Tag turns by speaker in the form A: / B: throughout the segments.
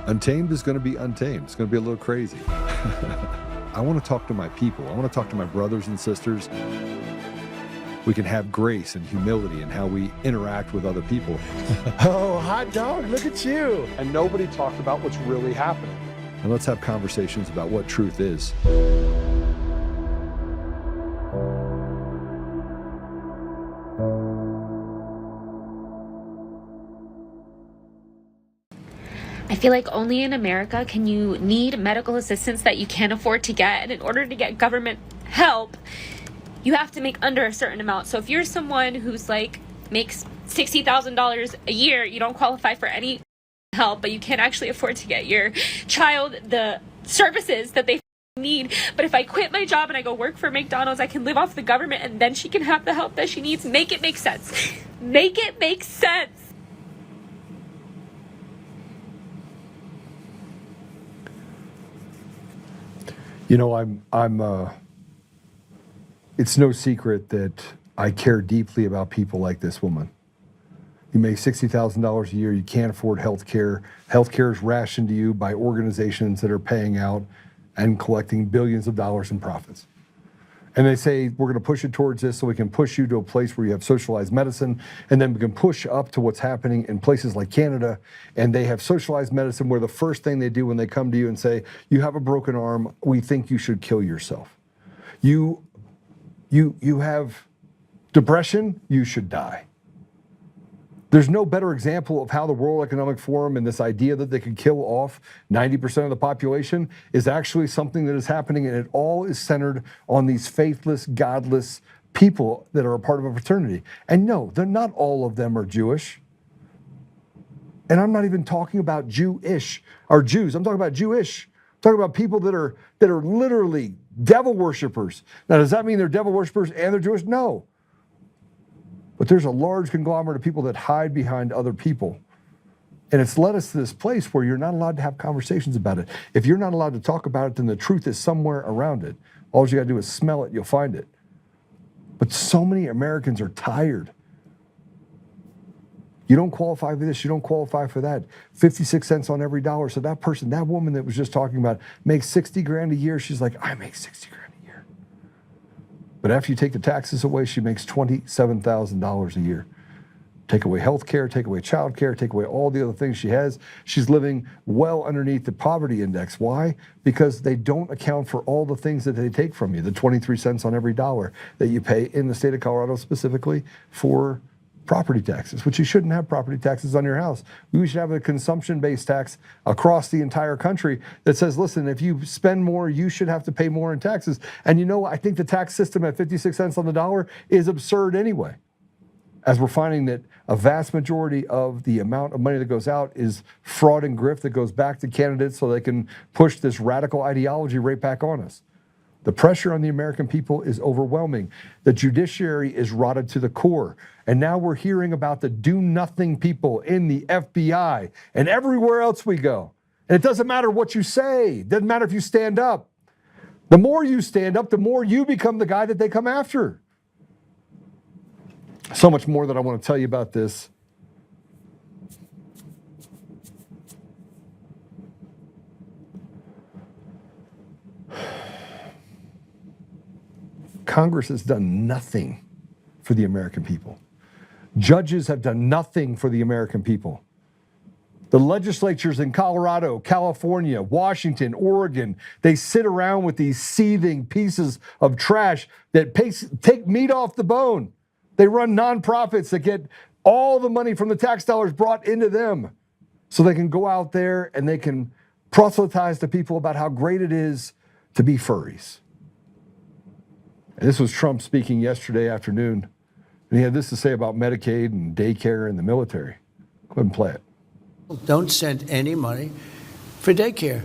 A: Untamed is going to be untamed. It's going to be a little crazy. I want to talk to my people. I want to talk to my brothers and sisters. We can have grace and humility in how we interact with other people.
B: Oh, hot dog, look at you.
C: And nobody talked about what's really happening.
A: And let's have conversations about what truth is.
D: I feel like only in America can you need medical assistance that you can't afford to get. And in order to get government help, you have to make under a certain amount. So if you're someone who's like makes $60,000 a year, you don't qualify for any help, but you can't actually afford to get your child the services that they need. But if I quit my job and I go work for McDonald's, I can live off the government and then she can have the help that she needs. Make it make sense. Make it make sense.
B: You know, it's no secret that I care deeply about people like this woman. You make $60,000 a year, you can't afford health care. Health care is rationed to you by organizations that are paying out and collecting billions of dollars in profits. And they say, we're gonna push it towards this so we can push you to a place where you have socialized medicine, and then we can push up to what's happening in places like Canada, and they have socialized medicine where the first thing they do when they come to you and say, you have a broken arm, we think you should kill yourself. You have depression, you should die. There's no better example of how the World Economic Forum and this idea that they could kill off 90% of the population is actually something that is happening, and it all is centered on these faithless, godless people that are a part of a fraternity. And no, they're not all of them are Jewish. And I'm not even talking about Jewish or Jews. I'm talking about Jewish. I'm talking about people that are literally devil worshipers. Now, does that mean they're devil worshipers and they're Jewish? No. But there's a large conglomerate of people that hide behind other people. And it's led us to this place where you're not allowed to have conversations about it. If you're not allowed to talk about it, then the truth is somewhere around it. All you gotta do is smell it, you'll find it. But so many Americans are tired. You don't qualify for this, you don't qualify for that. 56 cents on every dollar. So that person, that woman that was just talking about makes 60 grand a year. She's like, I make 60 grand. But after you take the taxes away, she makes $27,000 a year. Take away health care, take away child care, take away all the other things she has. She's living well underneath the poverty index. Why? Because they don't account for all the things that they take from you, the 23 cents on every dollar that you pay in the state of Colorado specifically for property taxes, which you shouldn't have property taxes on your house. We should have a consumption-based tax across the entire country that says, listen, if you spend more, you should have to pay more in taxes. And you know, I think the tax system at 56 cents on the dollar is absurd anyway, as we're finding that a vast majority of the amount of money that goes out is fraud and grift that goes back to candidates so they can push this radical ideology right back on us. The pressure on the American people is overwhelming. The judiciary is rotted to the core. And now we're hearing about the do-nothing people in the FBI and everywhere else we go. And it doesn't matter what you say. It doesn't matter if you stand up. The more you stand up, the more you become the guy that they come after. So much more that I want to tell you about this. Congress has done nothing for the American people. Judges have done nothing for the American people. The legislatures in Colorado, California, Washington, Oregon, they sit around with these seething pieces of trash that take meat off the bone. They run nonprofits that get all the money from the tax dollars brought into them so they can go out there and they can proselytize to people about how great it is to be furries. And this was Trump speaking yesterday afternoon, and he had this to say about Medicaid and daycare and the military. Go ahead and play it.
E: Don't send any money for daycare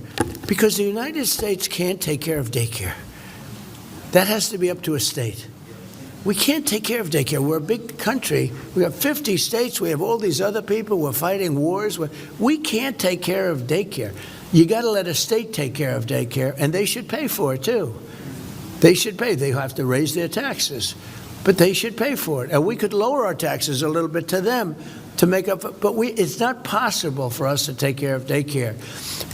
E: because the United States can't take care of daycare. That has to be up to a state. We can't take care of daycare. We're a big country. We have 50 states. We have all these other people. We're fighting wars. We can't take care of daycare. You got to let a state take care of daycare, and they should pay for it, too. They should pay. They have to raise their taxes, but they should pay for it. And we could lower our taxes a little bit to them to make up for, but it's not possible for us to take care of daycare,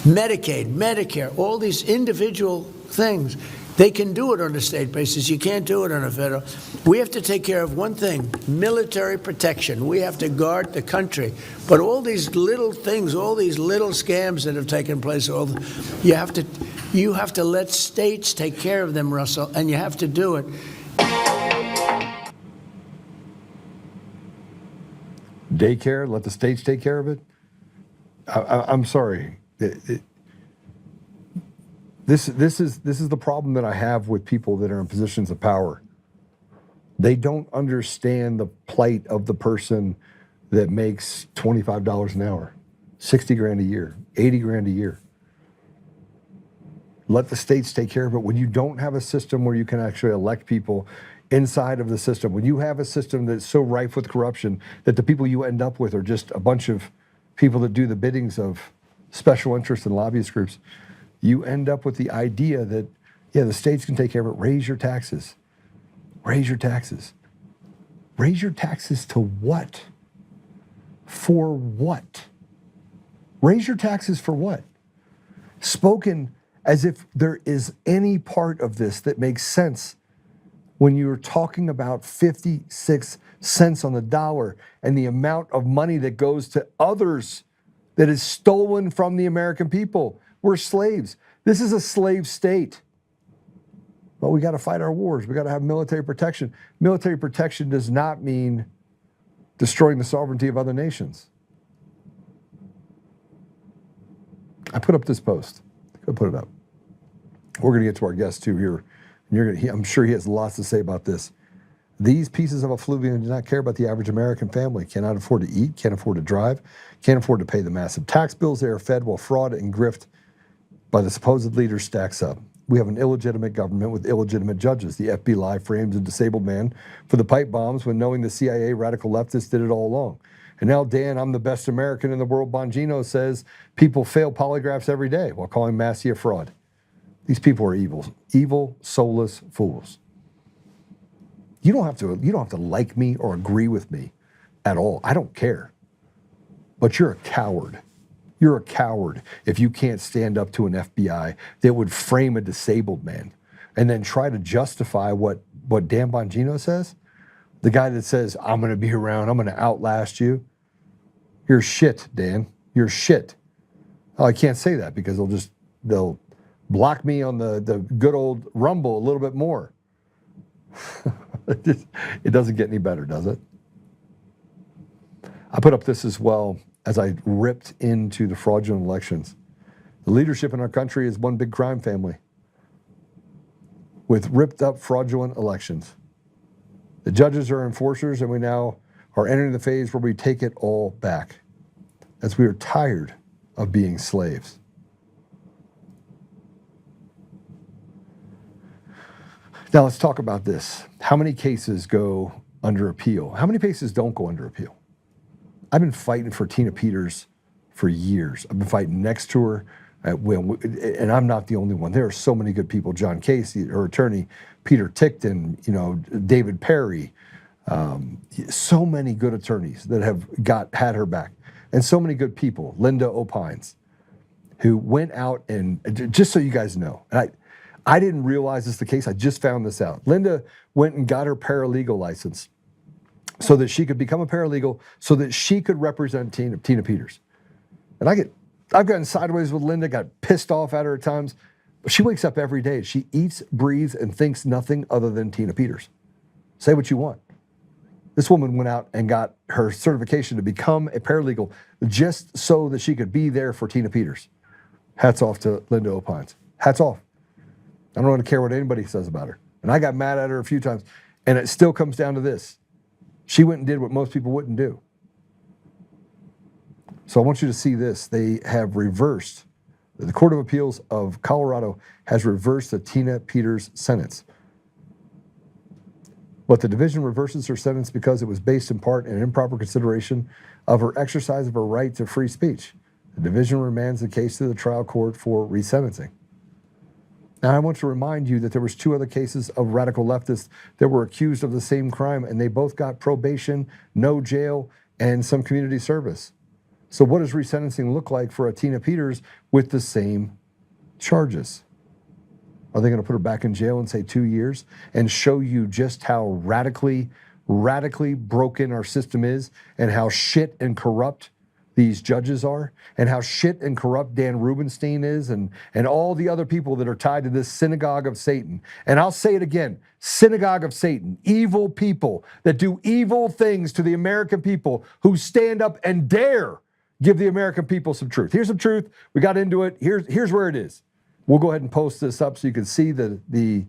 E: Medicaid, Medicare, all these individual things. They can do it on a state basis. You can't do it on a federal. We have to take care of one thing, military protection. We have to guard the country. But all these little things, all these little scams that have taken place, you have to let states take care of them, Russell, and you have to do it.
B: Daycare, let the states take care of it? I'm sorry. This is the problem that I have with people that are in positions of power. They don't understand the plight of the person that makes $25 an hour, 60 grand a year, 80 grand a year. Let the states take care of it. When you don't have a system where you can actually elect people inside of the system, when you have a system that's so rife with corruption that the people you end up with are just a bunch of people that do the biddings of special interests and lobbyist groups, you end up with the idea that, yeah, the states can take care of it. Raise your taxes. Raise your taxes. Raise your taxes to what? For what? Raise your taxes for what? Spoken as if there is any part of this that makes sense when you're talking about 56 cents on the dollar and the amount of money that goes to others that is stolen from the American people. We're slaves. This is a slave state. But we got to fight our wars. We got to have military protection. Military protection does not mean destroying the sovereignty of other nations. I put up this post. Go put it up. We're going to get to our guest too here. And I'm sure he has lots to say about this. These pieces of effluvium do not care about the average American family, cannot afford to eat, can't afford to drive, can't afford to pay the massive tax bills they are fed while fraud and grift by the supposed leaders stacks up. We have an illegitimate government with illegitimate judges. The FBI frames a disabled man for the pipe bombs when knowing the CIA radical leftists did it all along. And now Dan, I'm the best American in the world, Bongino says people fail polygraphs every day while calling Massey a fraud. These people are evil, soulless fools. You don't have to like me or agree with me at all. I don't care. But you're a coward. You're a coward if you can't stand up to an FBI that would frame a disabled man and then try to justify what Dan Bongino says. The guy that says, I'm going to be around, I'm going to outlast you. You're shit, Dan. You're shit. Oh, I can't say that because they'll block me on the good old Rumble a little bit more. It doesn't get any better, does it? I put up this as well as I ripped into the fraudulent elections. The leadership in our country is one big crime family with ripped up fraudulent elections. The judges are enforcers, and we now are entering the phase where we take it all back as we are tired of being slaves. Now let's talk about this. How many cases go under appeal? How many cases don't go under appeal? I've been fighting for Tina Peters for years. I've been fighting next to her, and I'm not the only one. There are so many good people. John Casey, her attorney, Peter Tickton, David Perry, so many good attorneys that have had her back, and so many good people. Linda Opines, who went out and, just so you guys know, and I didn't realize this is the case. I just found this out. Linda went and got her paralegal license so that she could become a paralegal, so that she could represent Tina Peters. And I've gotten sideways with Linda, got pissed off at her at times, but she wakes up every day. She eats, breathes, and thinks nothing other than Tina Peters. Say what you want. This woman went out and got her certification to become a paralegal just so that she could be there for Tina Peters. Hats off to Linda Opines. Hats off. I don't want to care what anybody says about her. And I got mad at her a few times. And it still comes down to this. She went and did what most people wouldn't do. So I want you to see this. They have reversed, the Court of Appeals of Colorado has reversed the Tina Peters sentence. But the division reverses her sentence because it was based in part in improper consideration of her exercise of her right to free speech. The division remands the case to the trial court for resentencing. Now, I want to remind you that there was 2 other cases of radical leftists that were accused of the same crime, and they both got probation, no jail, and some community service. So what does resentencing look like for Atina Peters with the same charges? Are they going to put her back in jail and say 2 years and show you just how radically broken our system is and how shit and corrupt these judges are and how shit and corrupt Dan Rubenstein is and all the other people that are tied to this synagogue of Satan? And I'll say it again, synagogue of Satan, evil people that do evil things to the American people who stand up and dare give the American people some truth. Here's some truth. We got into it. Here's where it is. We'll go ahead and post this up so you can see the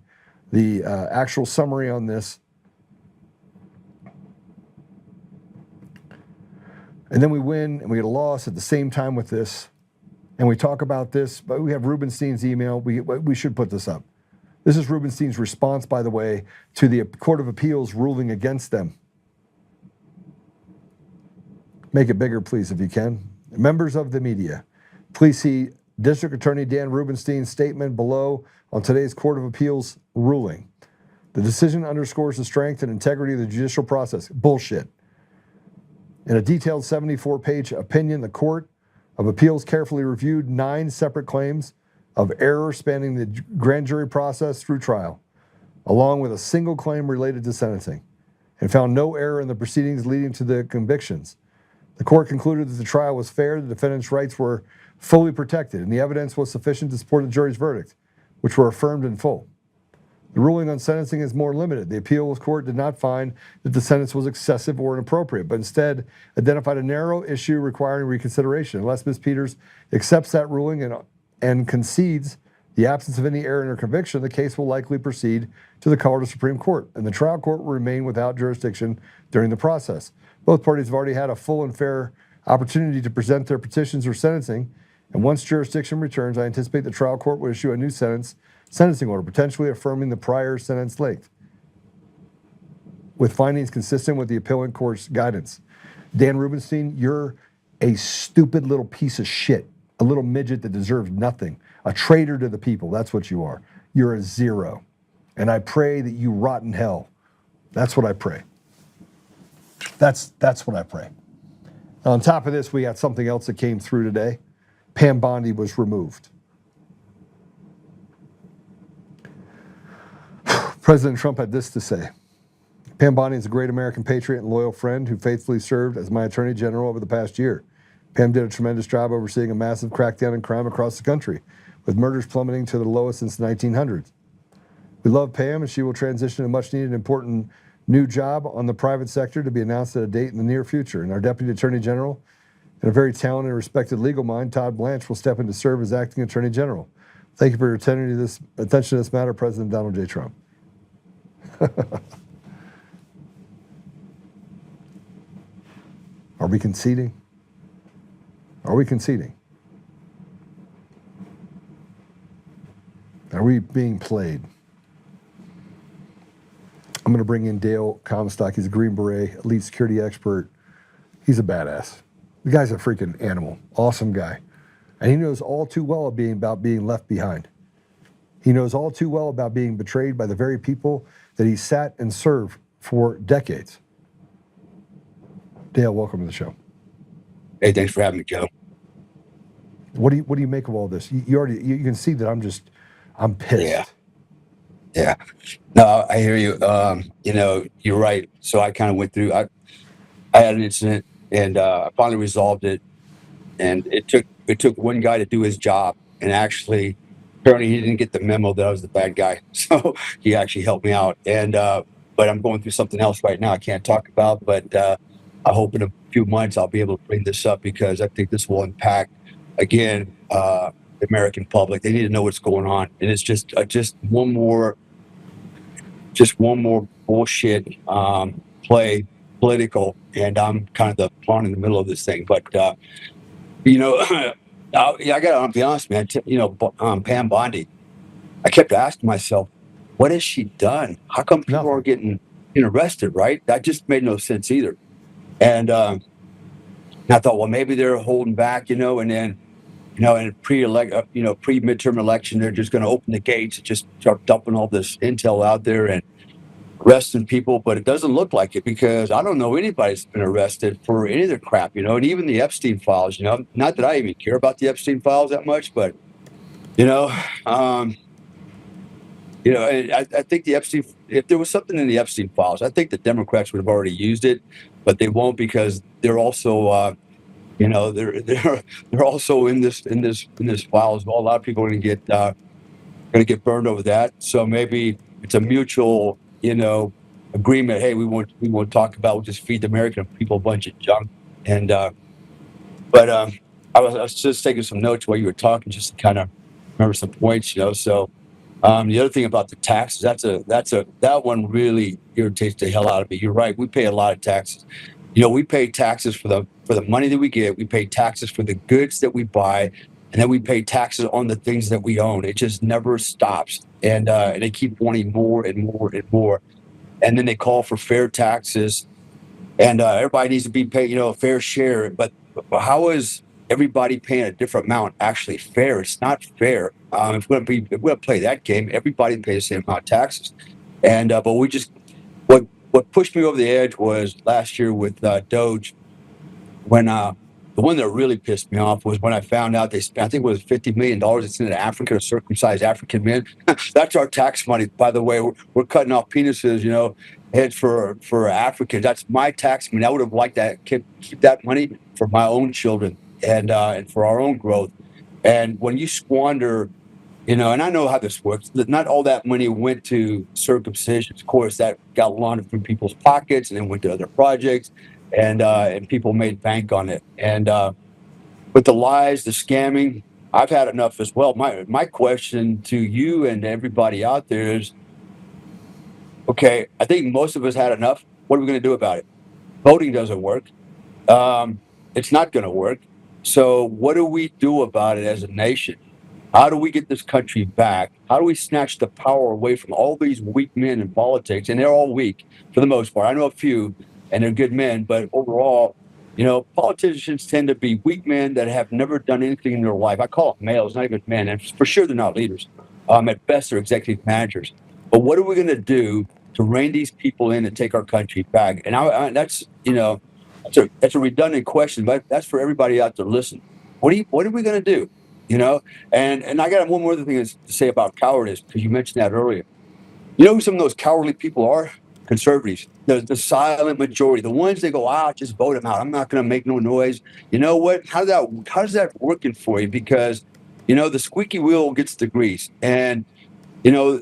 B: actual summary on this. And then we win and we get a loss at the same time with this. And we talk about this, but we have Rubenstein's email. We should put this up. This is Rubenstein's response, by the way, to the Court of Appeals ruling against them. Make it bigger, please, if you can. Members of the media, please see District Attorney Dan Rubenstein's statement below on today's Court of Appeals ruling. The decision underscores the strength and integrity of the judicial process. Bullshit. In a detailed 74-page opinion, the Court of Appeals carefully reviewed 9 separate claims of error spanning the grand jury process through trial, along with a single claim related to sentencing, and found no error in the proceedings leading to the convictions. The court concluded that the trial was fair, the defendant's rights were fully protected, and the evidence was sufficient to support the jury's verdict, which were affirmed in full. The ruling on sentencing is more limited. The appeals court did not find that the sentence was excessive or inappropriate, but instead identified a narrow issue requiring reconsideration. Unless Ms. Peters accepts that ruling and concedes the absence of any error in her conviction, the case will likely proceed to the Colorado Supreme Court, and the trial court will remain without jurisdiction during the process. Both parties have already had a full and fair opportunity to present their petitions or sentencing, and once jurisdiction returns, I anticipate the trial court will issue a new sentencing order, potentially affirming the prior sentence length, with findings consistent with the appellate court's guidance. Dan Rubenstein, you're a stupid little piece of shit, a little midget that deserves nothing, a traitor to the people. That's what you are. You're a zero. And I pray that you rot in hell. That's what I pray. That's what I pray. Now, on top of this, we got something else that came through today. Pam Bondi was removed. President Trump had this to say. Pam Bondi is a great American patriot and loyal friend who faithfully served as my attorney general over the past year. Pam did a tremendous job overseeing a massive crackdown on crime across the country, with murders plummeting to the lowest since the 1900s. We love Pam, and she will transition a much-needed, important new job on the private sector to be announced at a date in the near future. And our Deputy Attorney General, and a very talented and respected legal mind, Todd Blanche, will step in to serve as Acting Attorney General. Thank you for your attention to this matter, President Donald J. Trump. Are we conceding? Are we conceding? Are we being played? I'm going to bring in Dale Comstock. He's a Green Beret, elite security expert. He's a badass. The guy's a freaking animal. Awesome guy. And he knows all too well about being left behind. He knows all too well about being betrayed by the very people that he sat and served for decades. Dale, welcome to the show.
F: Hey, thanks for having me, Joe.
B: What do you make of all this? You can see that I'm pissed.
F: Yeah. No, I hear you. You're right. So I kind of went through. I had an incident, and I finally resolved it. And it took one guy to do his job, and actually, apparently, he didn't get the memo that I was the bad guy. So he actually helped me out. And but I'm going through something else right now I can't talk about. But I hope in a few months I'll be able to bring this up, because I think this will impact again the American public. They need to know what's going on, and it's just one more bullshit play, political, and I'm kind of the pawn in the middle of this thing. But I gotta be honest, man. Pam Bondi, I kept asking myself, what has she done? How come people are getting arrested? Right? That just made no sense either. And I thought, well, maybe they're holding back, and then, in a pre-midterm election, they're just going to open the gates and just start dumping all this intel out there. And arresting people, but it doesn't look like it because I don't know anybody that's been arrested for any of the crap, and even the Epstein files, not that I even care about the Epstein files that much, but, you know, um, I think if there was something in the Epstein files, I think the Democrats would have already used it, but they won't because they're also, they're also in this file as well. A lot of people are going to get burned over that. So maybe it's a mutual, agreement. Hey, we won't talk about. We'll just feed the American people a bunch of junk. And but I was just taking some notes while you were talking, just to kind of remember some points. So the other thing about the taxes, that one really irritates the hell out of me. You're right. We pay a lot of taxes. We pay taxes for the money that we get. We pay taxes for the goods that we buy, and then we pay taxes on the things that we own. It just never stops, and they keep wanting more and more and more. And then they call for fair taxes, and everybody needs to be paid, a fair share. But how is everybody paying a different amount actually fair? It's not fair. If we're going to play that game, everybody pays the same amount of taxes. And but we just what pushed me over the edge was last year with Doge, when the one that really pissed me off was when I found out they spent, I think it was $50 million. It's in Africa to circumcise African men. That's our tax money, by the way. We're cutting off penises, heads for Africans. That's my tax money. I would have liked that keep that money for my own children and for our own growth. And when you squander, and I know how this works. That not all that money went to circumcision. Of course, that got laundered from people's pockets and then went to other projects, and people made bank on it. And but the lies, the scamming, I've had enough as well. My question to you and everybody out there is, okay, I think most of us had enough. What are we going to do about it? Voting doesn't work. Um, it's not going to work. So what do we do about it as a nation? How do we get this country back? How do we snatch the power away from all these weak men in politics? And they're all weak for the most part. I know a few, and they're good men, but overall, politicians tend to be weak men that have never done anything in their life. I call it males, not even men, and for sure they're not leaders. At best, they're executive managers. But what are we going to do to rein these people in and take our country back? And that's that's a redundant question, but that's for everybody out there listening. What are we going to do? You know, and I got one more other thing to say about cowardice, because you mentioned that earlier. You know who some of those cowardly people are? Conservatives, the silent majority, the ones that go, just vote them out. I'm not going to make no noise. You know what? How's that working for you? Because the squeaky wheel gets the grease, and you know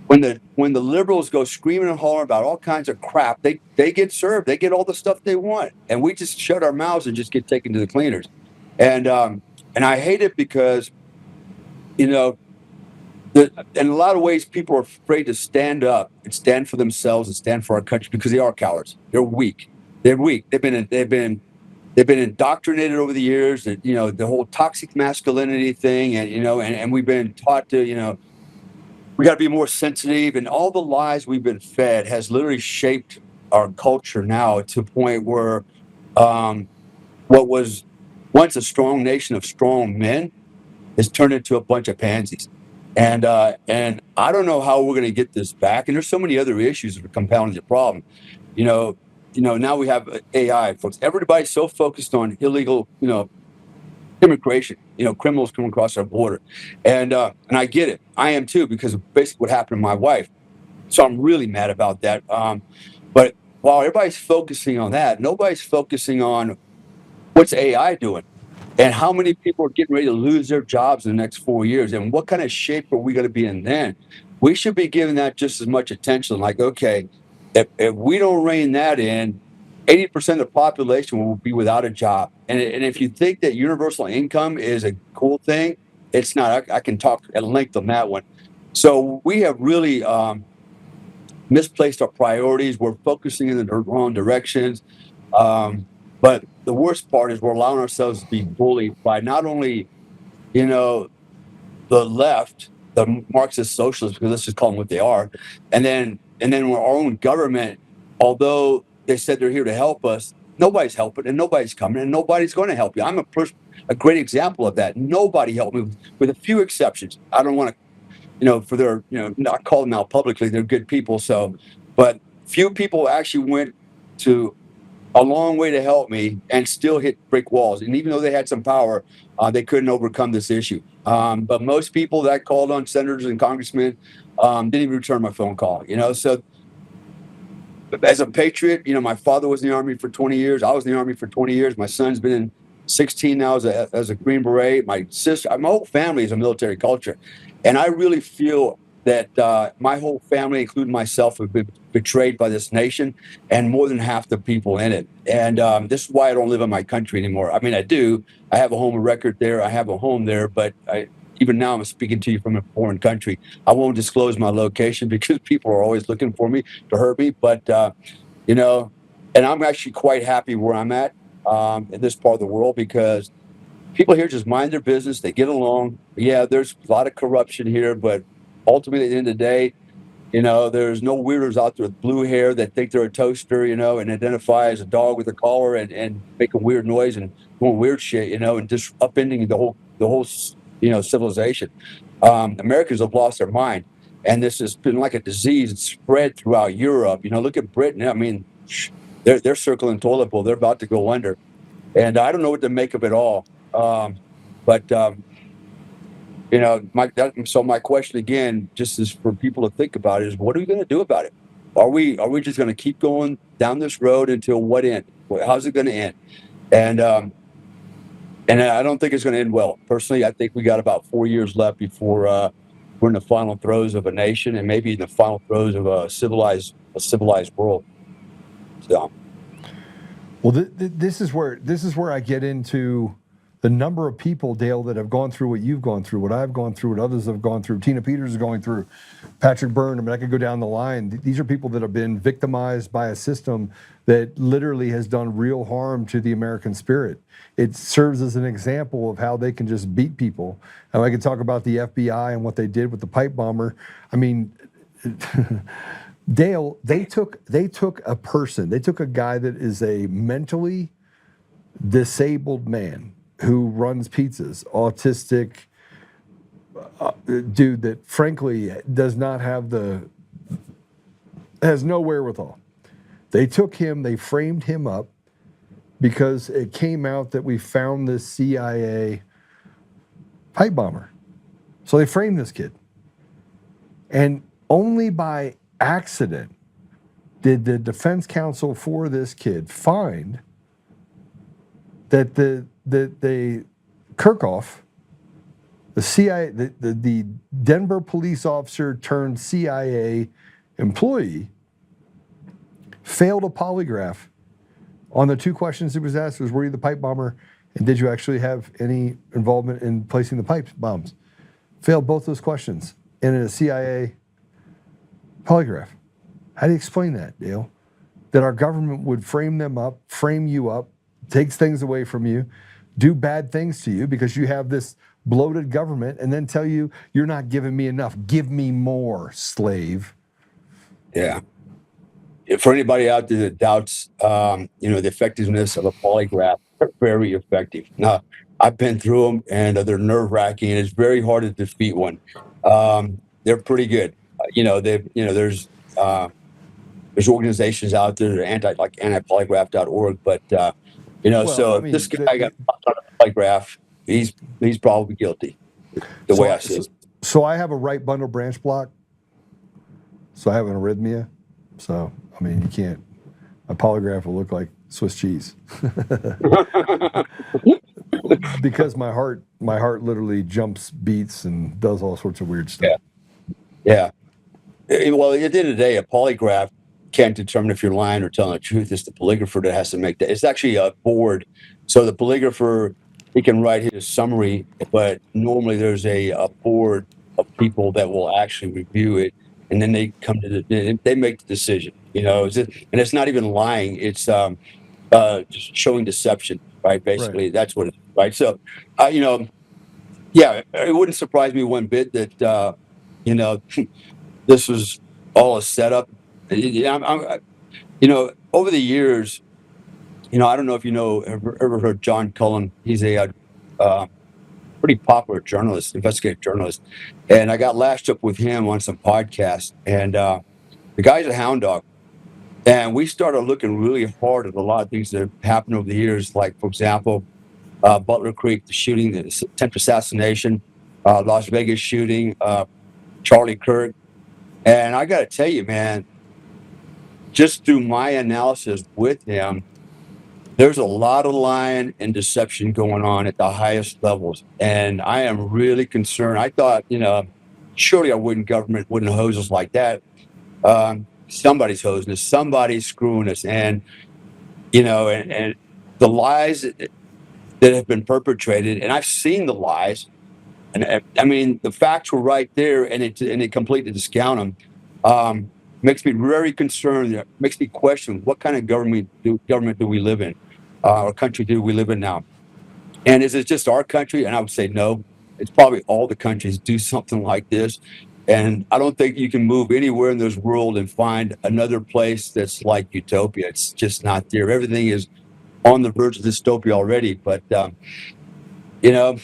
F: when the liberals go screaming and hollering about all kinds of crap, they get served. They get all the stuff they want, and we just shut our mouths and just get taken to the cleaners. And I hate it because you know in a lot of ways, people are afraid to stand up and stand for themselves and stand for our country because they are cowards. They're weak. They're weak. They've been indoctrinated over the years. That the whole toxic masculinity thing, and we've been taught to we got to be more sensitive, and all the lies we've been fed has literally shaped our culture now to a point where um, what was once a strong nation of strong men has turned into a bunch of pansies. And I don't know how we're going to get this back. And there's so many other issues that are compounding the problem. You know, now we have AI, folks. Everybody's so focused on illegal, immigration. Criminals coming across our border, and I get it. I am too, because of basically what happened to my wife. So I'm really mad about that. But while everybody's focusing on that, nobody's focusing on what's AI doing? And how many people are getting ready to lose their jobs in the next 4 years? And what kind of shape are we going to be in then? We should be giving that just as much attention. Like, okay, if we don't rein that in, 80% of the population will be without a job. And if you think that universal income is a cool thing, it's not. I can talk at length on that one. So we have really misplaced our priorities. We're focusing in the wrong directions. But the worst part is we're allowing ourselves to be bullied by not only, you know, the left, the Marxist socialists, because let's just call them what they are, and then our own government, although they said they're here to help us, nobody's helping and nobody's coming and nobody's going to help you. I'm a great example of that. Nobody helped me, with a few exceptions. I don't want to, for their, not call them out publicly. They're good people, so but few people actually went to a long way to help me and still hit brick walls. And even though they had some power, they couldn't overcome this issue. But most people that called on senators and congressmen didn't even return my phone call. So as a patriot, my father was in the Army for 20 years. I was in the Army for 20 years. My son's been in 16 now as a Green Beret. My sister, my whole family is a military culture. And I really feel that my whole family, including myself, have been betrayed by this nation and more than half the people in it. And this is why I don't live in my country anymore. I mean, I do. I have a home of record there. I have a home there. But even now, I'm speaking to you from a foreign country. I won't disclose my location because people are always looking for me to hurt me. But, and I'm actually quite happy where I'm at in this part of the world because people here just mind their business. They get along. Yeah, there's a lot of corruption here, but ultimately, at the end of the day, there's no weirdos out there with blue hair that think they're a toaster, and identify as a dog with a collar and making weird noise and doing weird shit, and just upending the whole civilization. Americans have lost their mind, and this has been like a disease. It's spread throughout Europe. Look at Britain. I mean, they're circling toilet bowl. They're about to go under, and I don't know what to make of it all. So my question again, just is for people to think about, is what are we going to do about it? Are we just going to keep going down this road until what end? How's it going to end? And I don't think it's going to end well. Personally, I think we got about 4 years left before we're in the final throes of a nation and maybe in the final throes of a civilized world. So,
B: well, this is where I get into the number of people, Dale, that have gone through what you've gone through, what I've gone through, what others have gone through. Tina Peters is going through, Patrick Byrne. I mean, I could go down the line. These are people that have been victimized by a system that literally has done real harm to the American spirit. It serves as an example of how they can just beat people. And I can talk about the FBI and what they did with the pipe bomber. I mean, Dale, they took a person, they took a guy that is a mentally disabled man who runs pizzas, autistic dude that frankly does not have has no wherewithal. They took him, they framed him up because it came out that we found this CIA pipe bomber. So they framed this kid. And only by accident did the defense counsel for this kid find that the Kirchhoff, the CIA, the Denver police officer turned CIA employee, failed a polygraph on the two questions he was asked: were you the pipe bomber, and did you actually have any involvement in placing the pipe bombs? Failed both those questions in a CIA polygraph. How do you explain that, Dale? That our government would frame them up, frame you up, takes things away from you, do bad things to you because you have this bloated government, and then tell you, you're not giving me enough. Give me more, slave.
F: Yeah. For anybody out there that doubts, the effectiveness of a polygraph, they're very effective. Now, I've been through them, and they're nerve-wracking, and it's very hard to defeat one. They're pretty good. There's organizations out there that are antipolygraph.org, but this guy got popped on a polygraph. He's probably guilty. Way I see it.
B: So I have a right bundle branch block. So I have an arrhythmia. So I mean, you can't. A polygraph will look like Swiss cheese because my heart literally jumps, beats, and does all sorts of weird stuff.
F: Yeah. Well, at the end of the day, a polygraph can't determine if you're lying or telling the truth. It's the polygrapher that has to make that. It's actually a board. So the polygrapher, he can write his summary, but normally there's a board of people that will actually review it, and then they come to they make the decision. And it's not even lying. It's just showing deception, right? Basically, That's what it is, right? So, it wouldn't surprise me one bit that, this was all a setup. Over the years, I don't know if ever heard John Cullen. He's a pretty popular journalist, investigative journalist, and I got lashed up with him on some podcasts. And The guy's a hound dog. And we started looking really hard at a lot of things that have happened over the years, like, for example, Butler Creek, the shooting, the attempt assassination, Las Vegas shooting, Charlie Kirk. And I got to tell you, man, just through my analysis with him, there's a lot of lying and deception going on at the highest levels. And I am really concerned. I thought, surely our government wouldn't hose us like that. Somebody's hosing us, somebody's screwing us. And, and the lies that have been perpetrated, and I've seen the lies, and I mean, the facts were right there, and it completely discount them. Makes me very concerned. It makes me question what kind of government do we live in, or country do we live in now? And is it just our country? And I would say no. It's probably all the countries do something like this. And I don't think you can move anywhere in this world and find another place that's like utopia. It's just not there. Everything is on the verge of dystopia already. But you know,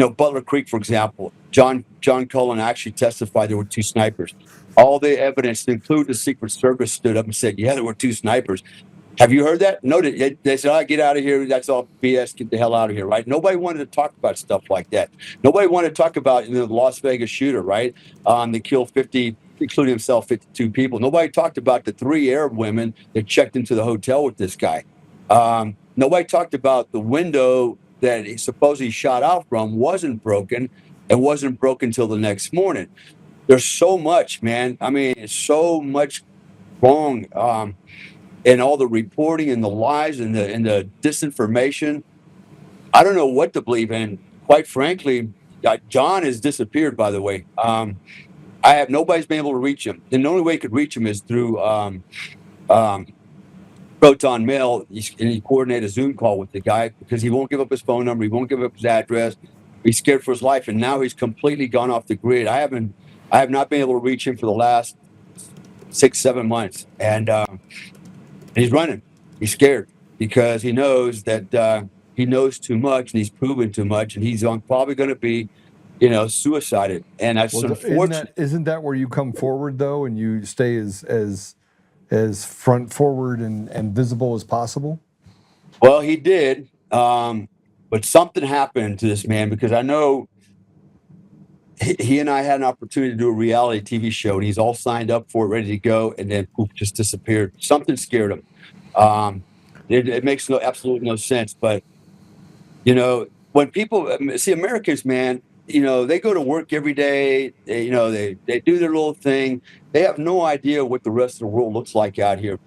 F: Butler Creek, for example, John Cullen actually testified there were 2 snipers. All the evidence, including the Secret Service, stood up and said, "Yeah, there were 2 snipers." Have you heard that? No, they said, "Oh, get out of here. That's all BS. Get the hell out of here." Right? Nobody wanted to talk about stuff like that. Nobody wanted to talk about the Las Vegas shooter, right? They killed 50, including himself, 52 people. Nobody talked about the 3 Arab women that checked into the hotel with this guy. Nobody talked about the window that he supposedly shot out from wasn't broken. It wasn't broken till the next morning. There's so much, man. I mean, it's so much wrong. And all the reporting and the lies and the disinformation. I don't know what to believe in. Quite frankly, John has disappeared, by the way. Nobody's been able to reach him. And the only way you could reach him is through Proton Mail. He coordinated a Zoom call with the guy because he won't give up his phone number. He won't give up his address. He's scared for his life. And now he's completely gone off the grid. I have not been able to reach him for the last 6-7 months. And he's running. He's scared because he knows that he knows too much and he's proven too much, and he's probably going to be, suicided. And that's unfortunate.
B: Isn't that where you come forward though, and you stay as front forward and visible as possible?
F: Well, he did, but something happened to this man because I know he and I had an opportunity to do a reality TV show, and he's all signed up for it, ready to go, and then poof, just disappeared. Something scared him. It makes absolutely no sense. But when people see Americans, man, they go to work every day. They do their little thing. They have no idea what the rest of the world looks like out here.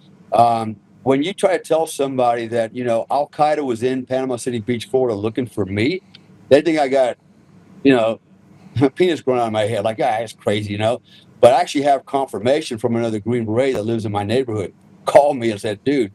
F: When you try to tell somebody that Al Qaeda was in Panama City Beach, Florida, looking for me, they think I got penis growing out of my head, like, that's crazy, But I actually have confirmation from another Green Beret that lives in my neighborhood. Called me and said, "Dude,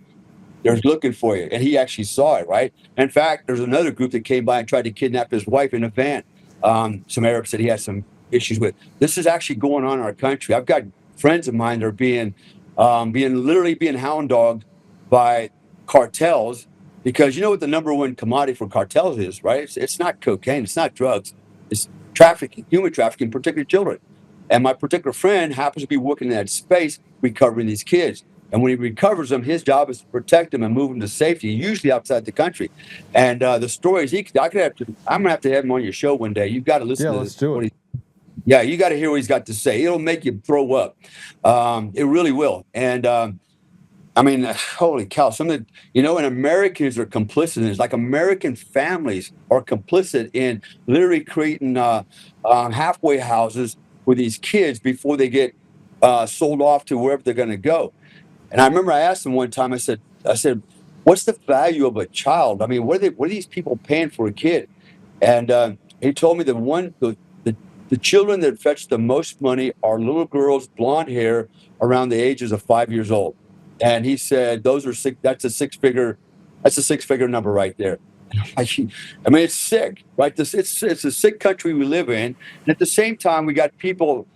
F: they're looking for you." And he actually saw it, right? In fact, there's another group that came by and tried to kidnap his wife in a van. Some Arabs that he had some issues with. This is actually going on in our country. I've got friends of mine that are literally being hound dogged by cartels because you know what the number one commodity for cartels is, right? It's not cocaine. It's not drugs. It's trafficking, human trafficking, particularly children. And my particular friend happens to be working in that space, recovering these kids. And when he recovers them, his job is to protect them and move them to safety, usually outside the country. And the stories I'm gonna have to have him on your show one day. You've got to listen to
B: let's do it.
F: Yeah, you got to hear what he's got to say. It'll make you throw up. It really will. And I mean, holy cow! And Americans are complicit in this. Like American families are complicit in literally creating halfway houses for these kids before they get sold off to wherever they're going to go. And I remember I asked him one time. I said, "What's the value of a child? I mean, what are these people paying for a kid?" And he told me that the children that fetch the most money are little girls, blonde hair, around the ages of 5 years old. And he said, that's a six figure number right there. I mean, it's sick, right? It's a sick country we live in. And at the same time, we got people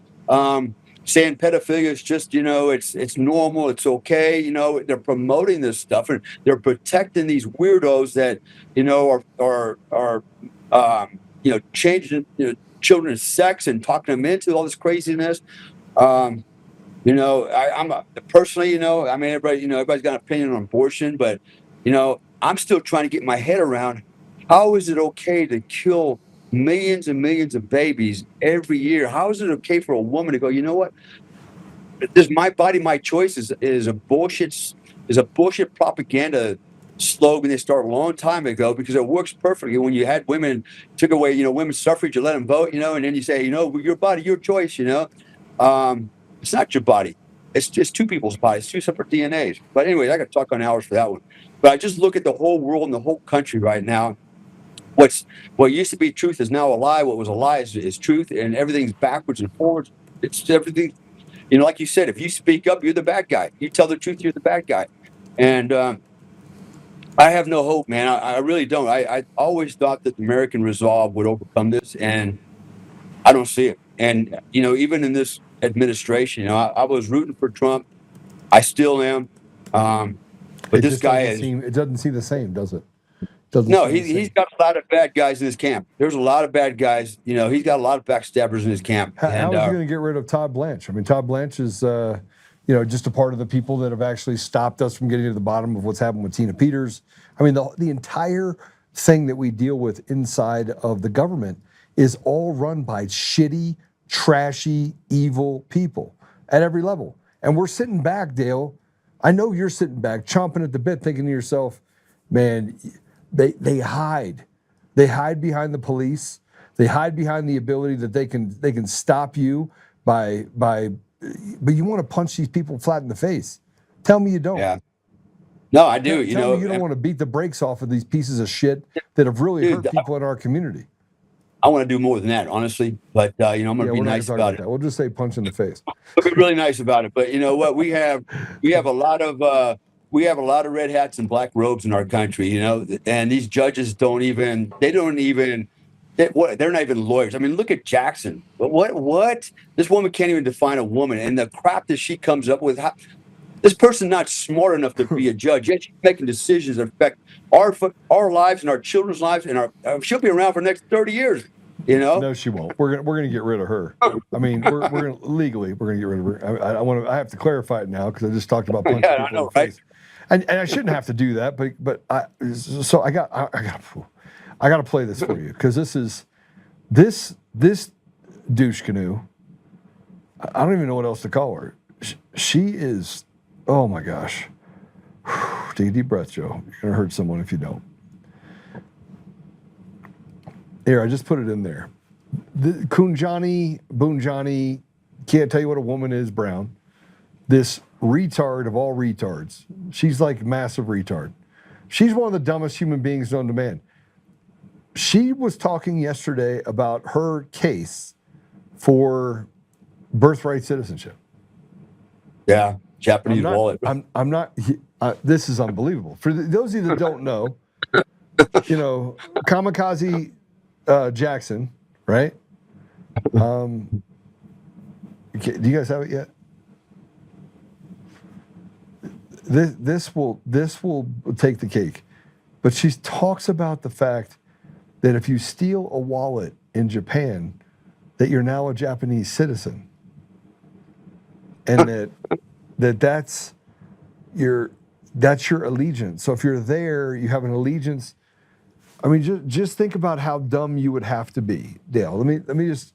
F: saying pedophilia is just, it's normal, it's okay. They're promoting this stuff and they're protecting these weirdos that, are changing children's sex and talking them into all this craziness. I'm personally, I mean, everybody's got an opinion on abortion, but I'm still trying to get my head around how is it okay to kill millions and millions of babies every year? How is it okay for a woman to go, you know what? This my body, my choice is a bullshit propaganda slogan they started a long time ago because it works perfectly when you had women took away, women's suffrage, you let them vote, and then you say, your body, your choice, it's not your body. It's just two people's bodies, two separate DNAs. But anyway, I could talk on hours for that one. But I just look at the whole world and the whole country right now. What used to be truth is now a lie. What was a lie is truth, and everything's backwards and forwards. It's everything. Like you said, if you speak up, you're the bad guy. You tell the truth, you're the bad guy. And I have no hope, man. I really don't. I always thought that the American resolve would overcome this, and I don't see it. And even in this administration, I was rooting for Trump. I still am. But
B: It
F: this
B: just
F: guy
B: doesn't
F: is
B: seem. It doesn't seem the same, does it? Doesn't
F: no.
B: seem the
F: He's
B: same.
F: got a lot of bad guys in his camp. There's a lot of bad guys. He's got a lot of backstabbers in his camp.
B: How is he going to get rid of Todd Blanche? I mean, Todd Blanche is, just a part of the people that have actually stopped us from getting to the bottom of what's happened with Tina Peters. I mean, the entire thing that we deal with inside of the government is all run by shitty, trashy, evil people at every level. And we're sitting back, Dale. I know you're sitting back, chomping at the bit, thinking to yourself, man, they hide. They hide behind the police. They hide behind the ability that they can stop you by but you want to punch these people flat in the face. Tell me you don't.
F: Yeah. No, I do.
B: Tell me you don't want to beat the brakes off of these pieces of shit that have really
F: Dude,
B: hurt people in our community.
F: I want to do more than that, honestly. But I'm going to be
B: we're not
F: nice
B: gonna talk
F: about it.
B: that. We'll just say punch in the face.
F: We'll be really nice about it. But you know what? We have a lot of red hats and black robes in our country. And these judges they're not even lawyers. I mean, look at Jackson. What? This woman can't even define a woman, and the crap that she comes up with. This person not smart enough to be a judge. Yet she's making decisions that affect our lives and our children's lives, and she'll be around for the next 30 years.
B: No, she won't. We're gonna get rid of her. I mean, we're gonna legally we're gonna get rid of her. I have to clarify it now because I just talked about punching people in the face, and I shouldn't have to do that. But I got to play this for you because this douche canoe. I don't even know what else to call her. She is. Oh my gosh. Take a deep breath, Joe. You're gonna hurt someone if you don't. Here, I just put it in there. Boonjani, can't tell you what a woman is, Brown. This retard of all retards. She's like massive retard. She's one of the dumbest human beings known to man. She was talking yesterday about her case for birthright citizenship.
F: Yeah, Japanese wallet.
B: I'm not. This is unbelievable. For those of you that don't know, Kamikaze Jackson, right? Do you guys have it yet? This will take the cake, but she talks about the fact that if you steal a wallet in Japan, that you're now a Japanese citizen, and that's your allegiance. So if you're there, you have an allegiance. I mean, just think about how dumb you would have to be, Dale. Let me just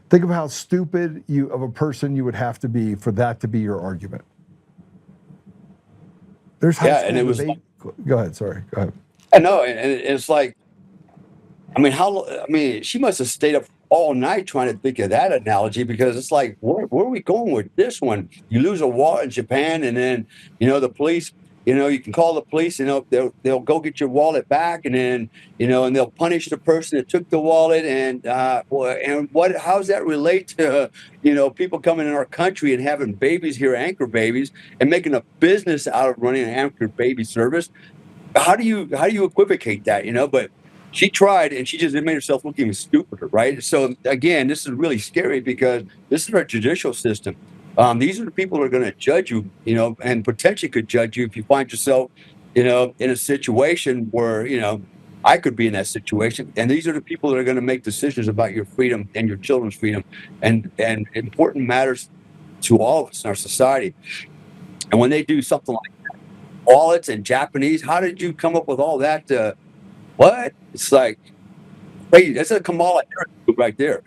B: think of how stupid of a person you would have to be for that to be your argument. There's high school debate. Go ahead. Sorry. Go ahead.
F: I know, and it's like, she must have stayed up all night trying to think of that analogy because it's like, where are we going with this one? You lose a wallet in Japan, and then the police. You can call the police, and they'll go get your wallet back, and then and they'll punish the person that took the wallet. And how does that relate to people coming in our country and having babies here, anchor babies, and making a business out of running an anchor baby service? How do you equivocate that? But she tried, and she just made herself look even stupider, right? So again, this is really scary because this is our judicial system. These are the people that are going to judge you, and potentially could judge you if you find yourself, in a situation where, I could be in that situation. And these are the people that are going to make decisions about your freedom and your children's freedom and important matters to all of us in our society. And when they do something like that, wallets and Japanese, how did you come up with all that? What? It's like, wait, that's a Kamala Harris move right there.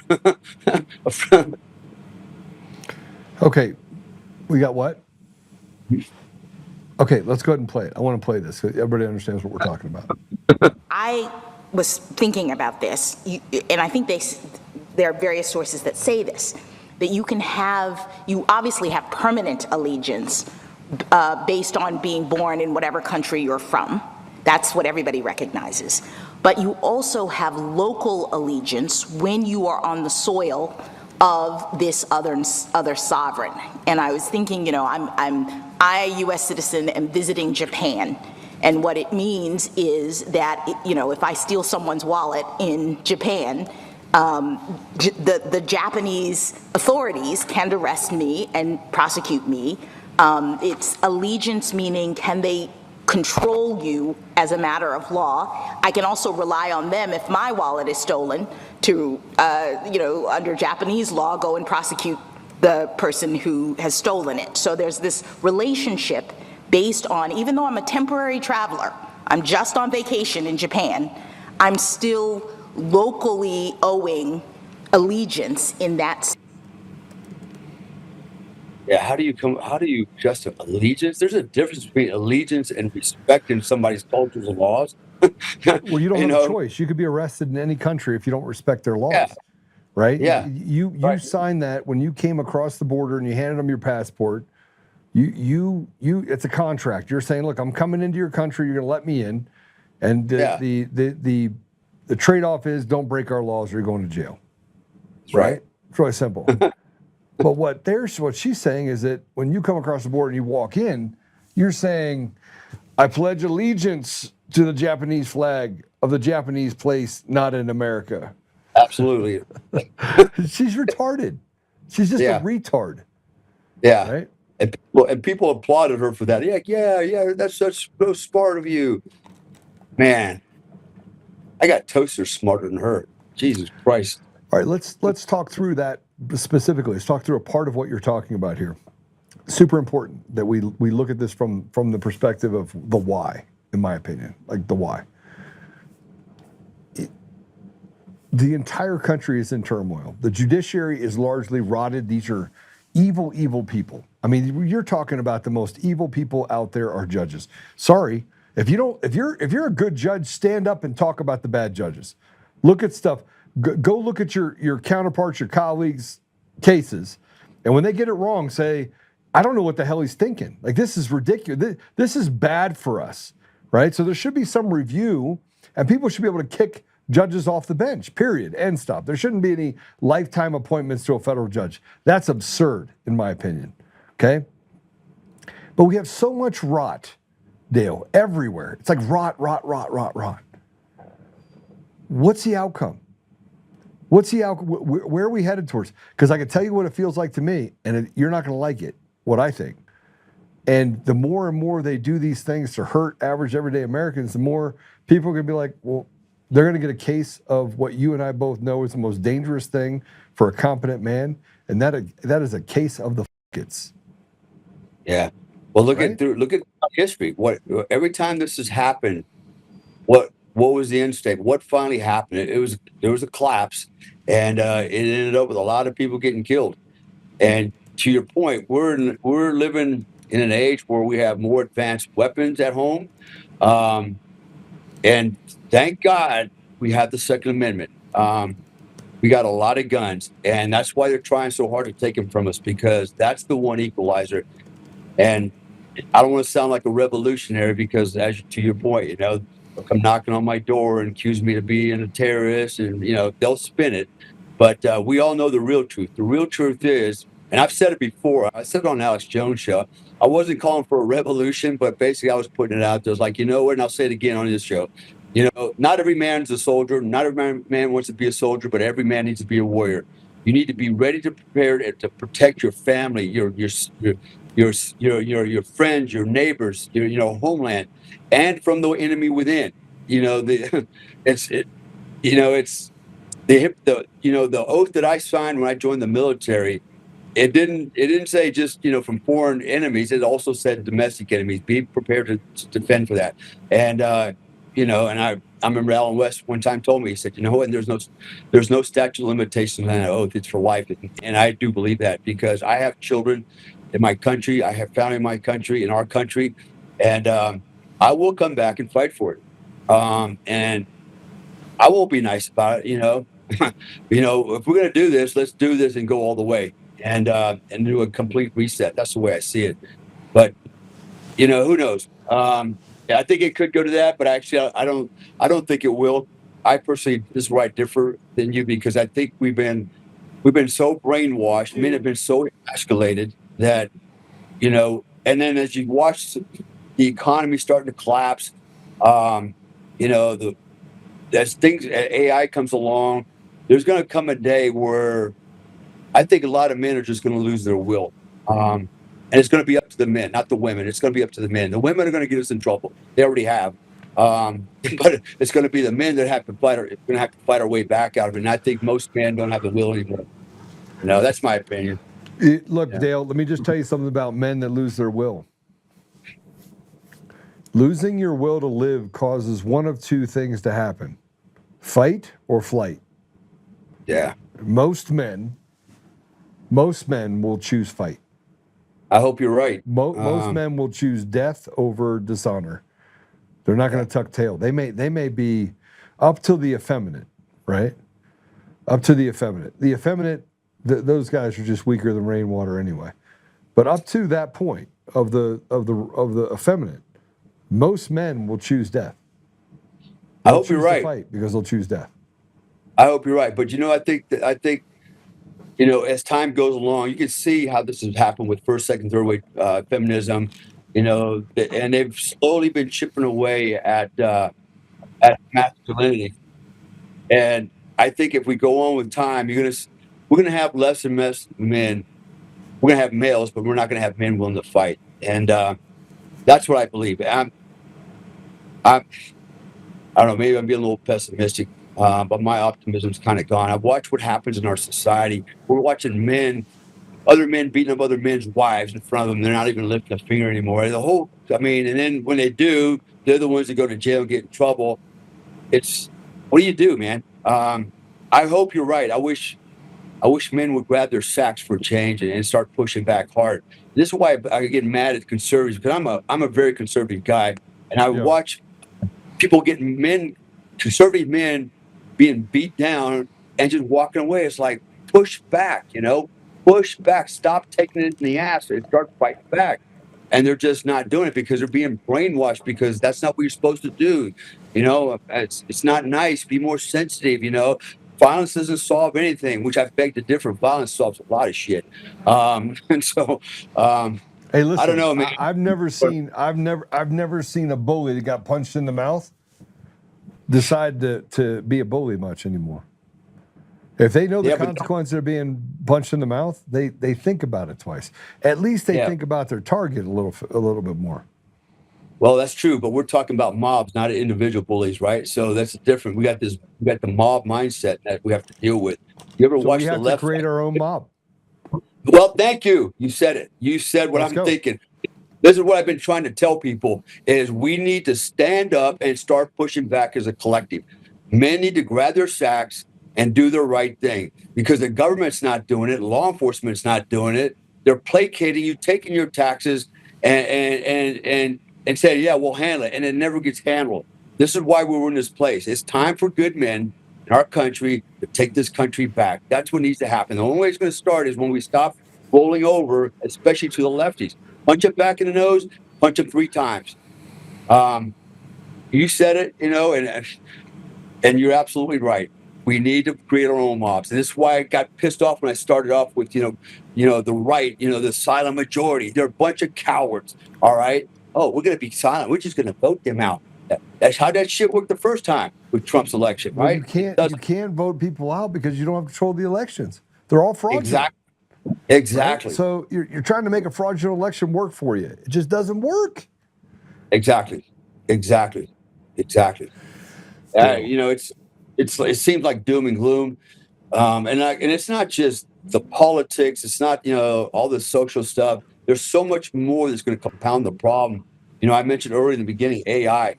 B: Okay, we got what? Okay, let's go ahead and play it. I want to play this so everybody understands what we're talking about.
G: I was thinking about this, and I think there are various sources that say this, that you obviously have permanent allegiance based on being born in whatever country you're from. That's what everybody recognizes. But you also have local allegiance when you are on the soil of this other sovereign. And I was thinking, I, a U.S. citizen, am visiting Japan. And what it means is that, if I steal someone's wallet in Japan, the Japanese authorities can arrest me and prosecute me. It's allegiance, meaning can they control you as a matter of law. I can also rely on them if my wallet is stolen to, under Japanese law, go and prosecute the person who has stolen it. So there's this relationship based on, even though I'm a temporary traveler, I'm just on vacation in Japan, I'm still locally owing allegiance in that.
F: Yeah, how do you just allegiance? There's a difference between allegiance and respecting somebody's cultures and laws.
B: Well, you don't have a choice. You could be arrested in any country if you don't respect their laws.
F: Yeah.
B: Right?
F: Yeah.
B: You
F: Right.
B: signed that when you came across the border and you handed them your passport. You it's a contract. You're saying, look, I'm coming into your country, you're gonna let me in. And the trade-off is don't break our laws or you're going to jail. Right? It's really simple. But what she's saying is that when you come across the border and you walk in, you're saying, I pledge allegiance to the Japanese flag of the Japanese place, not in America.
F: Absolutely.
B: She's retarded. She's just a retard.
F: Yeah.
B: Right?
F: And people applauded her for that. Yeah, that's so smart of you. Man, I got toasters smarter than her. Jesus Christ.
B: All right, let's talk through that specifically. Let's talk through a part of what you're talking about here. Super important that we look at this from the perspective of the why, in my opinion, like the why. The entire country is in turmoil. The judiciary is largely rotted. These are evil, evil people. I mean, you're talking about the most evil people out there are judges. Sorry, if you're a good judge, stand up and talk about the bad judges. Look at stuff. Go look at your counterparts, your colleagues' cases, and when they get it wrong, say, I don't know what the hell he's thinking. Like, this is ridiculous. This is bad for us, right? So there should be some review, and people should be able to kick judges off the bench, period, end stop. There shouldn't be any lifetime appointments to a federal judge. That's absurd, in my opinion, okay? But we have so much rot, Dale, everywhere. It's like rot. What's the outcome? Where are we headed towards? Because I can tell you what it feels like to me, and you're not going to like it, what I think. And the more and more they do these things to hurt average everyday Americans, the more people are going to be like, well, they're going to get a case of what you and I both know is the most dangerous thing for a competent man, and that is a case of the f***its.
F: Yeah. Well, look at history. Every time this has happened, what was the end state? What finally happened? There was a collapse, and it ended up with a lot of people getting killed. And to your point, we're living in an age where we have more advanced weapons at home, and thank God we have the Second Amendment. We got a lot of guns, and that's why they're trying so hard to take them from us, because that's the one equalizer. And I don't want to sound like a revolutionary, because to your point, they'll come knocking on my door and accuse me of being a terrorist, and they'll spin it. But we all know the real truth. The real truth is, and I've said it before, I said it on Alex Jones' show, I wasn't calling for a revolution, but basically I was putting it out there. I was like, what, and I'll say it again on this show. Not every man's a soldier. Not every man wants to be a soldier, but every man needs to be a warrior. You need to be ready to prepare to protect your family, your friends, your neighbors, your homeland, and from the enemy within. The oath that I signed when I joined the military It didn't say just from foreign enemies. It also said domestic enemies. Be prepared to defend for that. And and I remember Alan West one time told me, he said, what, there's no statute of limitations on an oath. It's for life. And I do believe that, because I have children in my country. I have family in my country, in our country, and I will come back and fight for it. And I won't be nice about it. If we're gonna do this, let's do this and go all the way, and do a complete reset. That's the way I see it. But who knows? Yeah, I think it could go to that, but actually, I don't think it will. I personally, this is where I differ than you, because I think we've been so brainwashed. Men have been so escalated that and then as you watch the economy starting to collapse, the as things AI comes along, there's going to come a day where I think a lot of men are just going to lose their will. And it's going to be up to the men, not the women. It's going to be up to the men. The women are going to get us in trouble. They already have. But it's going to be the men that have to fight. Going to have to fight our way back out of it. And I think most men don't have the will anymore. That's my opinion.
B: Look, Dale, let me just tell you something about men that lose their will. Losing your will to live causes one of two things to happen: fight or flight.
F: Yeah.
B: Most men will choose fight.
F: I hope you're right.
B: Most men will choose death over dishonor. They're not going to tuck tail. They may be up to the effeminate, right? Up to the effeminate. The effeminate, those guys are just weaker than rainwater anyway. But up to that point of the effeminate, most men will choose death.
F: I hope you're right.
B: Fight because they'll choose death.
F: I hope you're right. But I think as time goes along, you can see how this has happened with first, second, third wave feminism. And they've slowly been chipping away at masculinity. And I think if we go on with time, we're gonna have less and less men. We're gonna have males, but we're not gonna have men willing to fight. And that's what I believe. I don't know. Maybe I'm being a little pessimistic, but my optimism's kind of gone. I've watched what happens in our society. We're watching other men beating up other men's wives in front of them. They're not even lifting a finger anymore. And then when they do, they're the ones that go to jail and get in trouble. What do you do, man? I hope you're right. I wish men would grab their sacks for a change and start pushing back hard. This is why I get mad at conservatives, because I'm a very conservative guy, and I watch people conservative men being beat down and just walking away. It's like, push back, push back, stop taking it in the ass and start fighting back. And they're just not doing it because they're being brainwashed, because that's not what you're supposed to do. It's not nice. Be more sensitive, Violence doesn't solve anything, which I beg to differ. Violence solves a lot of shit. And so,
B: hey, listen,
F: I don't know, man.
B: I've never seen a bully that got punched in the mouth decide to be a bully much anymore. If they know the consequences of being punched in the mouth, they think about it twice. At least they think about their target a little bit more.
F: Well, that's true, but we're talking about mobs, not individual bullies, right? So that's different. We got the mob mindset that we have to deal with. You ever watch the left?
B: We have to create our own mob.
F: Well, thank you. You said it. You said what I'm thinking. This is what I've been trying to tell people: is we need to stand up and start pushing back as a collective. Men need to grab their sacks and do the right thing, because the government's not doing it. Law enforcement's not doing it. They're placating you, taking your taxes, and say, yeah, we'll handle it. And it never gets handled. This is why we're in this place. It's time for good men in our country to take this country back. That's what needs to happen. The only way it's going to start is when we stop rolling over, especially to the lefties. Punch them back in the nose, punch them 3 times. You said it, and you're absolutely right. We need to create our own mobs. And this is why I got pissed off when I started off with, the right, the silent majority. They're a bunch of cowards, all right? Oh, we're going to be silent. We're just going to vote them out. That's how that shit worked the first time with Trump's election, right?
B: You can't vote people out because you don't have control of the elections. They're all fraudulent.
F: Exactly.
B: Right? So you're trying to make a fraudulent election work for you. It just doesn't work.
F: Exactly. It seems like doom and gloom, and it's not just the politics. It's not, all the social stuff. There's so much more that's going to compound the problem. I mentioned earlier in the beginning, AI.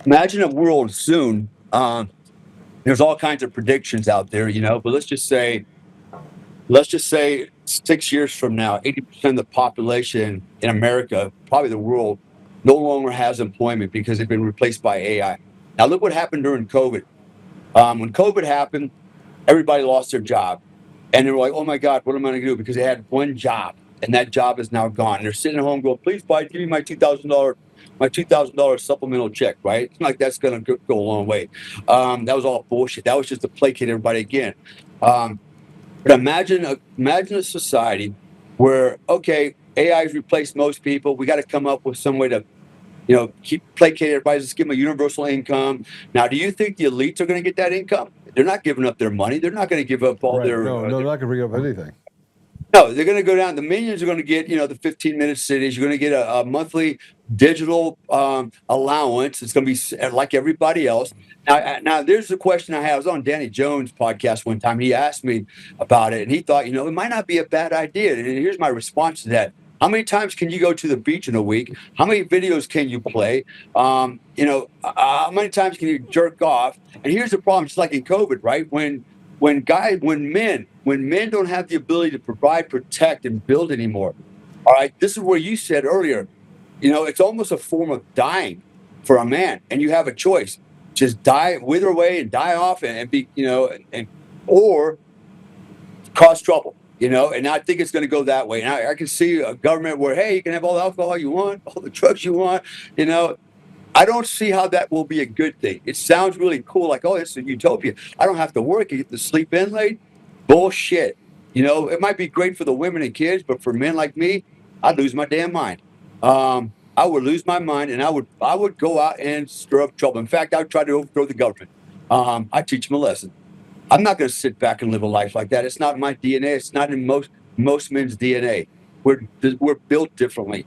F: Imagine a world soon. There's all kinds of predictions out there, but let's just say 6 years from now, 80% of the population in America, probably the world, no longer has employment because they've been replaced by AI. Now, look what happened during COVID. When COVID happened, everybody lost their job. And they were like, oh my God, what am I going to do? Because they had one job, and that job is now gone. And they're sitting at home going, please, give me my $2,000 supplemental check, right? It's like that's going to go a long way. That was all bullshit. That was just to placate everybody again. But imagine a society where, okay, AI has replaced most people. We got to come up with some way to, keep placating everybody. Just give them a universal income. Now, do you think the elites are going to get that income? They're not giving up their money. They're not going to give up all
B: Right.
F: their.
B: No, they're not going to bring up anything.
F: No, they're going to go down. The minions are going to get, the 15-minute cities. You're going to get a monthly digital allowance. It's going to be like everybody else. Now, there's the question I had. I was on Danny Jones' podcast one time. He asked me about it, and he thought, it might not be a bad idea. And here's my response to that. How many times can you go to the beach in a week? How many videos can you play? How many times can you jerk off? And here's the problem. It's like in COVID, right? When men don't have the ability to provide, protect, and build anymore. All right, this is where you said earlier, it's almost a form of dying for a man, and you have a choice: just die, wither away, and die off, and be, or cause trouble. And I think it's going to go that way. And I can see a government where, hey, you can have all the alcohol you want, all the drugs you want. I don't see how that will be a good thing. It sounds really cool, like, oh, it's a utopia. I don't have to work. I get to sleep in late. Bullshit. It might be great for the women and kids, but for men like me, I'd lose my damn mind. I would lose my mind, and I would go out and stir up trouble. In fact, I would try to overthrow the government. I teach them a lesson. I'm not going to sit back and live a life like that. It's not my DNA. It's not in most men's DNA. We're built differently,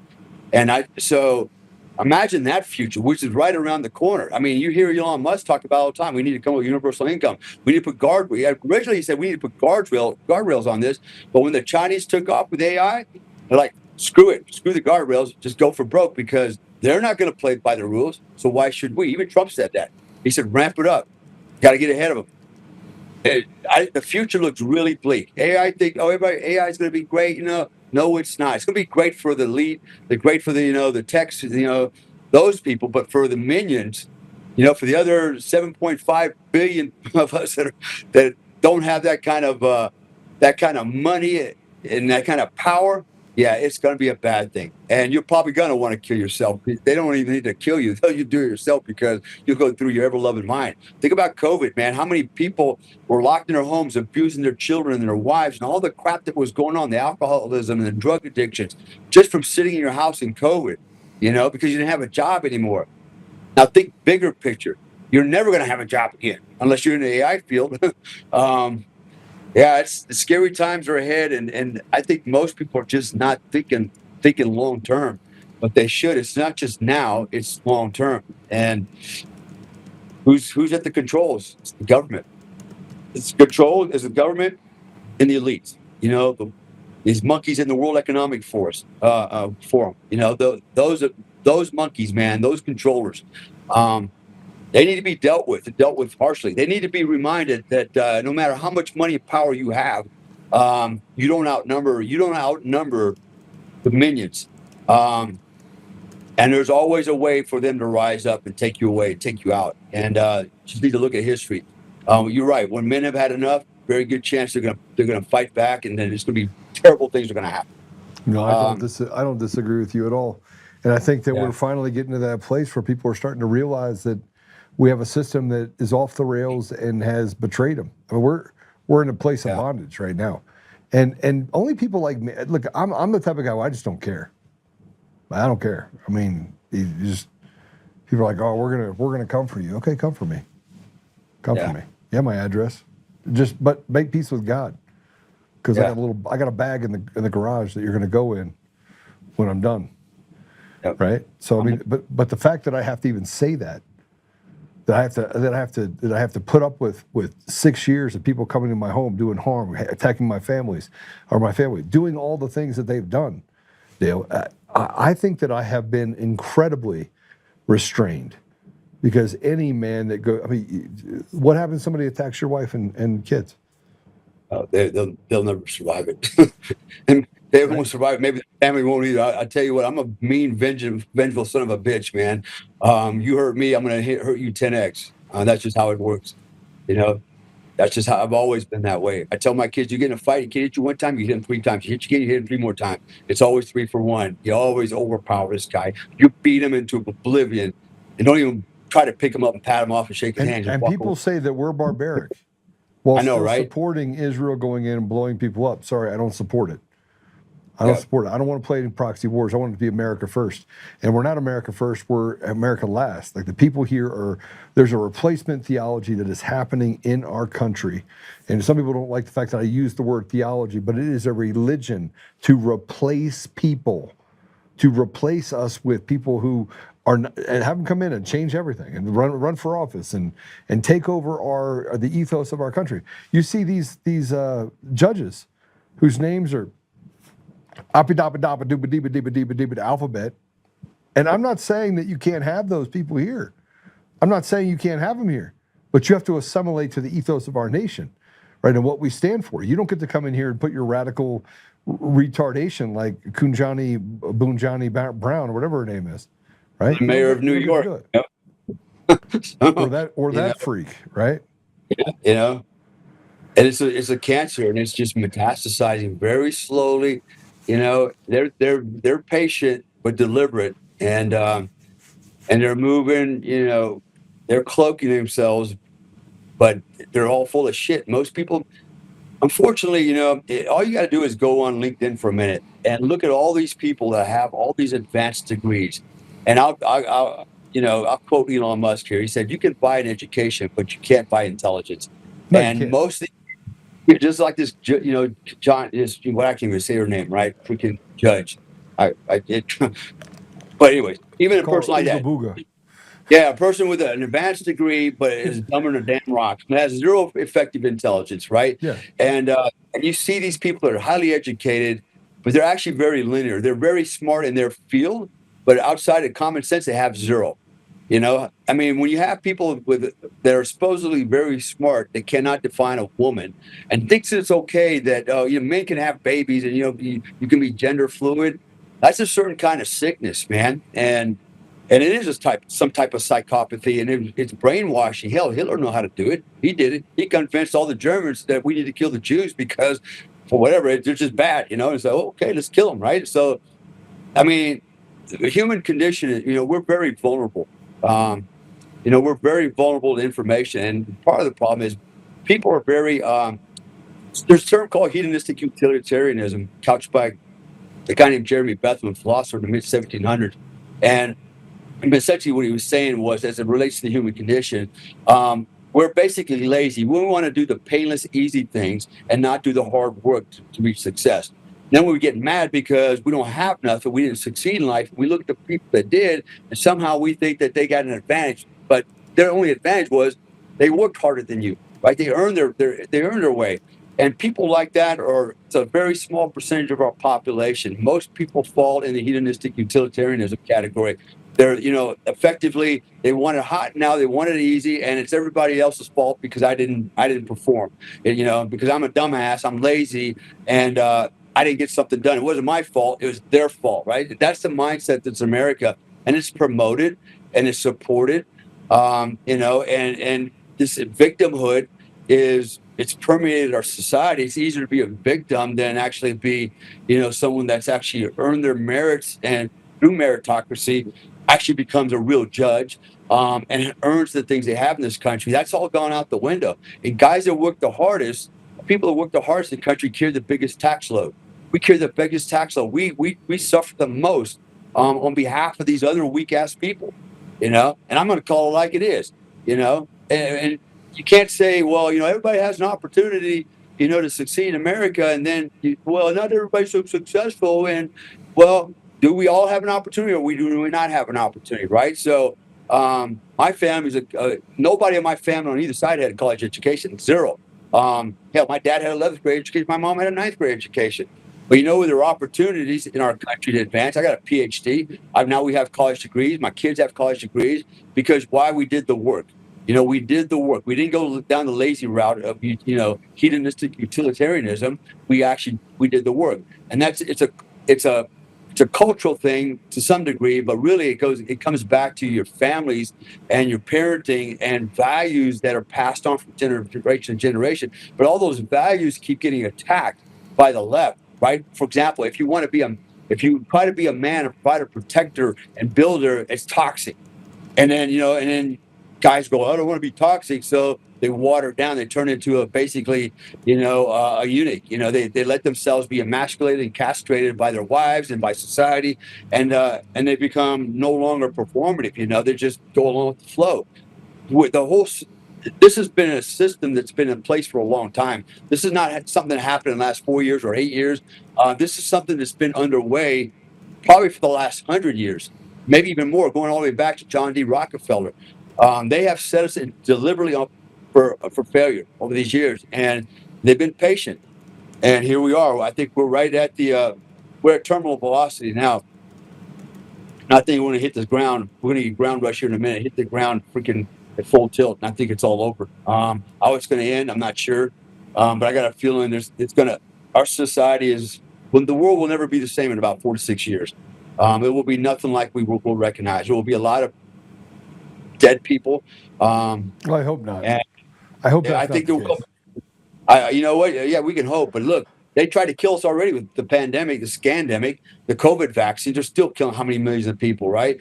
F: so imagine that future, which is right around the corner. I mean, you hear Elon Musk talk about all the time. We need to come up with universal income. We need to put originally he said we need to put guardrails on this, but when the Chinese took off with AI, they're like, screw it, screw the guardrails, just go for broke because they're not going to play by the rules. So why should we? Even Trump said that. He said, ramp it up. Got to get ahead of them. The future looks really bleak. AI AI is going to be great. No, it's not. It's going to be great for the elite. They're great for the techs, those people. But for the minions, for the other 7.5 billion of us that don't have that kind of money and that kind of power, yeah, it's going to be a bad thing. And you're probably going to want to kill yourself. They don't even need to kill you. You do it yourself because you'll go through your ever-loving mind. Think about COVID, man. How many people were locked in their homes, abusing their children and their wives and all the crap that was going on, the alcoholism and the drug addictions, just from sitting in your house in COVID, because you didn't have a job anymore. Now think bigger picture. You're never going to have a job again unless you're in the AI field. Yeah, the scary times are ahead, and I think most people are just not thinking long term, but they should. It's not just now; it's long term. And who's at the controls? It's the government. It's controlled as the government and the elites. These monkeys in the World Economic Forum. Those monkeys, man, those controllers. They need to be dealt with harshly. They need to be reminded that no matter how much money and power you have, you don't outnumber the minions. And there's always a way for them to rise up and take you away, take you out. And just need to look at history. You're right. When men have had enough, very good chance they're gonna fight back, and then there's gonna be terrible things are gonna happen.
B: No, I don't disagree with you at all. And I think that
F: Yeah.
B: we're finally getting to that place where people are starting to realize that we have a system that is off the rails and has betrayed them. I mean, we're in a place of bondage right now, and only people like me. Look, I'm the type of guy where I just don't care. I don't care. I mean, people are like, oh, we're gonna come for you. Okay, come for me. Come for me. You have my address. But make peace with God, because I got a bag in the garage that you're gonna go in when I'm done. Yep. Right. So I mean, but the fact that I have to even say that that I have to put up with 6 years of people coming to my home doing harm, attacking my family, doing all the things that they've done. Dale, I think that I have been incredibly restrained, because any man that what happens if somebody attacks your wife and kids?
F: They'll never survive it. And they won't survive. Maybe the family won't either. I tell you what, I'm a mean, vengeful son of a bitch, man. You hurt me, I'm going to hurt you 10x. That's just how it works. You know, that's just how I've always been that way. I tell my kids, you get in a fight, you can hit you one time, you hit him 3 times. You hit your kid, you hit him 3 more times. It's always 3 for 1. You always overpower this guy. You beat him into oblivion, and don't even try to pick him up and pat him off and shake his hands.
B: And
F: walk
B: people
F: away.
B: say that we're barbaric while
F: I know,
B: still
F: right?
B: supporting Israel going in and blowing people up. Sorry, I don't support it. I don't support it. I don't want to play any proxy wars. I want it to be America first. And we're not America first, we're America last. Like, the people here there's a replacement theology that is happening in our country. And some people don't like the fact that I use the word theology, but it is a religion to replace people, to replace us with people who are and have them come in and change everything and run for office and take over the ethos of our country. You see these judges whose names are alphabet. And I'm not saying that you can't have those people here. I'm not saying you can't have them here, but you have to assimilate to the ethos of our nation, right? And what we stand for. You don't get to come in here and put your radical retardation like Boonjani Brown or whatever her name is, right?
F: The mayor of New York. Yep.
B: or that freak, right?
F: You know, and it's a cancer, and it's just metastasizing very slowly. You know, they're patient but deliberate, and they're moving. You know, they're cloaking themselves, but they're all full of shit. Most people, unfortunately, you know, all you got to do is go on LinkedIn for a minute and look at all these people that have all these advanced degrees. And I'll quote Elon Musk here. He said, "You can buy an education, but you can't buy intelligence."
B: No,
F: and most of just like this, you know, John is what I can't even say her name, right? Freaking judge. But anyways, even a person like that. Yeah, a person with an advanced degree, but is dumber than a damn rock, and has zero effective intelligence, right?
B: Yeah.
F: And you see these people that are highly educated, but they're actually very linear. They're very smart in their field, but outside of common sense, they have zero. You know, I mean, when you have people that are supposedly very smart, they cannot define a woman, and thinks it's okay that men can have babies and you can be gender fluid. That's a certain kind of sickness, man, and it is some type of psychopathy, and it's brainwashing. Hell, Hitler knew how to do it. He did it. He convinced all the Germans that we need to kill the Jews because, for whatever, they're just bad. You know, and so okay, let's kill them, right? So, I mean, the human condition, we're very vulnerable. We're very vulnerable to information, and part of the problem is people are very. There's a term called hedonistic utilitarianism, couched by a guy named Jeremy Bentham, a philosopher in the mid 1700s, and essentially what he was saying was, as it relates to the human condition, we're basically lazy. We want to do the painless, easy things and not do the hard work to reach success. Then we get mad because we don't have nothing. We didn't succeed in life. We look at the people that did, and somehow we think that they got an advantage. But their only advantage was they worked harder than you, right? They earned their way. And people like that it's a very small percentage of our population. Most people fall in the hedonistic utilitarianism category. They're, effectively, they want it hot now, they want it easy, and it's everybody else's fault because I didn't perform. Because I'm a dumbass, I'm lazy, and I didn't get something done. It wasn't my fault, it was their fault, right? That's the mindset that's America, and it's promoted and it's supported, and this victimhood it's permeated our society. It's easier to be a victim than actually be, someone that's actually earned their merits and through meritocracy actually becomes a real judge and earns the things they have in this country. That's all gone out the window. And guys that work the hardest, people that work the hardest in the country carry the biggest tax load. We carry the biggest tax load. We suffer the most on behalf of these other weak ass people, and I'm going to call it like it is, and you can't say, well, everybody has an opportunity, to succeed in America, and then, not everybody's so successful, and, well, do we all have an opportunity, or do we not have an opportunity, right? So My family's nobody in my family on either side had a college education. Zero. Hell, my dad had 11th grade education. My mom had a 9th grade education. But there are opportunities in our country to advance. I got a PhD. Now we have college degrees. My kids have college degrees because why? We did the work. We did the work. We didn't go down the lazy route of hedonistic utilitarianism. We did the work, and it's a cultural thing to some degree, but really it comes back to your families and your parenting and values that are passed on from generation to generation. But all those values keep getting attacked by the left, right? For example, if you try to be a man, a provider, protector, and builder, it's toxic. And then guys go, I don't want to be toxic, so they water it down. They turn into basically, a eunuch. They let themselves be emasculated and castrated by their wives and by society, and they become no longer performative. They just go along with the flow. With the whole, this has been a system that's been in place for a long time. This is not something that happened in the last 4 years or 8 years. This is something that's been underway probably for the last 100 years, maybe even more, going all the way back to John D. Rockefeller. They have set us deliberately up for failure over these years, and they've been patient. And here we are. I think we're right at we're at terminal velocity now. And I think we're going to hit the ground. We're going to get ground rush here in a minute. Hit the ground freaking at full tilt, and I think it's all over. How it's going to end, I'm not sure, but I got a feeling our society the world will never be the same in about 4 to 6 years. It will be nothing like we will recognize. There will be a lot of dead people.
B: Well, I hope not.
F: And
B: I hope
F: I
B: that's
F: think
B: not the case.
F: you know what? Yeah, we can hope. But look, they tried to kill us already with the pandemic, the scandemic, the COVID vaccine. They're still killing how many millions of people, right?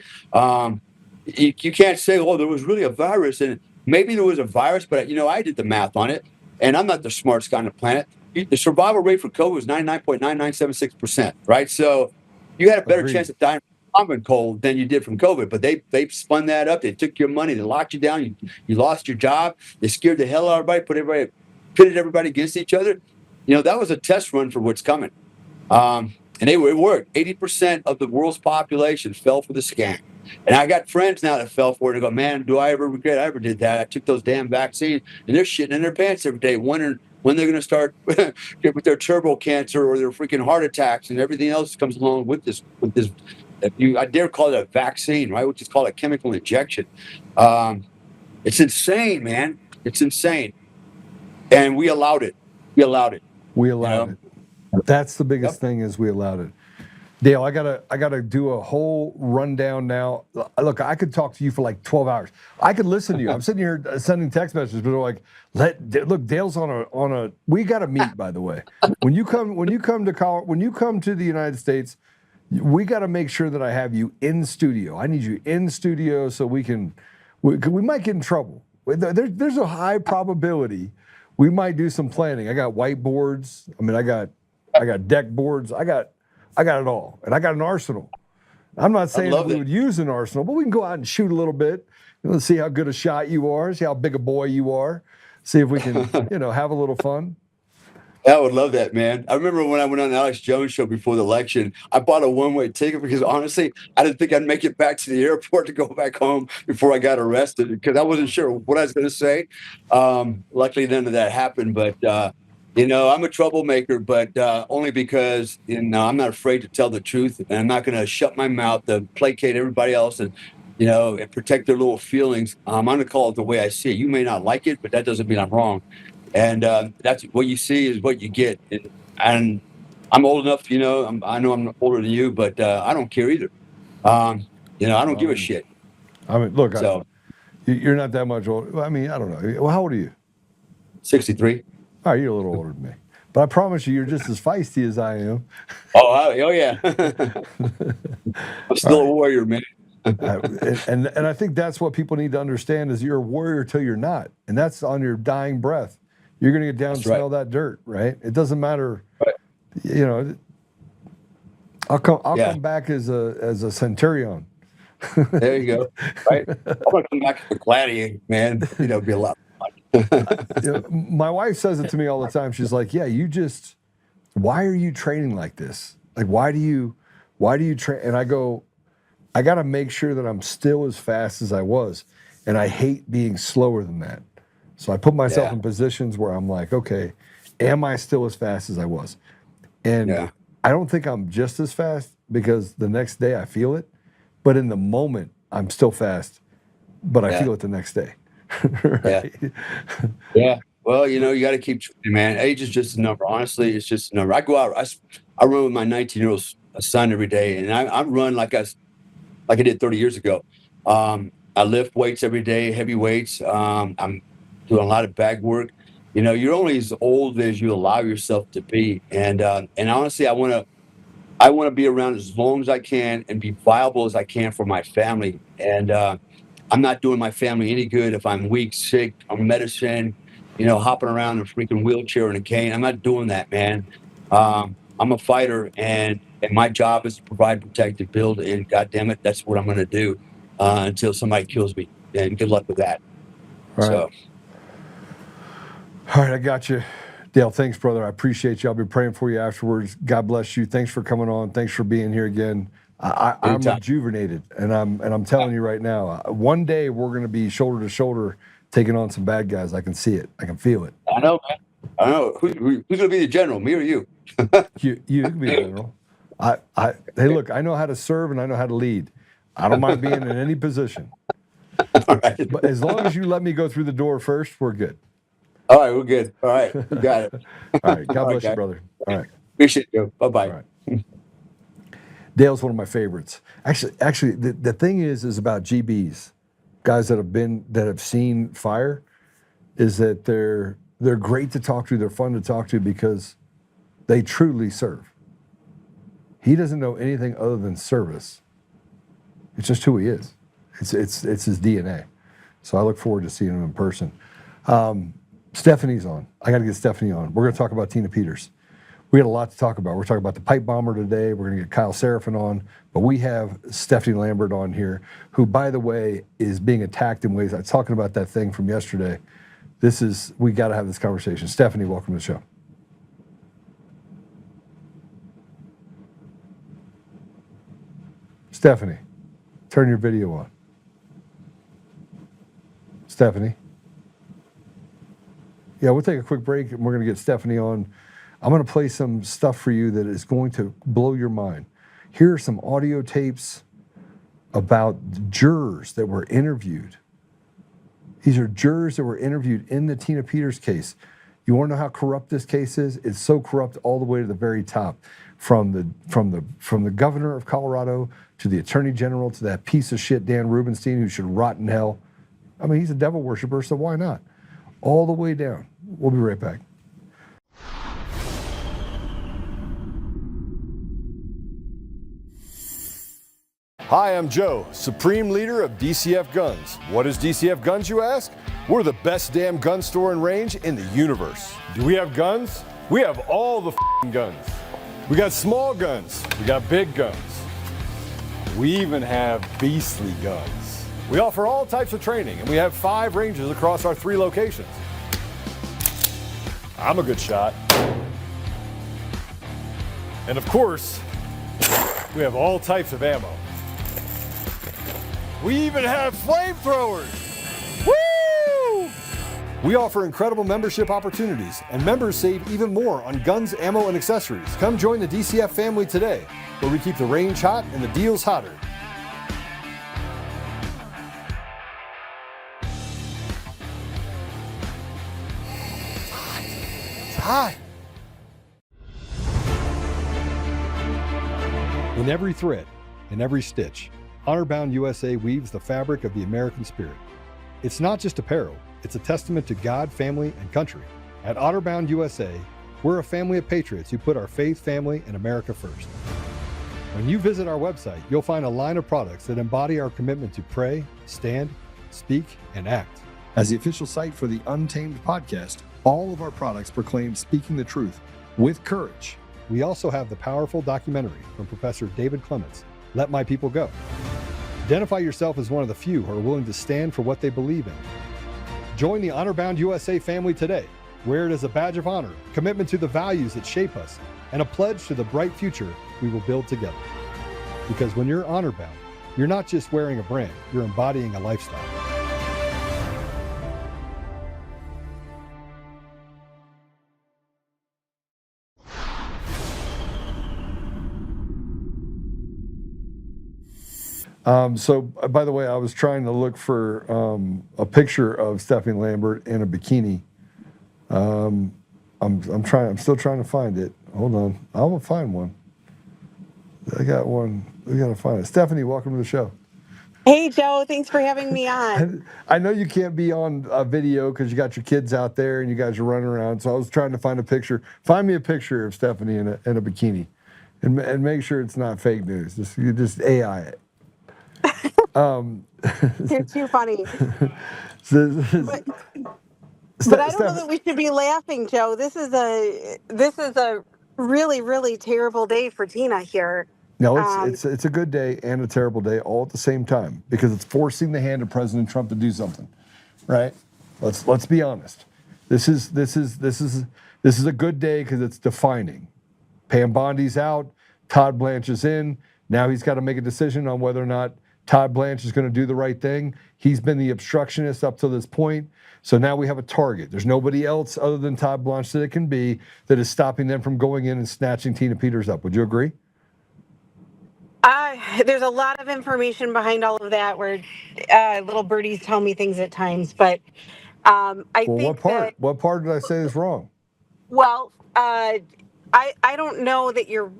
F: You can't say, oh, there was really a virus. And maybe there was a virus, but, I did the math on it. And I'm not the smartest guy on the planet. The survival rate for COVID was 99.9976%, right? So you had a better chance of dying from common cold than you did from COVID. But they spun that up. They took your money. They locked you down. You lost your job. They scared the hell out of everybody, pitted everybody against each other. That was a test run for what's coming. And it worked. 80% of the world's population fell for the scam. And I got friends now that fell for it and go, man, do I ever regret I ever did that? I took those damn vaccines, and they're shitting in their pants every day, wondering when they're going to start with their turbo cancer or their freaking heart attacks and everything else that comes along with this. I dare call it a vaccine, right? Which is called a chemical injection. It's insane, man. It's insane. And we allowed it. We allowed it.
B: That's the biggest thing is we allowed it. Dale, I gotta do a whole rundown now. Look, I could talk to you for like 12 hours. I could listen to you. I'm sitting here sending text messages, but they're like, look, Dale's on a. We gotta meet, by the way. When you come to the United States, we gotta make sure that I have you in studio. I need you in studio so we might get in trouble. There's a high probability we might do some planning. I got whiteboards. I mean, I got deck boards. I got it all, and I got an arsenal. I'm not saying that we would use an arsenal, but we can go out and shoot a little bit. Let's see how good a shot you are. See how big a boy you are. See if we can, have a little fun.
F: I would love that, man. I remember when I went on Alex Jones' show before the election, I bought a one-way ticket because honestly, I didn't think I'd make it back to the airport to go back home before I got arrested because I wasn't sure what I was going to say. Luckily, none of that happened. But, I'm a troublemaker, but only because, I'm not afraid to tell the truth. And I'm not going to shut my mouth to placate everybody else and protect their little feelings. I'm going to call it the way I see it. You may not like it, but that doesn't mean I'm wrong. And that's what you see is what you get. And I'm old enough, I know I'm older than you, but I don't care either. I don't give a shit.
B: I mean, look,
F: so,
B: you're not that much older. I mean, I don't know. Well, how old are you?
F: 63.
B: All right, you're a little older than me. But I promise you're just as feisty as I am.
F: Oh yeah. I'm still a warrior, man.
B: and I think that's what people need to understand is you're a warrior till you're not. And that's on your dying breath. You're going to get down and smell that dirt, right? It doesn't matter. Right. I'll come back as a centurion.
F: There you go. Right. I'm going to come back as a gladiator, man. It'd be a lot of fun.
B: My wife says it to me all the time. She's like, yeah, why are you training like this? Like, why do you train? And I go, I got to make sure that I'm still as fast as I was. And I hate being slower than that. So I put myself in positions where I'm like, okay, am I still as fast as I was? And I don't think I'm just as fast because the next day I feel it. But in the moment, I'm still fast, but I feel it the next day. Right?
F: Yeah. Well, you know, you got to keep, man. Age is just a number. Honestly, it's just a number. I go out, I run with my 19-year-old son every day, and I run like I did 30 years ago. I lift weights every day, heavy weights. I'm doing a lot of bag work. You know, you're only as old as you allow yourself to be. And honestly, I want to be around as long as I can and be viable as I can for my family. And I'm not doing my family any good if I'm weak, sick, on medicine, you know, hopping around in a freaking wheelchair and a cane. I'm not doing that, man. I'm a fighter, and my job is to provide, protect, and build. And God damn it, that's what I'm going to do until somebody kills me. And good luck with that.
B: All right. All right, I got you. Dale, thanks, brother. I appreciate you. I'll be praying for you afterwards. God bless you. Thanks for coming on. Thanks for being here again. I'm rejuvenated, and I'm telling you right now, one day we're going to be shoulder to shoulder taking on some bad guys. I can see it. I can feel it.
F: I know, man. I know. Who's going to be the general, me or you?
B: You can be the general. Hey, look, I know how to serve and I know how to lead. I don't mind being in any position.
F: All right.
B: But as long as you let me go through the door first, we're good.
F: All right, we're good. All right, you got it.
B: All right, God bless you, brother. All right.
F: Appreciate you. Bye-bye.
B: All right. Dale's one of my favorites. Actually, the thing is about GBs, guys that have seen fire, is that they're great to talk to. They're fun to talk to because they truly serve. He doesn't know anything other than service. It's just who he is. It's his DNA. So I look forward to seeing him in person. Stephanie's on. I got to get Stephanie on. We're going to talk about Tina Peters. We had a lot to talk about. We're talking about the pipe bomber today. We're going to get Kyle Seraphin on. But we have Stephanie Lambert on here, who, by the way, is being attacked in ways. I was talking about that thing from yesterday. We got to have this conversation. Stephanie, welcome to the show. Stephanie, turn your video on. Stephanie. Yeah, we'll take a quick break and we're going to get Stephanie on. I'm going to play some stuff for you that is going to blow your mind. Here are some audio tapes about jurors that were interviewed. These are jurors that were interviewed in the Tina Peters case. You want to know how corrupt this case is? It's so corrupt all the way to the very top, from the governor of Colorado to the attorney general to that piece of shit Dan Rubenstein, who should rot in hell. I mean, he's a devil worshiper, so why not? All the way down. We'll be right back. Hi, I'm Joe, Supreme Leader of DCF Guns. What is DCF Guns, you ask? We're the best damn gun store and range in the universe. Do we have guns? We have all the guns. We got small guns. We got big guns. We even have beastly guns. We offer all types of training, and we have 5 ranges across our 3 locations. I'm a good shot. And of course, we have all types of ammo. We even have flamethrowers. Woo! We offer incredible membership opportunities, and members save even more on guns, ammo, and accessories. Come join the DCF family today, where we keep the range hot and the deals hotter. It's hot. In every thread, in every stitch, Honor-Bound USA weaves the fabric of the American spirit. It's not just apparel, it's a testament to God, family, and country. At Honor-Bound USA, we're a family of patriots who put our faith, family, and America first. When you visit our website, you'll find a line of products that embody our commitment to pray, stand, speak, and act. As the official site for the Untamed podcast, all of our products proclaim speaking the truth with courage. We also have the powerful documentary from Professor David Clements, Let My People Go. Identify yourself as one of the few who are willing to stand for what they believe in. Join the Honor-Bound USA family today. Wear it as a badge of honor, commitment to the values that shape us, and a pledge to the bright future we will build together. Because when you're honor-bound,
A: You're not just wearing a brand, you're embodying a lifestyle. So, by the way, I was trying to look for a picture of Stephanie Lambert in a bikini. I'm still trying to find it. Hold on, I will find one. I got one. We gotta find it. Stephanie, welcome to the show.
H: Hey, Joe. Thanks for having me on.
A: I know you can't be on a video because you got your kids out there and you guys are running around. So I was trying to find a picture. Find me a picture of Stephanie in a bikini, and make sure it's not fake news. Just AI it.
H: You're too funny. But I don't know that we should be laughing, Joe. This is a really, really terrible day for Tina here.
A: No, it's a good day and a terrible day all at the same time because it's forcing the hand of President Trump to do something, right? Let's be honest. This is a good day because it's defining. Pam Bondi's out, Todd Blanche is in. Now he's got to make a decision on whether or not Todd Blanche is going to do the right thing. He's been the obstructionist up to this point. So now we have a target. There's nobody else other than Todd Blanche that it can be that is stopping them from going in and snatching Tina Peters up. Would you agree?
H: There's a lot of information behind all of that where little birdies tell me things at times. But I think
A: what part did I say is wrong?
H: Well, I don't know that you're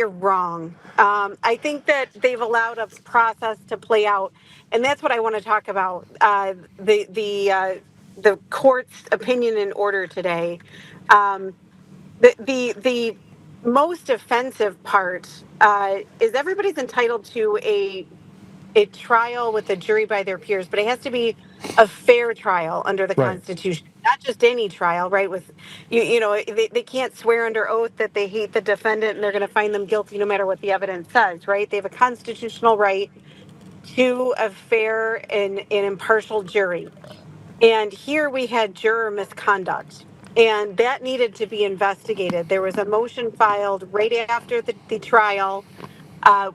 H: wrong. I think that they've allowed a process to play out, and that's what I want to talk about. The court's opinion and order today. The most offensive part is everybody's entitled to a trial with a jury by their peers, but it has to be a fair trial under the Constitution, not just any trial, right? With they can't swear under oath that they hate the defendant and they're going to find them guilty no matter what the evidence says, right? They have a constitutional right to a fair and impartial jury. And here we had juror misconduct, and that needed to be investigated. There was a motion filed right after the trial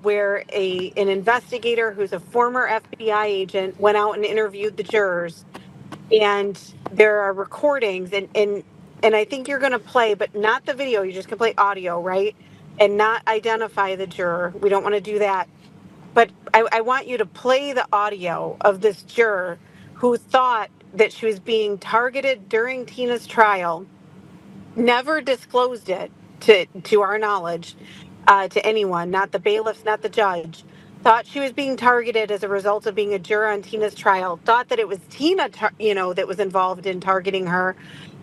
H: where an investigator who's a former FBI agent went out and interviewed the jurors. And there are recordings, and I think you're going to play, but not the video. You're just going to play audio, right? And not identify the juror. We don't want to do that. But I want you to play the audio of this juror who thought that she was being targeted during Tina's trial, never disclosed it to our knowledge, to anyone, not the bailiffs, not the judge, thought she was being targeted as a result of being a juror on Tina's trial, thought that it was Tina, that was involved in targeting her,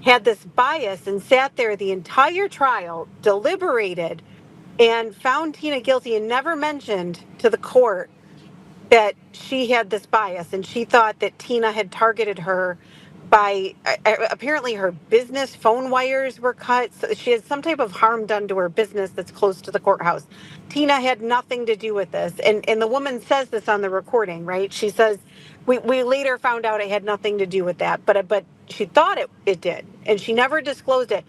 H: had this bias and sat there the entire trial, deliberated, and found Tina guilty and never mentioned to the court that she had this bias, and she thought that Tina had targeted her by apparently her business phone wires were cut. So she had some type of harm done to her business that's close to the courthouse. Tina had nothing to do with this. And the woman says this on the recording, right? She says, we later found out it had nothing to do with that, but she thought it did, and she never disclosed it.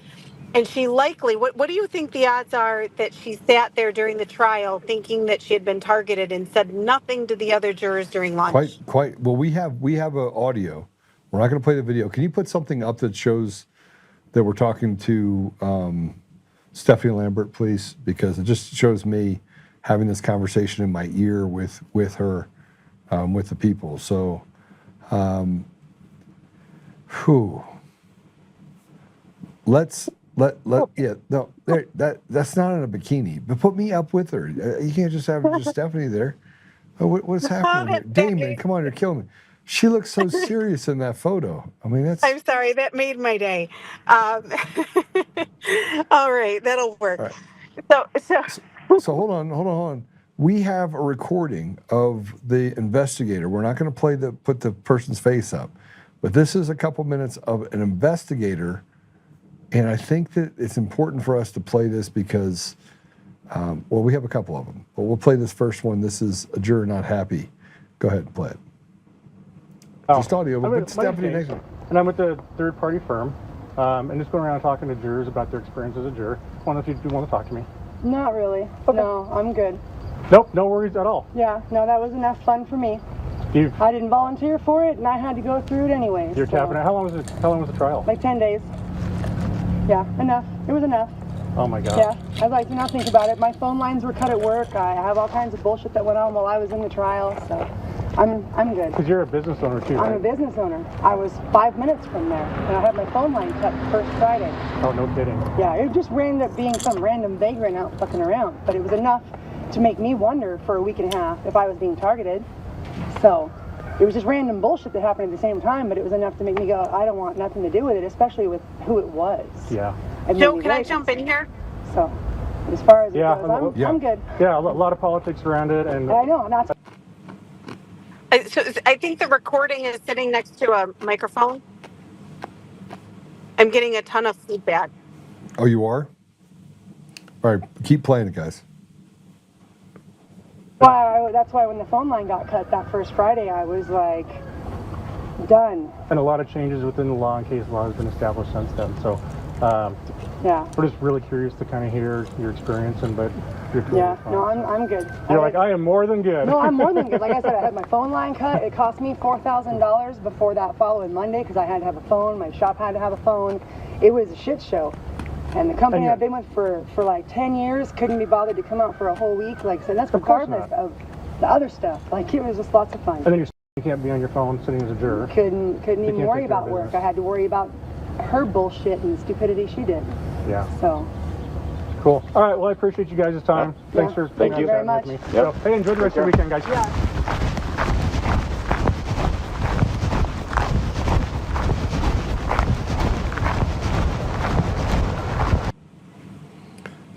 H: And she likely, what do you think the odds are that she sat there during the trial thinking that she had been targeted and said nothing to the other jurors during lunch?
A: Quite. Well, we have an audio. We're not going to play the video. Can you put something up that shows that we're talking to Stephanie Lambert, please? Because it just shows me having this conversation in my ear with her, with the people. So, that's not in a bikini, but put me up with her. You can't just have just Stephanie there. What's happening here? Damon, come on, you're killing me. She looks so serious in that photo. I mean,
H: I'm sorry, that made my day. All right, that'll work. Right.
A: So hold on. We have a recording of the investigator. We're not going to put the person's face up, but this is a couple minutes of an investigator. And I think that it's important for us to play this because, we have a couple of them, but we'll play this first one. This is a juror not happy. Go ahead and play it. Just audio, but Stephanie next one.
C: And I'm with the third-party firm, and just going around talking to jurors about their experience as a juror. I don't know if you do want to talk to me.
I: Not really. Okay. No, I'm good.
C: Nope, no worries at all.
I: Yeah, no, that was enough fun for me.
C: You,
I: I didn't volunteer for it, and I had to go through it anyway.
C: you're tapping it. How long was it? How long was the trial?
I: Like 10 days. Yeah, enough. It was enough.
C: Oh my gosh.
I: Yeah, I'd like to not think about it. My phone lines were cut at work. I have all kinds of bullshit that went on while I was in the trial, so I'm good.
C: Because you're a business owner too,
I: I'm
C: right?
I: a business owner. I was 5 minutes from there, and I had my phone line cut first Friday.
C: Oh, no kidding.
I: Yeah, it just ended up being some random vagrant out fucking around, but it was enough to make me wonder for a week and a half if I was being targeted. So it was just random bullshit that happened at the same time, but it was enough to make me go, I don't want nothing to do with it, especially with who it was.
C: Yeah.
H: Joe, can I jump in here?
I: So as far as it
C: Yeah,
I: goes, I'm good.
C: Yeah, a lot of politics around it, and
I: I know, not
H: So I think the recording is sitting next to a microphone. I'm getting a ton of feedback.
B: Oh, you are? All right, keep playing it, guys.
I: that's why when the phone line got cut that first Friday, I was like, done.
C: and a lot of changes within the law and case law has been established since then. So
I: Yeah.
C: we're just really curious to kind of hear your experience, but you're totally
I: Yeah,
C: fine.
I: no, I'm good.
C: You're like, I am more than good.
I: No, I'm more than good. Like I said, I had my phone line cut. It cost me $4,000 before that following Monday because I had to have a phone. My shop had to have a phone. It was a shit show. And the company I've been with for like 10 years couldn't be bothered to come out for a whole week. Like I said, that's regardless of the other stuff. Like it was just lots of fun.
C: And then you can't be on your phone sitting as a juror.
I: Couldn't even
C: can't
I: worry
C: take care of
I: about work.
C: business.
I: I had to worry about her bullshit and stupidity she did.
C: Yeah.
I: So.
C: Cool. All right. Well, I appreciate you guys' time. Thanks for
I: Thank you very much.
C: with me. So, hey, enjoy the rest of your weekend, guys.
I: Yeah.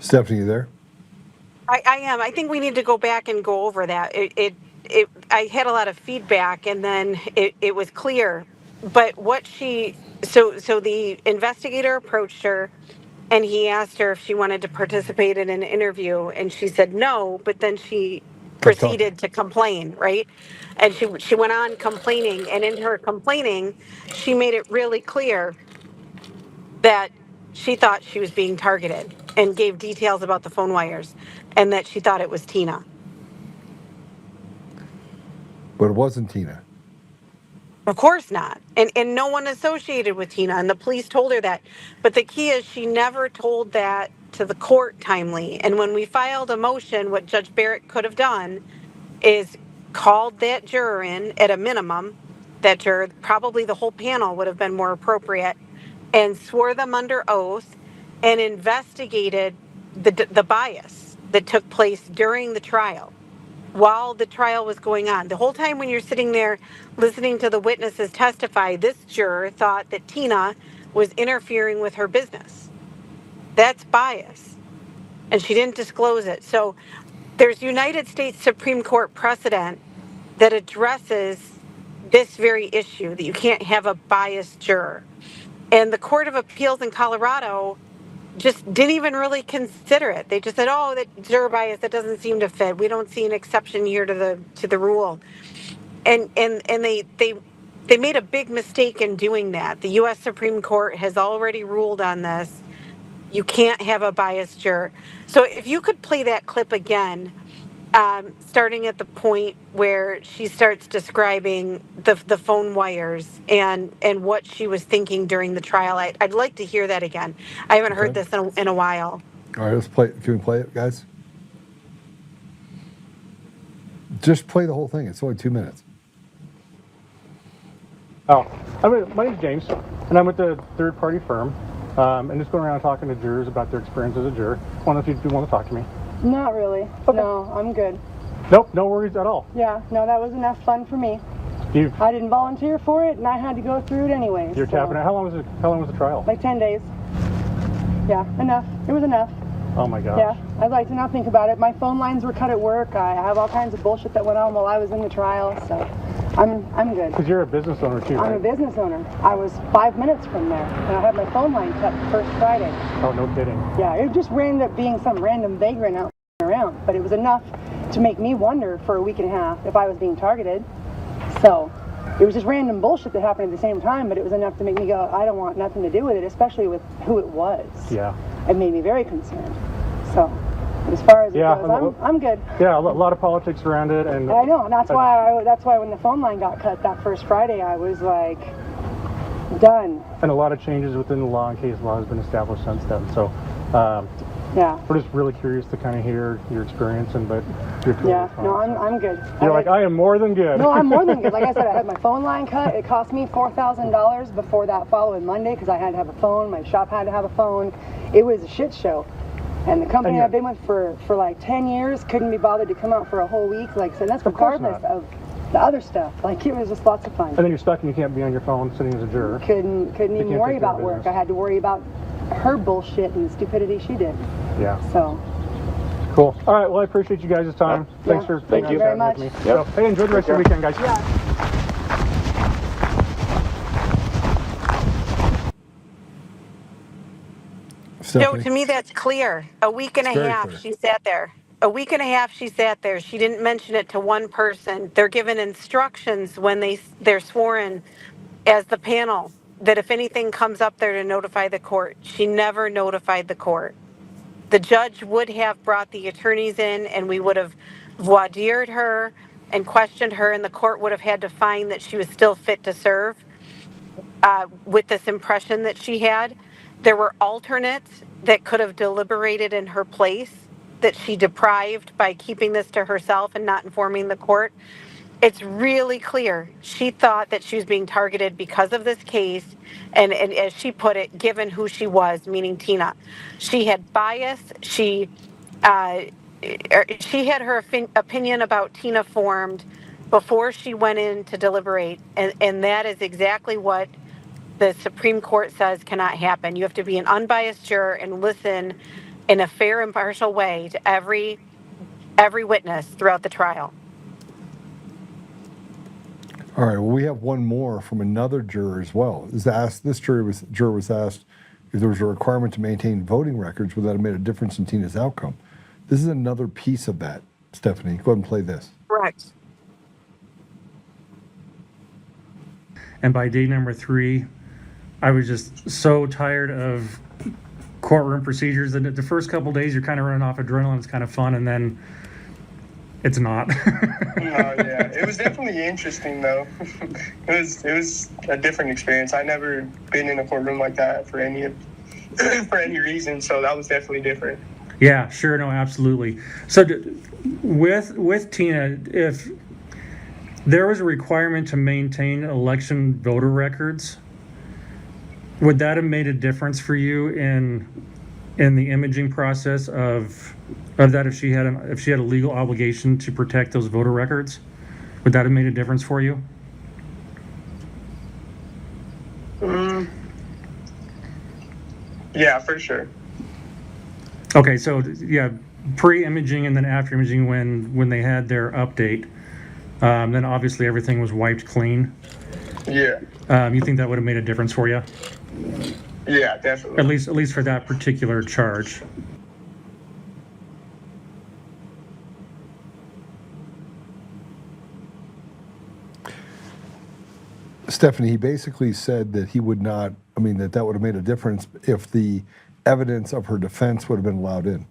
B: Stephanie, you there?
H: I am. I think we need to go back and go over that. I had a lot of feedback, and then it was clear. But what so the investigator approached her, and he asked her if she wanted to participate in an interview, and she said no. But then she proceeded to complain, right? And she went on complaining, and in her complaining, she made it really clear that she thought she was being targeted and gave details about the phone wires and that she thought it was Tina.
B: But it wasn't Tina.
H: Of course not. And no one associated with Tina, and the police told her that. But the key is she never told that to the court timely. And when we filed a motion, what Judge Beret could have done is called that juror in at a minimum. That juror, probably the whole panel would have been more appropriate, and swore them under oath and investigated the bias that took place during the trial, while the trial was going on. The whole time when you're sitting there listening to the witnesses testify, this juror thought that Tina was interfering with her business. That's bias. And she didn't disclose it. So there's United States Supreme Court precedent that addresses this very issue, that you can't have a biased juror. And the Court of Appeals in Colorado just didn't even really consider it. They just said, "Oh, that juror bias, that doesn't seem to fit. We don't see an exception here to the rule." And they made a big mistake in doing that. The U.S. Supreme Court has already ruled on this. You can't have a biased juror. So if you could play that clip again, starting at the point where she starts describing the phone wires and what she was thinking during the trial. I'd like to hear that again. I haven't heard this in a while.
B: All right, let's play. Can we play it, guys? Just play the whole thing. It's only 2 minutes.
C: Oh, my name's James, and I'm with the third-party firm, and just going around talking to jurors about their experience as a juror. I don't know if you do want to talk to me.
I: Not really.
C: Okay.
I: No, I'm good.
C: Nope, no worries at all.
I: Yeah, no, that was enough fun for me.
C: You,
I: I didn't volunteer for it, and I had to go through it anyway.
C: you're tapping it. How long was the trial?
I: Like 10 days. Yeah, enough. It was enough.
C: Oh my gosh.
I: Yeah, I'd like to not think about it. My phone lines were cut at work. I have all kinds of bullshit that went on while I was in the trial, so I'm good.
C: Because you're a business owner too,
I: I'm
C: right?
I: a business owner. I was 5 minutes from there, and I had my phone line cut first Friday.
C: Oh, no kidding.
I: Yeah, it just ended up being some random vagrant out around, but it was enough to make me wonder for a week and a half if I was being targeted. So it was just random bullshit that happened at the same time, but it was enough to make me go, I don't want nothing to do with it, especially with who it was.
C: Yeah.
I: It made me very concerned. So as far as it
C: Yeah,
I: goes, I'm good.
C: Yeah, a lot of politics around it, and
I: I know, and that's why when the phone line got cut that first Friday, I was like, done.
C: And a lot of changes within the law and case law has been established since then. So,
I: yeah,
C: we're just really curious to kind of hear your experience, but you're totally fine.
I: No, I'm good.
C: You're like, I am more than good.
I: No, I'm more than good. Like I said, I had my phone line cut. It cost me $4,000 before that following Monday because I had to have a phone. My shop had to have a phone. It was a shit show. And the company I've been with for like 10 years couldn't be bothered to come out for a whole week. Like, so that's regardless of the other stuff. Like, it was just lots of fun.
C: And then you're stuck and you can't be on your phone sitting as a juror.
I: Couldn't even worry about work. I had to worry about her bullshit and the stupidity she did.
C: Yeah.
I: So.
C: Cool. All right. Well, I appreciate you guys' time. Thanks for
I: Thank you very much.
C: with me. So, hey, enjoy the rest of your weekend, guys.
I: Yeah.
H: No, to me that's clear. A week and a half she sat there. A week and a half she sat there. She didn't mention it to one person. They're given instructions when they're sworn as the panel that if anything comes up there to notify the court. She never notified the court. The judge would have brought the attorneys in and we would have voir dired her and questioned her, and the court would have had to find that she was still fit to serve with this impression that she had. There were alternates that could have deliberated in her place that she deprived by keeping this to herself and not informing the court. It's really clear. She thought that she was being targeted because of this case, and as she put it, given who she was, meaning Tina. She had bias. She had her opinion about Tina formed before she went in to deliberate, and that is exactly what the Supreme Court says cannot happen. You have to be an unbiased juror and listen in a fair, impartial way to every witness throughout the trial.
B: All right. Well, we have one more from another juror as well. This juror was asked if there was a requirement to maintain voting records, would that have made a difference in Tina's outcome? This is another piece of that. Stephanie, go ahead and play this.
H: Correct.
J: And by day number 3, I was just so tired of courtroom procedures. And the first couple days, you're kind of running off adrenaline. It's kind of fun, and then it's not.
K: Yeah, it was definitely interesting though. It was a different experience. I never been in a courtroom like that for any reason, so that was definitely different.
J: Yeah, sure, no, absolutely. So with Tina, if there was a requirement to maintain election voter records, would that have made a difference for you in the imaging process of that if she had a legal obligation to protect those voter records? Would that have made a difference for you?
K: Yeah, for sure.
J: Okay, so yeah, pre-imaging and then after imaging when they had their update, then obviously everything was wiped clean.
K: Yeah.
J: You think that would have made a difference for you?
K: Yeah, definitely.
J: At least for that particular charge.
B: Stephanie, he basically said that he would not, that would have made a difference if the evidence of her defense would have been allowed in.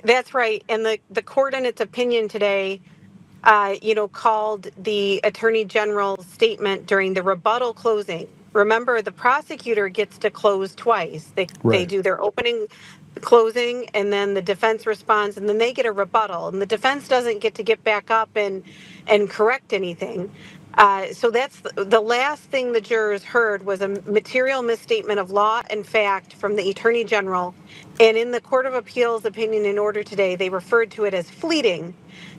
H: That's right. And the court in its opinion today, called the Attorney General's statement during the rebuttal closing. Remember, the prosecutor gets to close twice. They do their opening, closing, and then the defense responds, and then they get a rebuttal. And the defense doesn't get to get back up and correct anything. So that's the last thing the jurors heard was a material misstatement of law and fact from the Attorney General. And in the Court of Appeals opinion in order today, they referred to it as fleeting,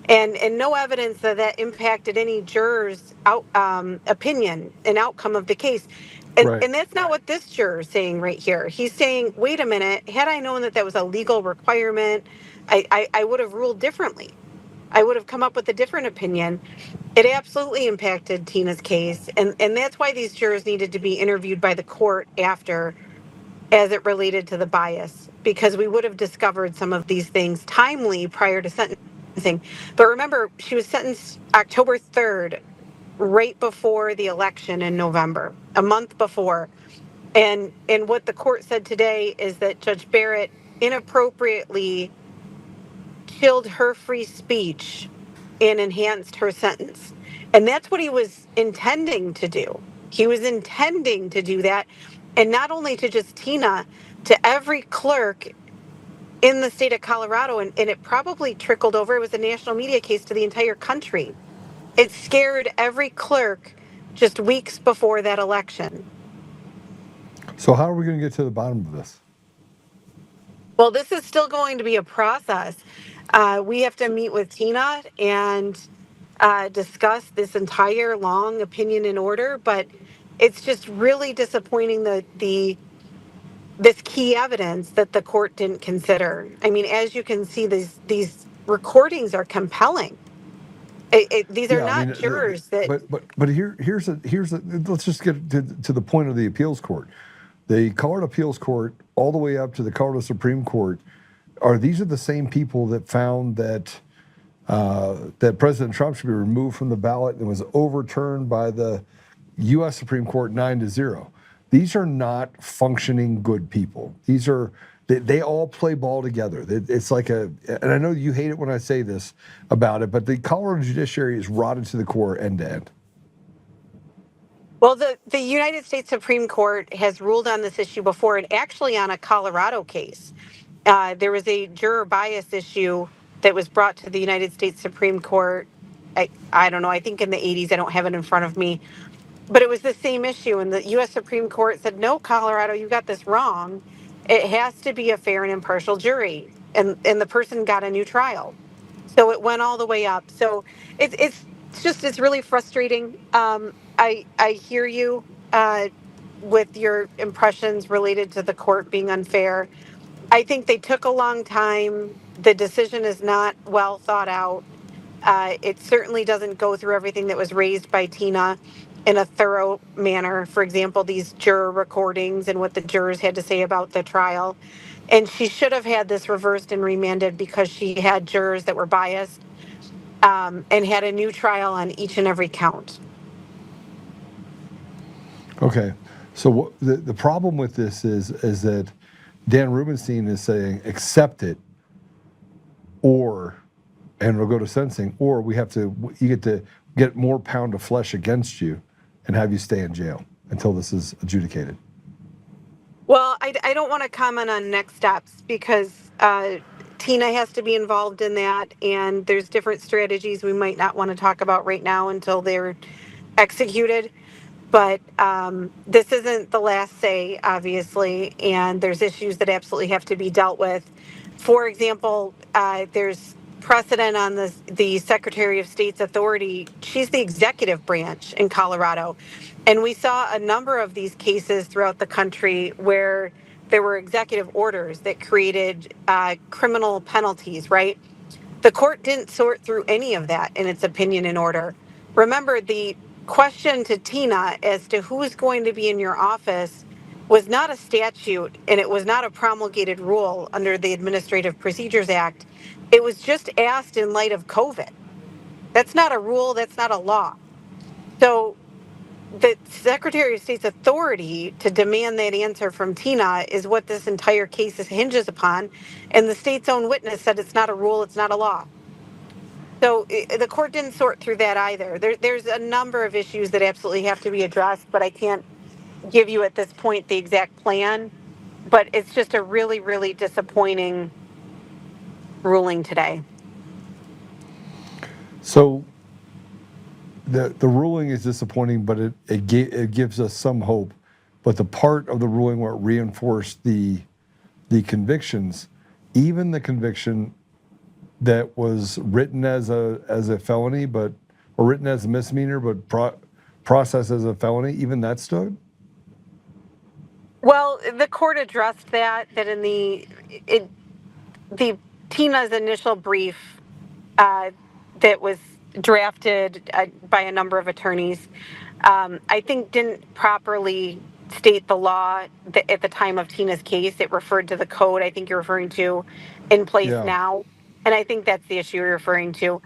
H: and no evidence that impacted any juror's opinion and outcome of the case. And that's not what this juror is saying right here. He's saying, wait a minute, had I known that was a legal requirement, I would have ruled differently. I would have come up with a different opinion. It absolutely impacted Tina's case. And that's why these jurors needed to be interviewed by the court after, as it related to the bias, because we would have discovered some of these things timely prior to sentencing. But remember, she was sentenced October 3rd, right before the election in November, a month before. And what the court said today is that Judge Beret inappropriately chilled her free speech and enhanced her sentence. And that's what he was intending to do. He was intending to do that. And not only to just Tina, to every clerk in the state of Colorado. And it probably trickled over. It was a national media case to the entire country. It scared every clerk just weeks before that election.
B: So how are we going to get to the bottom of this?
H: Well, this is still going to be a process. We have to meet with Tina and discuss this entire long opinion in order, but it's just really disappointing that this key evidence that the court didn't consider. I mean, as you can see, these recordings are compelling. These are not jurors that.
B: But here's a let's just get to the point of the appeals court. The Colorado appeals court, all the way up to the Colorado Supreme Court, these are the same people that found that that President Trump should be removed from the ballot and was overturned by the U.S. Supreme Court 9-0. These are not functioning good people. These are they all play ball together. It's like and I know you hate it when I say this about it, but the Colorado judiciary is rotted to the core end to end.
H: Well, the United States Supreme Court has ruled on this issue before, and actually on a Colorado case. There was a juror bias issue that was brought to the United States Supreme Court. I don't know, I think in the 80s, I don't have it in front of me. But it was the same issue, and the U.S. Supreme Court said, no, Colorado, you got this wrong. It has to be a fair and impartial jury. And the person got a new trial. So it went all the way up. So it's really frustrating. I hear you with your impressions related to the court being unfair. I think they took a long time. The decision is not well thought out. It certainly doesn't go through everything that was raised by Tina in a thorough manner. For example, these juror recordings and what the jurors had to say about the trial. And she should have had this reversed and remanded because she had jurors that were biased and had a new trial on each and every count.
B: Okay, so the problem with this is that Dan Rubenstein is saying accept it, and we'll go to sentencing, or you get to get more pound of flesh against you and have you stay in jail until this is adjudicated.
H: Well, I don't want to comment on next steps because Tina has to be involved in that, and there's different strategies we might not want to talk about right now until they're executed. But this isn't the last say, obviously, and there's issues that absolutely have to be dealt with. For example, there's precedent on the Secretary of State's authority. She's the executive branch in Colorado. And we saw a number of these cases throughout the country where there were executive orders that created criminal penalties, right? The court didn't sort through any of that in its opinion and order. Remember, the question to Tina as to who's going to be in your office was not a statute, and it was not a promulgated rule under the Administrative Procedures Act. It was just asked in light of COVID. That's not a rule, that's not a law. So the Secretary of State's authority to demand that answer from Tina is what this entire case hinges upon. And the state's own witness said it's not a rule, it's not a law. So the court didn't sort through that either. There's a number of issues that absolutely have to be addressed, but I can't give you at this point the exact plan. But it's just a really, really disappointing ruling today.
B: So the ruling is disappointing, but it gives us some hope. But the part of the ruling where it reinforced the convictions, even the conviction that was written as a felony, or written as a misdemeanor, but processed as a felony, even that stood?
H: Well, the court addressed that in the Tina's initial brief that was drafted by a number of attorneys, I think didn't properly state the law at the time of Tina's case. It referred to the code I think you're referring to in place now. And I think that's the issue you're referring to.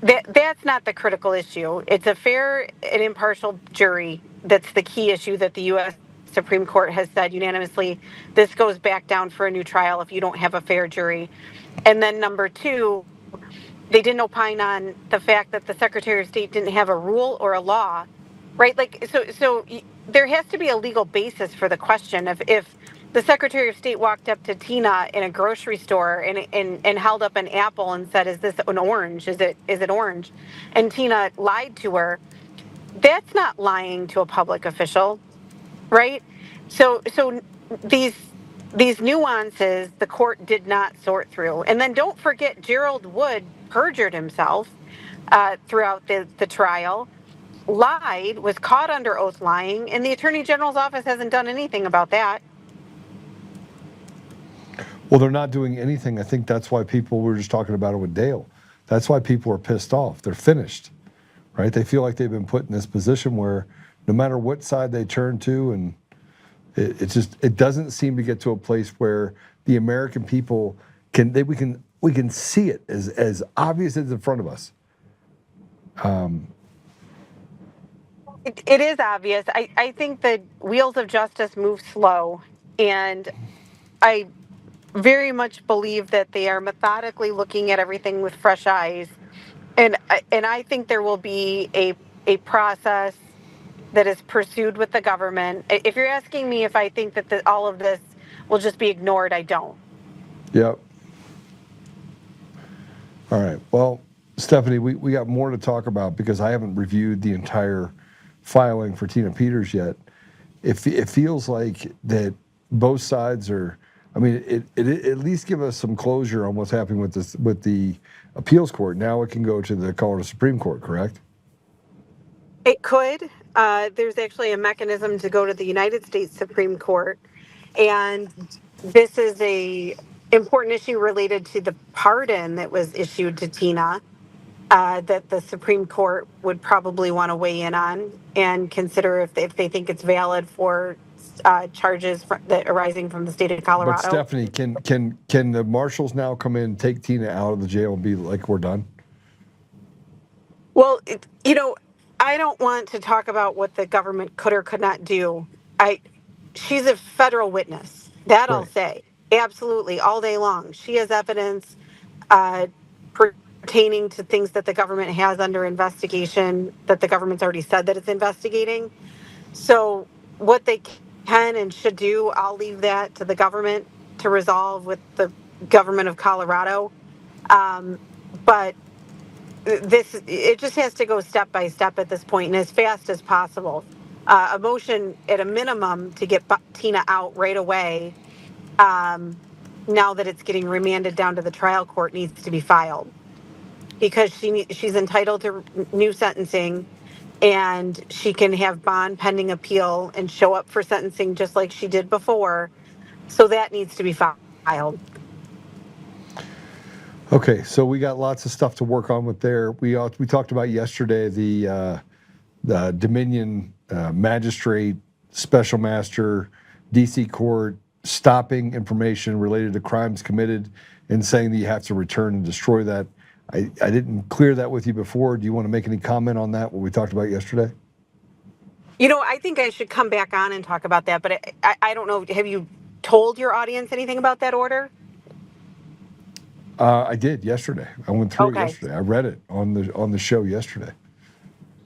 H: That's not the critical issue. It's a fair and impartial jury that's the key issue that the U.S. Supreme Court has said unanimously, this goes back down for a new trial if you don't have a fair jury. And then number two, they didn't opine on the fact that the Secretary of State didn't have a rule or a law, right? Like, so there has to be a legal basis for the question. If the Secretary of State walked up to Tina in a grocery store and held up an apple and said, "Is this an orange? Is it orange?" And Tina lied to her, that's not lying to a public official, right? So these nuances the court did not sort through. And then don't forget, Gerald Wood perjured himself throughout the trial, lied, was caught under oath lying, and the Attorney General's office hasn't done anything about that.
B: Well, they're not doing anything. I think that's why people were just talking about it with Dale. That's why people are pissed off. They're finished, right? They feel like they've been put in this position where no matter what side they turn to, and it doesn't seem to get to a place where the American people we can see it as obvious as in front of us.
H: It is obvious. I think the wheels of justice move slow, and I very much believe that they are methodically looking at everything with fresh eyes. And I think there will be a process that is pursued with the government. If you're asking me if I think that all of this will just be ignored, I don't.
B: Yep. All right. Well, Stephanie, we got more to talk about because I haven't reviewed the entire filing for Tina Peters yet. It feels like that both sides are. I mean, it at least give us some closure on what's happening with the appeals court. Now it can go to the Colorado Supreme Court, correct?
H: It could. There's actually a mechanism to go to the United States Supreme Court, and this is a important issue related to the pardon that was issued to Tina. That the Supreme Court would probably want to weigh in on and consider if they think it's valid for charges that arising from the state of Colorado.
B: But Stephanie, can the marshals now come in, take Tina out of the jail, and be like, we're done?
H: Well, I don't want to talk about what the government could or could not do. She's a federal witness. That right. I'll say. Absolutely, all day long. She has evidence pertaining to things that the government has under investigation that the government's already said that it's investigating. So what they can and should do, I'll leave that to the government to resolve with the government of Colorado. But it just has to go step by step at this point and as fast as possible. A motion at a minimum to get Tina out right away, now that it's getting remanded down to the trial court, needs to be filed. Because she's entitled to new sentencing, and she can have bond pending appeal and show up for sentencing just like she did before. So that needs to be filed.
B: Okay, so we got lots of stuff to work on with there. We talked about yesterday the Dominion magistrate, special master, D.C. court stopping information related to crimes committed and saying that you have to return and destroy that. I didn't clear that with you before. Do you want to make any comment on that, what we talked about yesterday?
H: I think I should come back on and talk about that, but I don't know. Have you told your audience anything about that order?
B: I did yesterday. I went through it yesterday. I read it on the show yesterday.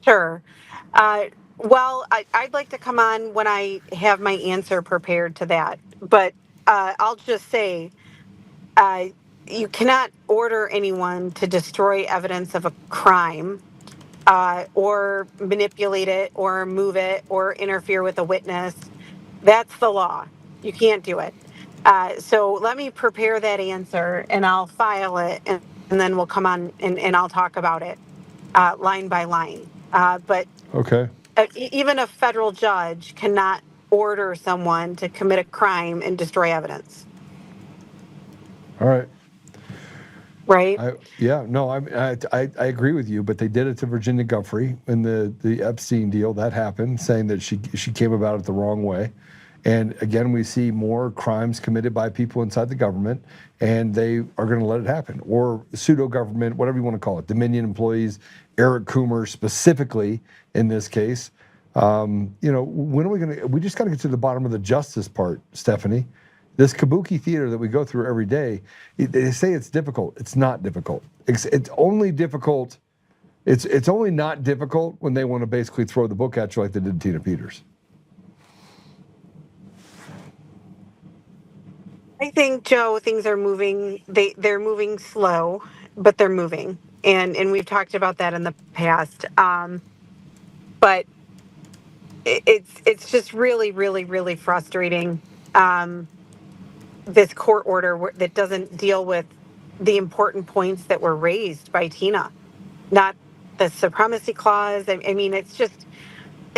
H: Sure. Well, I'd like to come on when I have my answer prepared to that. But I'll just say, you cannot order anyone to destroy evidence of a crime or manipulate it or move it or interfere with a witness. That's the law. You can't do it. So let me prepare that answer and I'll file it and then we'll come on and I'll talk about it line by line. But
B: okay.
H: Even a federal judge cannot order someone to commit a crime and destroy evidence.
B: All right.
H: Right?
B: I agree with you, but they did it to Virginia Giuffre in the Epstein deal. That happened, saying that she came about it the wrong way. And again, we see more crimes committed by people inside the government, and they are going to let it happen. Or pseudo-government, whatever you want to call it, Dominion employees, Eric Coomer specifically in this case, When are we going to? We just got to get to the bottom of the justice part, Stephanie. This kabuki theater that we go through every day, they say it's difficult. It's not difficult. It's only difficult. It's only not difficult when they want to basically throw the book at you like they did Tina Peters.
H: I think, Joe, things are moving. They're moving slow, but they're moving, and we've talked about that in the past. But it's just really, really, really frustrating. This court order that doesn't deal with the important points that were raised by Tina, not the supremacy clause. I mean, it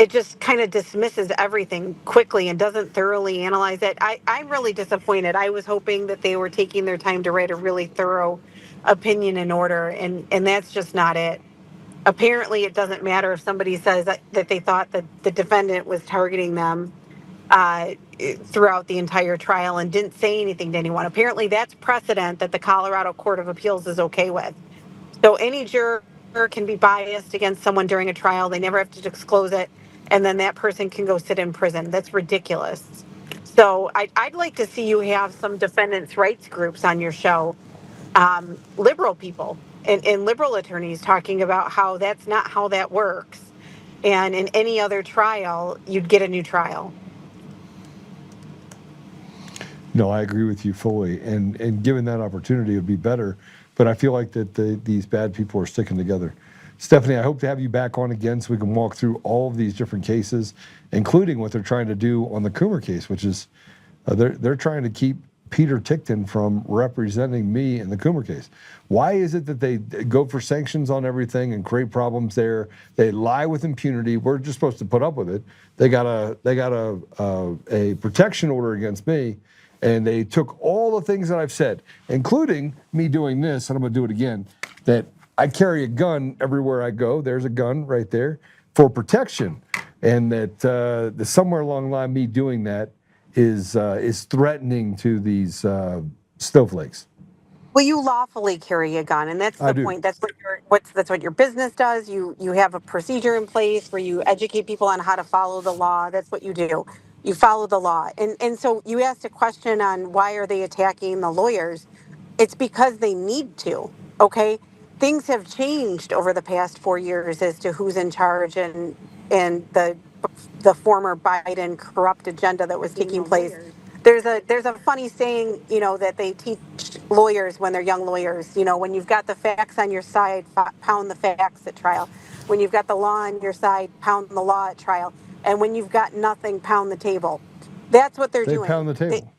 H: just kind of dismisses everything quickly and doesn't thoroughly analyze it. I'm really disappointed. I was hoping that they were taking their time to write a really thorough opinion and order, and that's just not it. Apparently, it doesn't matter if somebody says that they thought that the defendant was targeting them throughout the entire trial and didn't say anything to anyone. Apparently, that's precedent that the Colorado Court of Appeals is okay with. So any juror can be biased against someone during a trial. They never have to disclose it, and then that person can go sit in prison. That's ridiculous. So I'd like to see you have some defendants' rights groups on your show, liberal people and liberal attorneys talking about how that's not how that works. And in any other trial, you'd get a new trial.
B: No, I agree with you fully. And given that opportunity, it would be better. But I feel like that these bad people are sticking together. Stephanie, I hope to have you back on again so we can walk through all of these different cases, including what they're trying to do on the Coomer case, which is they're trying to keep Peter Tickton from representing me in the Coomer case. Why is it that they go for sanctions on everything and create problems there? They lie with impunity. We're just supposed to put up with it. They got a protection order against me, and they took all the things that I've said, including me doing this, and I'm going to do it again, that I carry a gun everywhere I go. There's a gun right there for protection, and that somewhere along the line, me doing that is threatening to these snowflakes.
H: Well, you lawfully carry a gun, and that's the point. That's what your business does. You have a procedure in place where you educate people on how to follow the law. That's what you do. You follow the law. And so you asked a question on why are they attacking the lawyers? It's because they need to, okay? Things have changed over the past 4 years as to who's in charge and the former Biden corrupt agenda that was taking place. There's a funny saying, that they teach lawyers when they're young lawyers. When you've got the facts on your side, pound the facts at trial. When you've got the law on your side, pound the law at trial. And when you've got nothing, pound the table. That's what they're doing.
B: They pound the table.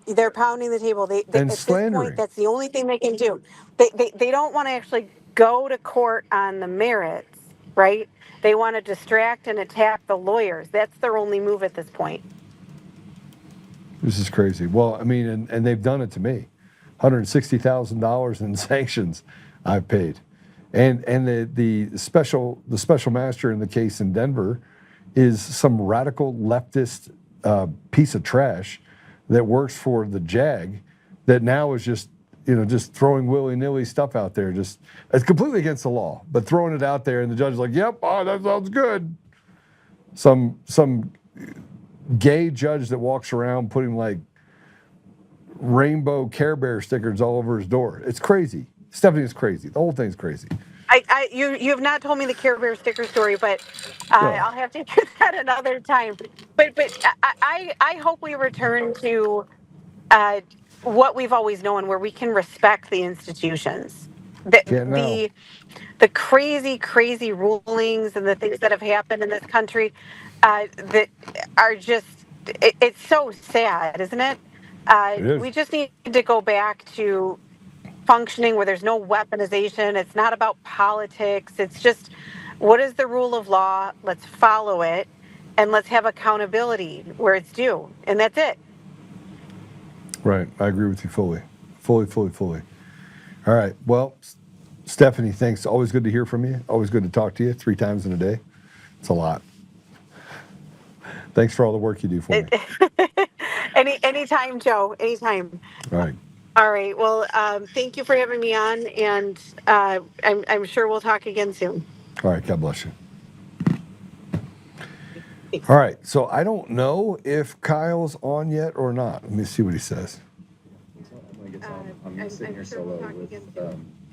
H: They're pounding the table. They
B: and
H: at
B: slandering.
H: This point, that's the only thing they can do. They don't want to actually go to court on the merits, right? They want to distract and attack the lawyers. That's their only move at this point.
B: This is crazy. Well, I mean, and they've done it to me. $160,000 in sanctions I've paid. And the special master in the case in Denver is some radical leftist piece of trash that works for the JAG that now is just throwing willy-nilly stuff out there. It's completely against the law, but throwing it out there, and the judge is like, yep, that sounds good. Some gay judge that walks around putting like rainbow Care Bear stickers all over his door. It's crazy. Stephanie is crazy. The whole thing's crazy.
H: You have not told me the Care Bear sticker story, but I'll have to do that another time. But I hope we return to what we've always known, where we can respect the institutions. The crazy rulings and the things that have happened in this country that are just, it's so sad, isn't it?
B: It is.
H: We just need to go back to functioning where there's no weaponization. It's not about politics. It's just, what is the rule of law? Let's follow it, and let's have accountability where it's due. And that's it.
B: Right. I agree with you fully. Fully. All right. Well, Stephanie, thanks. Always good to hear from you. Always good to talk to you 3 times in a day. It's a lot. Thanks for all the work you do for me.
H: Anytime, Joe. Anytime.
B: All right.
H: All right. Well, thank you for having me on, and I'm sure we'll talk again soon.
B: All right. God bless you. All right, so I don't know if Kyle's on yet or not. Let me see what he says.
L: I'm sitting here solo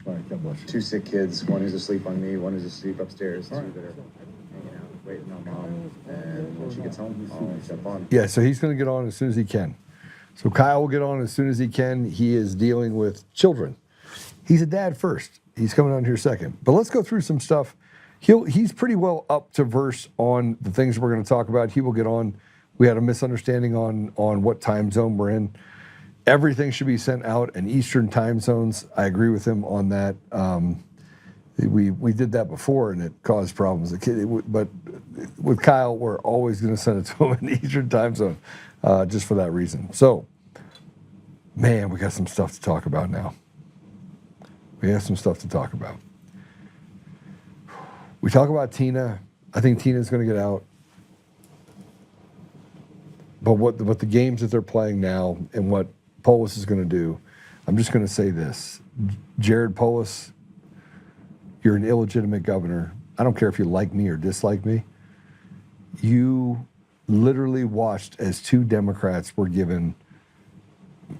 L: with 2 sick kids, one who's asleep on me, one who's asleep upstairs, 2 that are hanging out, waiting on mom. And when she gets home, I'll jump on.
B: Yeah, so he's going to get on as soon as he can. So Kyle will get on as soon as he can. He is dealing with children. He's a dad first. He's coming on here second. But let's go through some stuff. He's pretty well up to verse on the things we're going to talk about. He will get on. We had a misunderstanding on what time zone we're in. Everything should be sent out in Eastern time zones. I agree with him on that. We did that before, and it caused problems. But with Kyle, we're always going to send it to him in the Eastern time zone, just for that reason. So, man, we got some stuff to talk about now. We have some stuff to talk about. We talk about Tina. I think Tina's going to get out. But what the games that they're playing now and what Polis is going to do, I'm just going to say this. Jared Polis, you're an illegitimate governor. I don't care if you like me or dislike me. You literally watched as 2 Democrats were given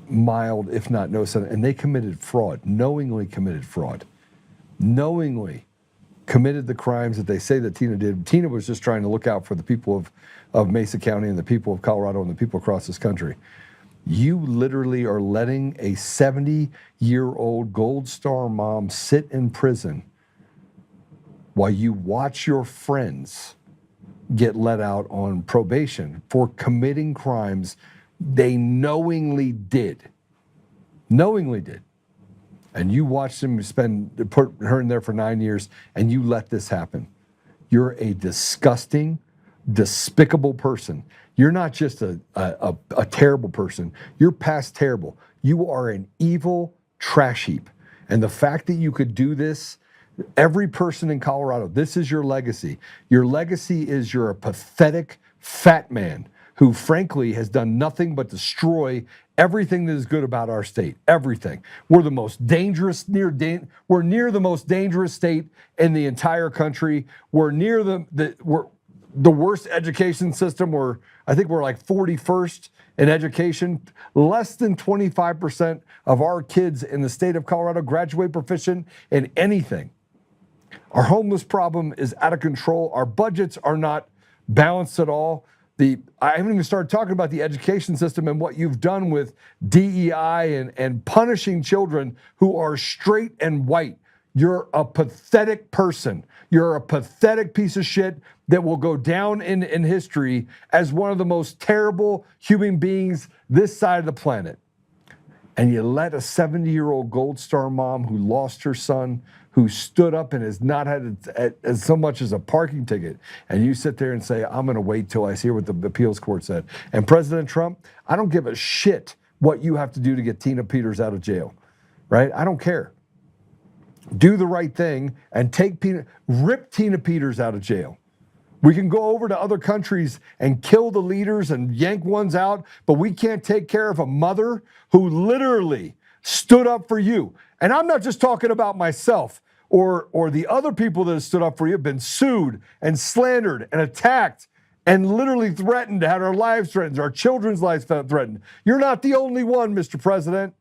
B: mild, if not no Senate, and they committed fraud, knowingly committed fraud, knowingly committed the crimes that they say that Tina did. Tina was just trying to look out for the people of Mesa County and the people of Colorado and the people across this country. You literally are letting a 70-year-old Gold Star mom sit in prison while you watch your friends get let out on probation for committing crimes they knowingly did. Knowingly did. And you watched them put her in there for 9 years, and you let this happen. You're a disgusting, despicable person. You're not just a terrible person. You're past terrible. You are an evil trash heap. And the fact that you could do this, every person in Colorado, this is your legacy. Your legacy is you're a pathetic fat man who frankly has done nothing but destroy everything that is good about our state. Everything. We're the most dangerous, we're near the most dangerous state in the entire country. We're near we're the worst education system. I think we're like 41st in education. Less than 25% of our kids in the state of Colorado graduate proficient in anything. Our homeless problem is out of control. Our budgets are not balanced at all. I haven't even started talking about the education system and what you've done with DEI and punishing children who are straight and white. You're a pathetic person. You're a pathetic piece of shit that will go down in history as one of the most terrible human beings this side of the planet. And you let a 70-year-old Gold Star mom who lost her son, who stood up and has not had as so much as a parking ticket, and you sit there and say, I'm going to wait till I hear what the appeals court said. And President Trump, I don't give a shit what you have to do to get Tina Peters out of jail, right? I don't care. Do the right thing and rip Tina Peters out of jail. We can go over to other countries and kill the leaders and yank ones out, but we can't take care of a mother who literally stood up for you. And I'm not just talking about myself or the other people that have stood up for you, have been sued and slandered and attacked and literally threatened, to have our lives threatened, our children's lives threatened. You're not the only one, Mr. President.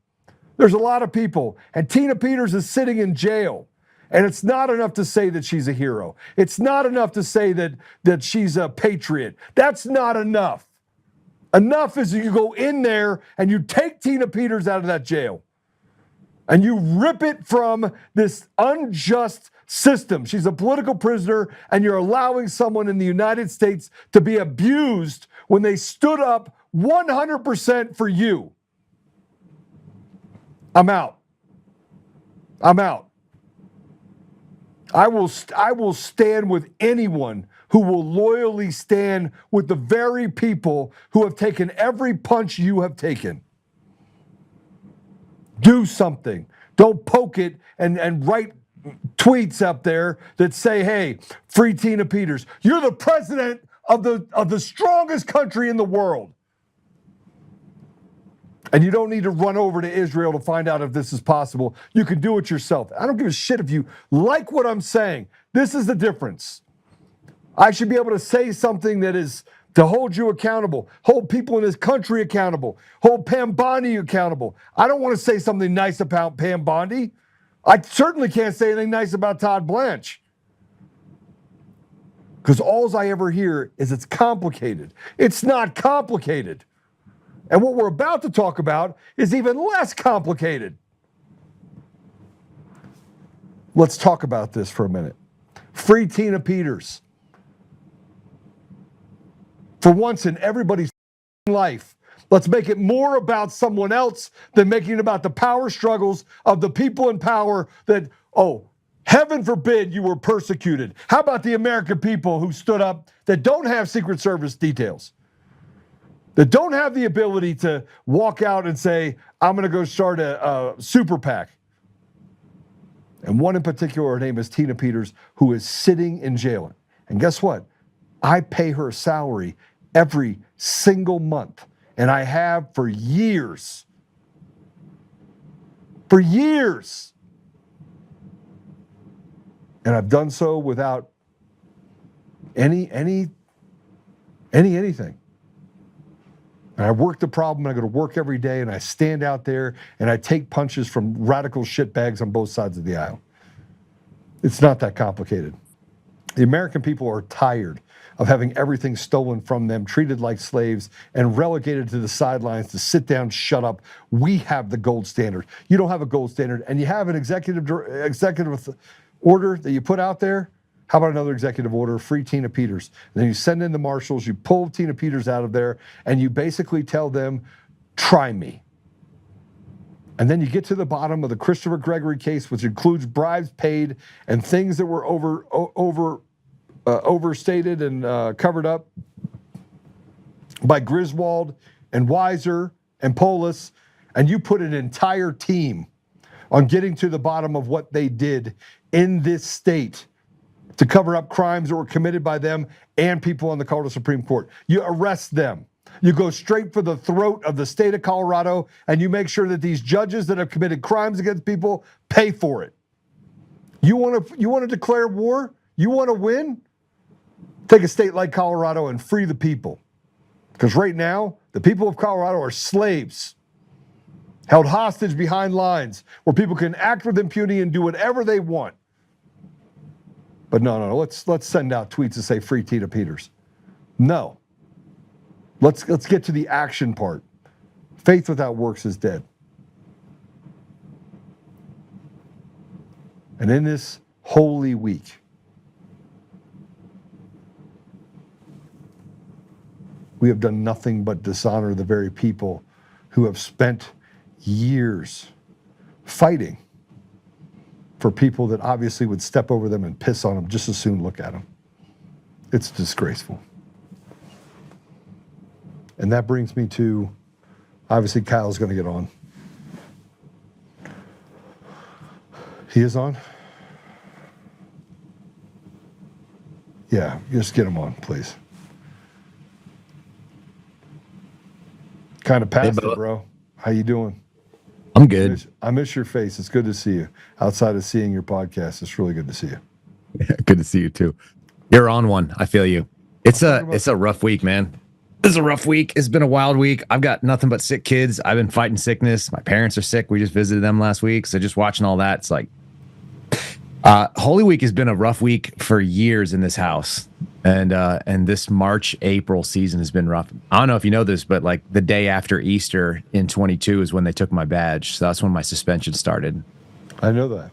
B: There's a lot of people. And Tina Peters is sitting in jail. And it's not enough to say that she's a hero. It's not enough to say that she's a patriot. That's not enough. Enough is you go in there and you take Tina Peters out of that jail. And you rip it from this unjust system. She's a political prisoner, and you're allowing someone in the United States to be abused when they stood up 100% for you. I'm out. I'm out. I will stand with anyone who will loyally stand with the very people who have taken every punch you have taken. Do something. Don't poke it and write tweets up there that say, hey, free Tina Peters. You're the president of the strongest country in the world. And you don't need to run over to Israel to find out if this is possible. You can do it yourself. I don't give a shit if you like what I'm saying. This is the difference. I should be able to say something that is to hold you accountable, hold people in this country accountable, hold Pam Bondi accountable. I don't want to say something nice about Pam Bondi. I certainly can't say anything nice about Todd Blanche. Because all I ever hear is it's complicated. It's not complicated. And what we're about to talk about is even less complicated. Let's talk about this for a minute. Free Tina Peters. For once in everybody's life, let's make it more about someone else than making it about the power struggles of the people in power that, oh, heaven forbid you were persecuted. How about the American people who stood up that don't have Secret Service details, that don't have the ability to walk out and say, I'm going to go start a super PAC. And one in particular, her name is Tina Peters, who is sitting in jail. And guess what? I pay her a salary every single month. And I have for years. For years. And I've done so without anything. And I work the problem, and I go to work every day, and I stand out there, and I take punches from radical shitbags on both sides of the aisle. It's not that complicated. The American people are tired of having everything stolen from them, treated like slaves, and relegated to the sidelines to sit down, shut up. We have the gold standard. You don't have a gold standard, and you have an executive order that you put out there. How about another executive order, free Tina Peters? And then you send in the marshals, you pull Tina Peters out of there, and you basically tell them, try me. And then you get to the bottom of the Christopher Gregory case, which includes bribes paid and things that were overstated and covered up by Griswold and Weiser and Polis, and you put an entire team on getting to the bottom of what they did in this state to cover up crimes that were committed by them and people on the Colorado Supreme Court. You arrest them. You go straight for the throat of the state of Colorado, and you make sure that these judges that have committed crimes against people pay for it. You want to declare war? You want to win? Take a state like Colorado and free the people. Because right now, the people of Colorado are slaves, held hostage behind lines where people can act with impunity and do whatever they want. But no, let's send out tweets that say free Tina Peters. No. Let's get to the action part. Faith without works is dead. And in this holy week, we have done nothing but dishonor the very people who have spent years fighting for people that obviously would step over them and piss on them just as soon look at them. It's disgraceful. And that brings me to, obviously Kyle's going to get on. He is on? Yeah, just get him on, please. Kind of past it, bro. How you doing?
M: I'm good.
B: I miss your face. It's good to see you. Outside of seeing your podcast, it's really good to see you.
M: Yeah, good to see you too. You're on one. I feel you. It's a rough week, man. It's a rough week. It's been a wild week. I've got nothing but sick kids. I've been fighting sickness. My parents are sick. We just visited them last week. So just watching all that, it's like Holy Week has been a rough week for years in this house. And this March, April season has been rough. I don't know if you know this, but like the day after Easter in 22 is when they took my badge. So that's when my suspension started.
B: I know that.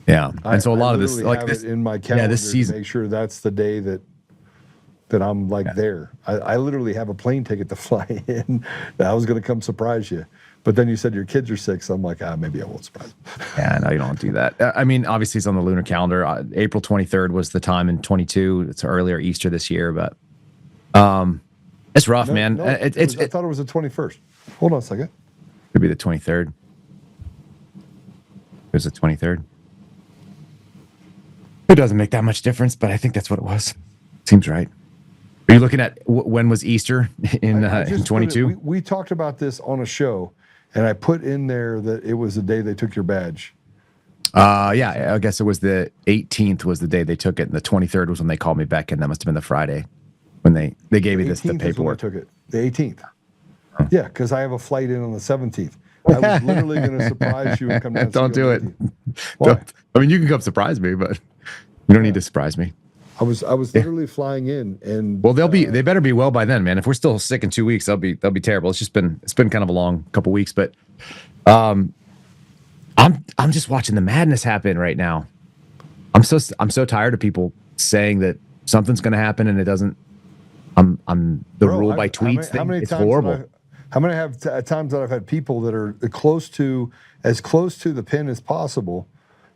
M: Yeah. And so a lot of this,
B: like this in my calendar, this season, to make sure that's the day that I'm like there. I literally have a plane ticket to fly in. I was going to come surprise you. But then you said your kids are sick, so I'm like, maybe I won't surprise them. Yeah, no, you don't do that. I mean, obviously it's on the lunar calendar. April 23rd was the time in 22. It's earlier Easter this year, but it's rough, man. No, I thought it was the 21st. Hold on a second. Could be the 23rd. It was the 23rd. It doesn't make that much difference, but I think that's what it was. Seems right. Are you looking at when was Easter in 22? We talked about this on a show, and I put in there that it was the day they took your badge.
M: Yeah, I guess it was the 18th was the day they took it, and the 23rd was when they called me back in. That must have been the Friday when they gave me the
B: 18th is when I
M: paperwork.
B: took it. The 18th. Yeah, because I have a flight in on the 17th. I was literally going to surprise you and come down. And
M: Don't do it.
B: Why?
M: I mean, you can come surprise me, but you don't need to surprise me.
B: I was literally flying in, and
M: well, they better be well by then, man. If we're still sick in 2 weeks, they'll be terrible. It's been kind of a long couple weeks, but I'm just watching the madness happen right now. I'm so tired of people saying that something's going to happen and it doesn't. Rule by tweets thing. It's horrible.
B: How many times that I've had people that are as close to the pin as possible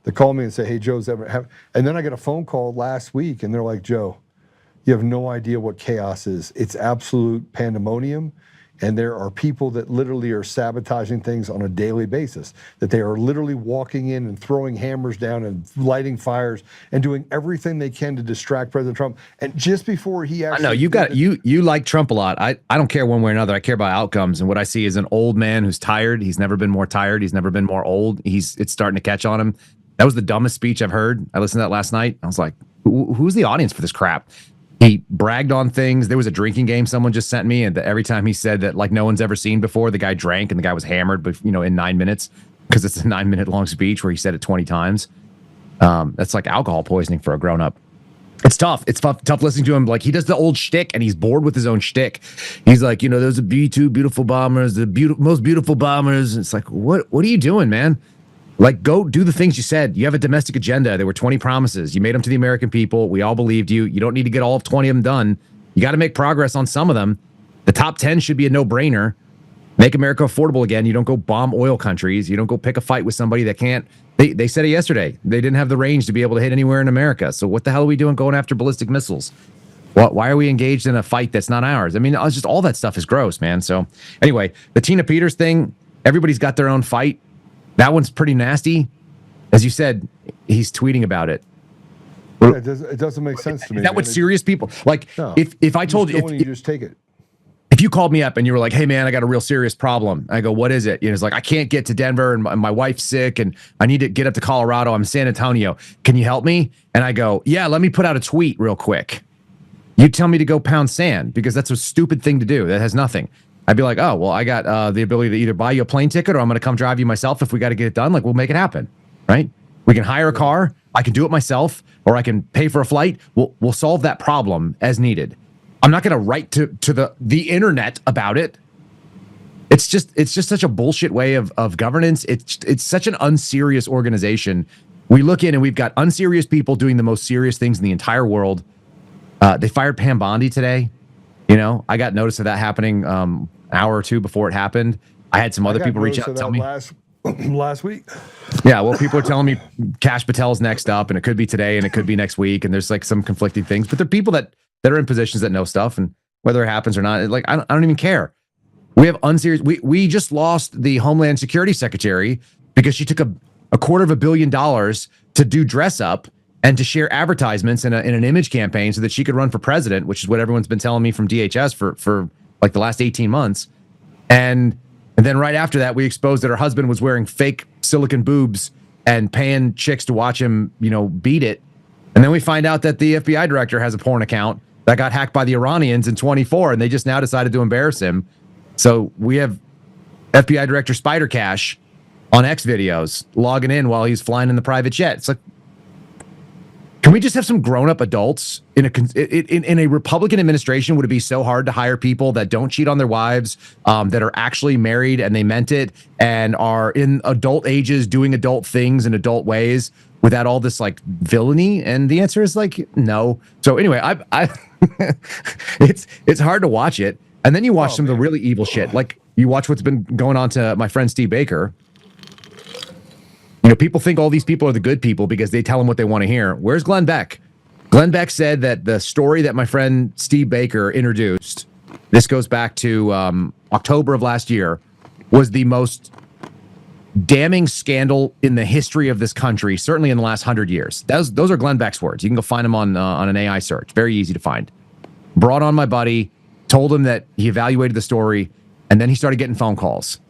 B: that call me and say, "Hey, Joe's ever," and then I get a phone call last week and they're like, "Joe, you have no idea what chaos is. It's absolute pandemonium." And there are people that literally are sabotaging things on a daily basis, that they are literally walking in and throwing hammers down and lighting fires and doing everything they can to distract President Trump. And just before he actually...
M: I know, you like Trump a lot. I don't care one way or another. I care about outcomes. And what I see is an old man who's tired. He's never been more tired. He's never been more old. It's starting to catch on him. That was the dumbest speech I've heard. I listened to that last night. I was like, who's the audience for this crap? He bragged on things. There was a drinking game someone just sent me, and every time he said that like no one's ever seen before, the guy drank and the guy was hammered, but in 9 minutes, because it's a 9-minute long speech where he said it 20 times. That's like alcohol poisoning for a grown up. It's tough. It's tough listening to him. Like he does the old shtick, and he's bored with his own shtick. He's like, those are B-2 beautiful bombers, the most beautiful bombers. It's like, what are you doing, man? Like, go do the things you said. You have a domestic agenda. There were 20 promises. You made them to the American people. We all believed you. You don't need to get all of 20 of them done. You got to make progress on some of them. The top 10 should be a no-brainer. Make America affordable again. You don't go bomb oil countries. You don't go pick a fight with somebody that can't. They said it yesterday. They didn't have the range to be able to hit anywhere in America. So what the hell are we doing going after ballistic missiles? Why are we engaged in a fight that's not ours? I mean, it's just all that stuff is gross, man. So anyway, the Tina Peters thing, everybody's got their own fight. That one's pretty nasty. As you said, he's tweeting about it.
B: Yeah, it doesn't make sense to me.
M: Is that what serious people like? No, if I told you,
B: you just take it.
M: If you called me up and you were like, "Hey man, I got a real serious problem," I go, "What is it?" It's like, "I can't get to Denver and my wife's sick and I need to get up to Colorado. I'm in San Antonio. Can you help me?" And I go, "Yeah, let me put out a tweet real quick." You tell me to go pound sand because that's a stupid thing to do. That has nothing. I'd be like, "Oh, well, I got the ability to either buy you a plane ticket or I'm going to come drive you myself if we got to get it done. Like, we'll make it happen, right? We can hire a car. I can do it myself, or I can pay for a flight. We'll solve that problem as needed. I'm not going to write to the internet about it. It's just such a bullshit way of governance. It's such an unserious organization. We look in and we've got unserious people doing the most serious things in the entire world. They fired Pam Bondi today. I got notice of that happening an hour or two before it happened. I had some other people reach out and tell me
B: last week.
M: Yeah, well, people are telling me Kash Patel's next up, and it could be today, and it could be next week, and there's like some conflicting things. But there are people that are in positions that know stuff, and whether it happens or not, like I don't even care. We have unserious. We just lost the Homeland Security Secretary because she took a $250 million to do dress up and to share advertisements in an image campaign so that she could run for president, which is what everyone's been telling me from DHS for like the last 18 months. And then right after that, we exposed that her husband was wearing fake silicone boobs and paying chicks to watch him, beat it. And then we find out that the FBI director has a porn account that got hacked by the Iranians in 24, and they just now decided to embarrass him. So we have FBI Director Spider Cash on X videos logging in while he's flying in the private jet. It's like, can we just have some grown-up adults in a Republican administration? Would it be so hard to hire people that don't cheat on their wives, that are actually married and they meant it, and are in adult ages doing adult things in adult ways without all this like villainy? And the answer is like no. So anyway, it's hard to watch it, and then you watch some of the really evil shit. Like you watch what's been going on to my friend Steve Baker. People think all these people are the good people because they tell them what they want to hear. Where's Glenn Beck? Glenn Beck said that the story that my friend Steve Baker introduced, this goes back to October of last year, was the most damning scandal in the history of this country, certainly in the last 100 years. Those are Glenn Beck's words. You can go find them on an AI search. Very easy to find. Brought on my buddy, told him that he evaluated the story, and then he started getting phone calls.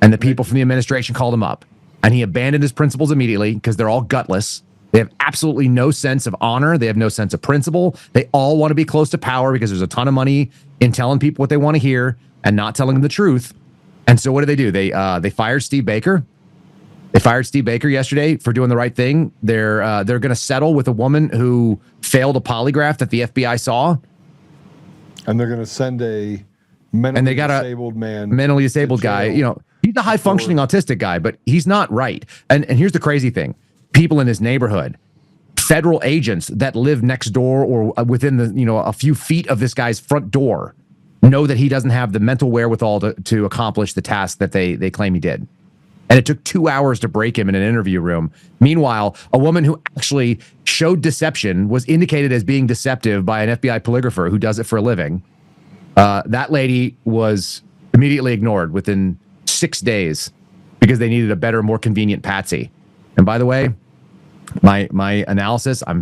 M: And the people from the administration called him up. and he abandoned his principles immediately because they're all gutless. They have absolutely no sense of honor. They have no sense of principle. They all want to be close to power because there's a ton of money in telling people what they want to hear and not telling them the truth. And so what do? They fired Steve Baker. They fired Steve Baker yesterday for doing the right thing. They're going to settle with a woman who failed a polygraph that the FBI saw.
B: And they're going to send a mentally disabled guy. You know, he's a high functioning autistic guy, but he's not right. And here's the crazy thing. People in his neighborhood, federal agents that live next door or within a few feet of this guy's front door know that he doesn't have the mental wherewithal to accomplish the task that they claim he did. And it took 2 hours to break him in an interview room. Meanwhile, a woman who actually showed deception was indicated as being deceptive by an FBI polygrapher who does it for a living. That lady was immediately ignored within 6 days because they needed a better, more convenient patsy. And by the way, my analysis, I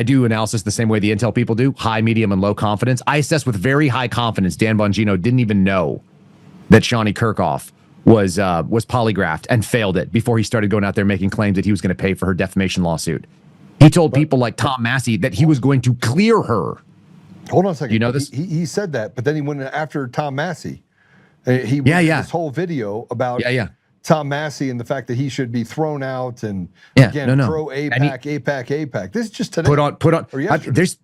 B: do analysis the same way the Intel people do, high, medium, and low confidence. I assess with very high confidence Dan Bongino didn't even know that Shawnee Kirkhoff was polygraphed and failed it before he started going out there making claims that he was going to pay for her defamation lawsuit. He told people like Tom Massey that he was going to clear her. Hold on a second.
M: You know this?
B: He said that, but then he went after Tom Massey. He went this whole video about Tom Massey and the fact that he should be thrown out and pro APAC. This is just today.
M: Put on.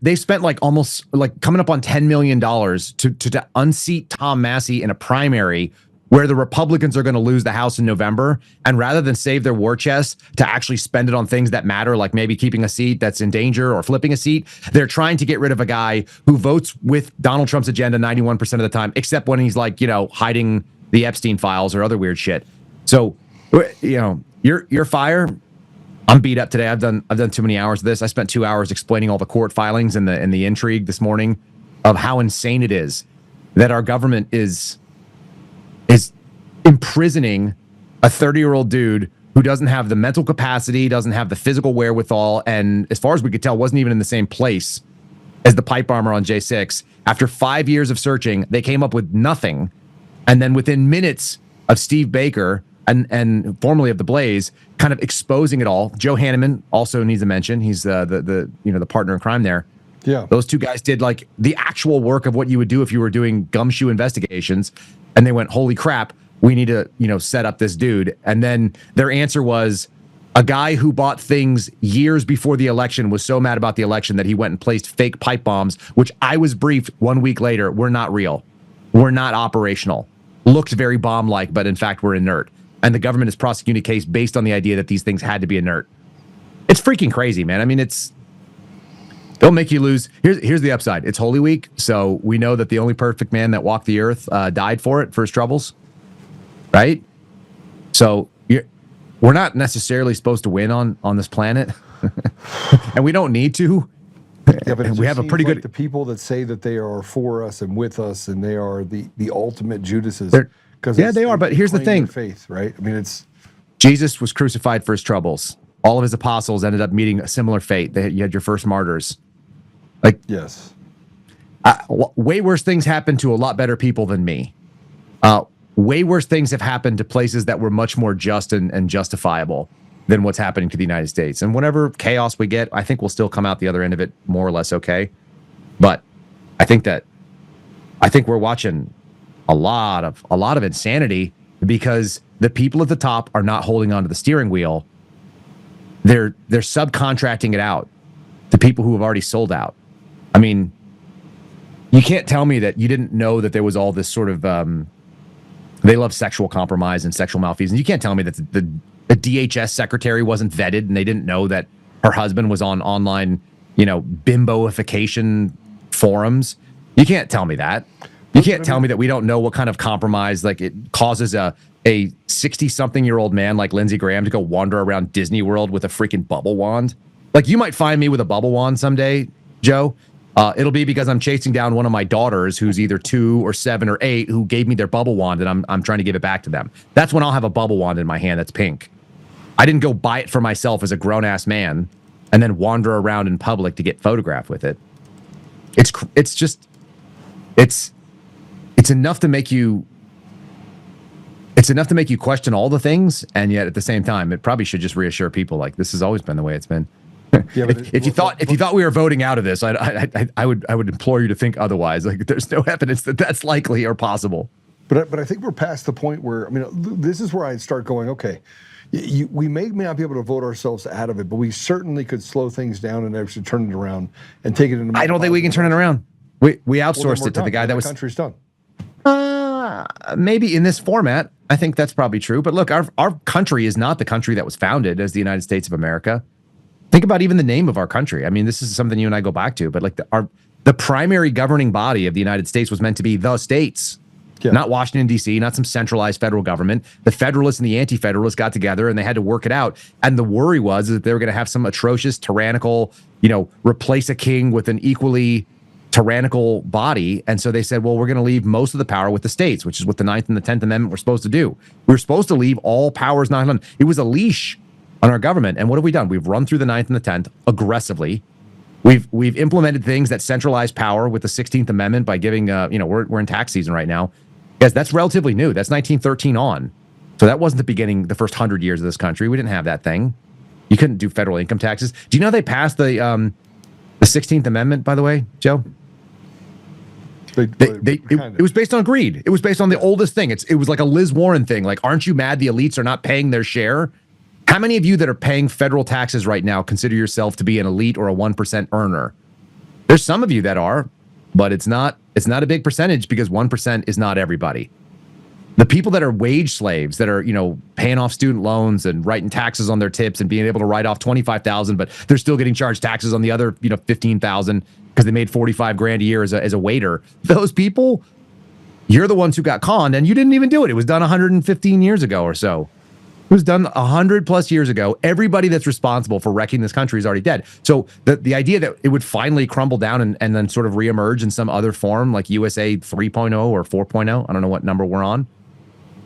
M: They spent like almost like coming up on $10 million to unseat Tom Massey in a primary where the Republicans are going to lose the House in November. And rather than save their war chest to actually spend it on things that matter, like maybe keeping a seat that's in danger or flipping a seat, they're trying to get rid of a guy who votes with Donald Trump's agenda 91% of the time, except when he's like, hiding the Epstein files or other weird shit. So, your fire. I'm beat up today. I've done too many hours of this. I spent 2 hours explaining all the court filings and the intrigue this morning of how insane it is that our government is imprisoning a 30-year-old dude who doesn't have the mental capacity, doesn't have the physical wherewithal, and as far as we could tell, wasn't even in the same place as the pipe bomber on J6. After 5 years of searching, they came up with nothing. And then within minutes of Steve Baker and formerly of the Blaze kind of exposing it all, Joe Hanneman also needs a mention. He's the partner in crime there.
B: Yeah.
M: Those two guys did like the actual work of what you would do if you were doing gumshoe investigations. And they went, holy crap, we need to, set up this dude. And then their answer was a guy who bought things years before the election was so mad about the election that he went and placed fake pipe bombs, which I was briefed 1 week later, were not real. We're not operational. Looked very bomb-like, but in fact, we're inert. And the government is prosecuting a case based on the idea that these things had to be inert. It's freaking crazy, man. I mean, they'll make you lose. Here's the upside. It's Holy Week, so we know that the only perfect man that walked the earth died for his troubles, right? So we're not necessarily supposed to win on this planet, and we don't need to.
B: Yeah, but
M: we have a pretty good.
B: The people that say that they are for us and with us, and they are the ultimate Judases.
M: They are. But here's the thing:
B: faith, right? I mean,
M: Jesus was crucified for his troubles. All of his apostles ended up meeting a similar fate. You had your first martyrs. Like,
B: yes.
M: Way worse things happened to a lot better people than me. Way worse things have happened to places that were much more just and justifiable than what's happening to the United States. And whatever chaos we get, I think we'll still come out the other end of it more or less okay. But I think we're watching a lot of insanity because the people at the top are not holding onto the steering wheel. They're subcontracting it out to people who have already sold out. I mean, you can't tell me that you didn't know that there was all this sort of they love sexual compromise and sexual malfeasance. You can't tell me that the DHS secretary wasn't vetted and they didn't know that her husband was on online, bimboification forums. You can't tell me that. You can't tell me that we don't know what kind of compromise like it causes a 60-something-year-old man like Lindsey Graham to go wander around Disney World with a freaking bubble wand. Like, you might find me with a bubble wand someday, Joe. It'll be because I'm chasing down one of my daughters who's either 2 or 7 or 8 who gave me their bubble wand, and I'm trying to give it back to them. That's when I'll have a bubble wand in my hand that's pink. I didn't go buy it for myself as a grown-ass man and then wander around in public to get photographed with it. It's enough to make you it's enough to make you question all the things, and yet at the same time, it probably should just reassure people like this has always been the way it's been.
B: Yeah,
M: if you thought we were voting out of this, I would implore you to think otherwise. Like there's no evidence that that's likely or possible.
B: But I think we're past the point where, I mean, this is where I start going, okay, we may not be able to vote ourselves out of it, but we certainly could slow things down and actually turn it around and take it into.
M: I don't think we can turn it around. We outsourced it to the guy that was.
B: The country's done.
M: Maybe in this format, I think that's probably true. But look, our country is not the country that was founded as the United States of America. Think about even the name of our country. I mean, this is something you and I go back to, but like the primary governing body of the United States was meant to be the states. Yeah. Not Washington, D.C., not some centralized federal government. The Federalists and the Anti-Federalists got together and they had to work it out. And the worry was that they were going to have some atrocious, tyrannical, replace a king with an equally tyrannical body. And so they said, well, we're going to leave most of the power with the states, which is what the 9th and the 10th Amendment were supposed to do. We were supposed to leave all powers not on. It was a leash on our government. And what have we done? We've run through the 9th and the 10th aggressively. We've implemented things that centralize power with the 16th Amendment by giving, we're in tax season right now. Guys, that's relatively new. That's 1913 on. So that wasn't the first 100 years of this country. We didn't have that thing. You couldn't do federal income taxes. Do you know they passed the 16th Amendment, by the way, Joe? It was based on greed. It was based on the oldest thing. It was like a Liz Warren thing. Like, aren't you mad the elites are not paying their share? How many of you that are paying federal taxes right now consider yourself to be an elite or a 1% earner? There's some of you that are, but it's not a big percentage because 1% is not everybody. The people that are wage slaves that are, paying off student loans and writing taxes on their tips and being able to write off $25,000, but they're still getting charged taxes on the other, $15,000 because they made $45,000 a year as a waiter. Those people, you're the ones who got conned and you didn't even do it. It was done 115 years ago or so. It was done 100+ years ago. Everybody that's responsible for wrecking this country is already dead. So the idea that it would finally crumble down and then sort of reemerge in some other form, like USA 3.0 or 4.0, I don't know what number we're on.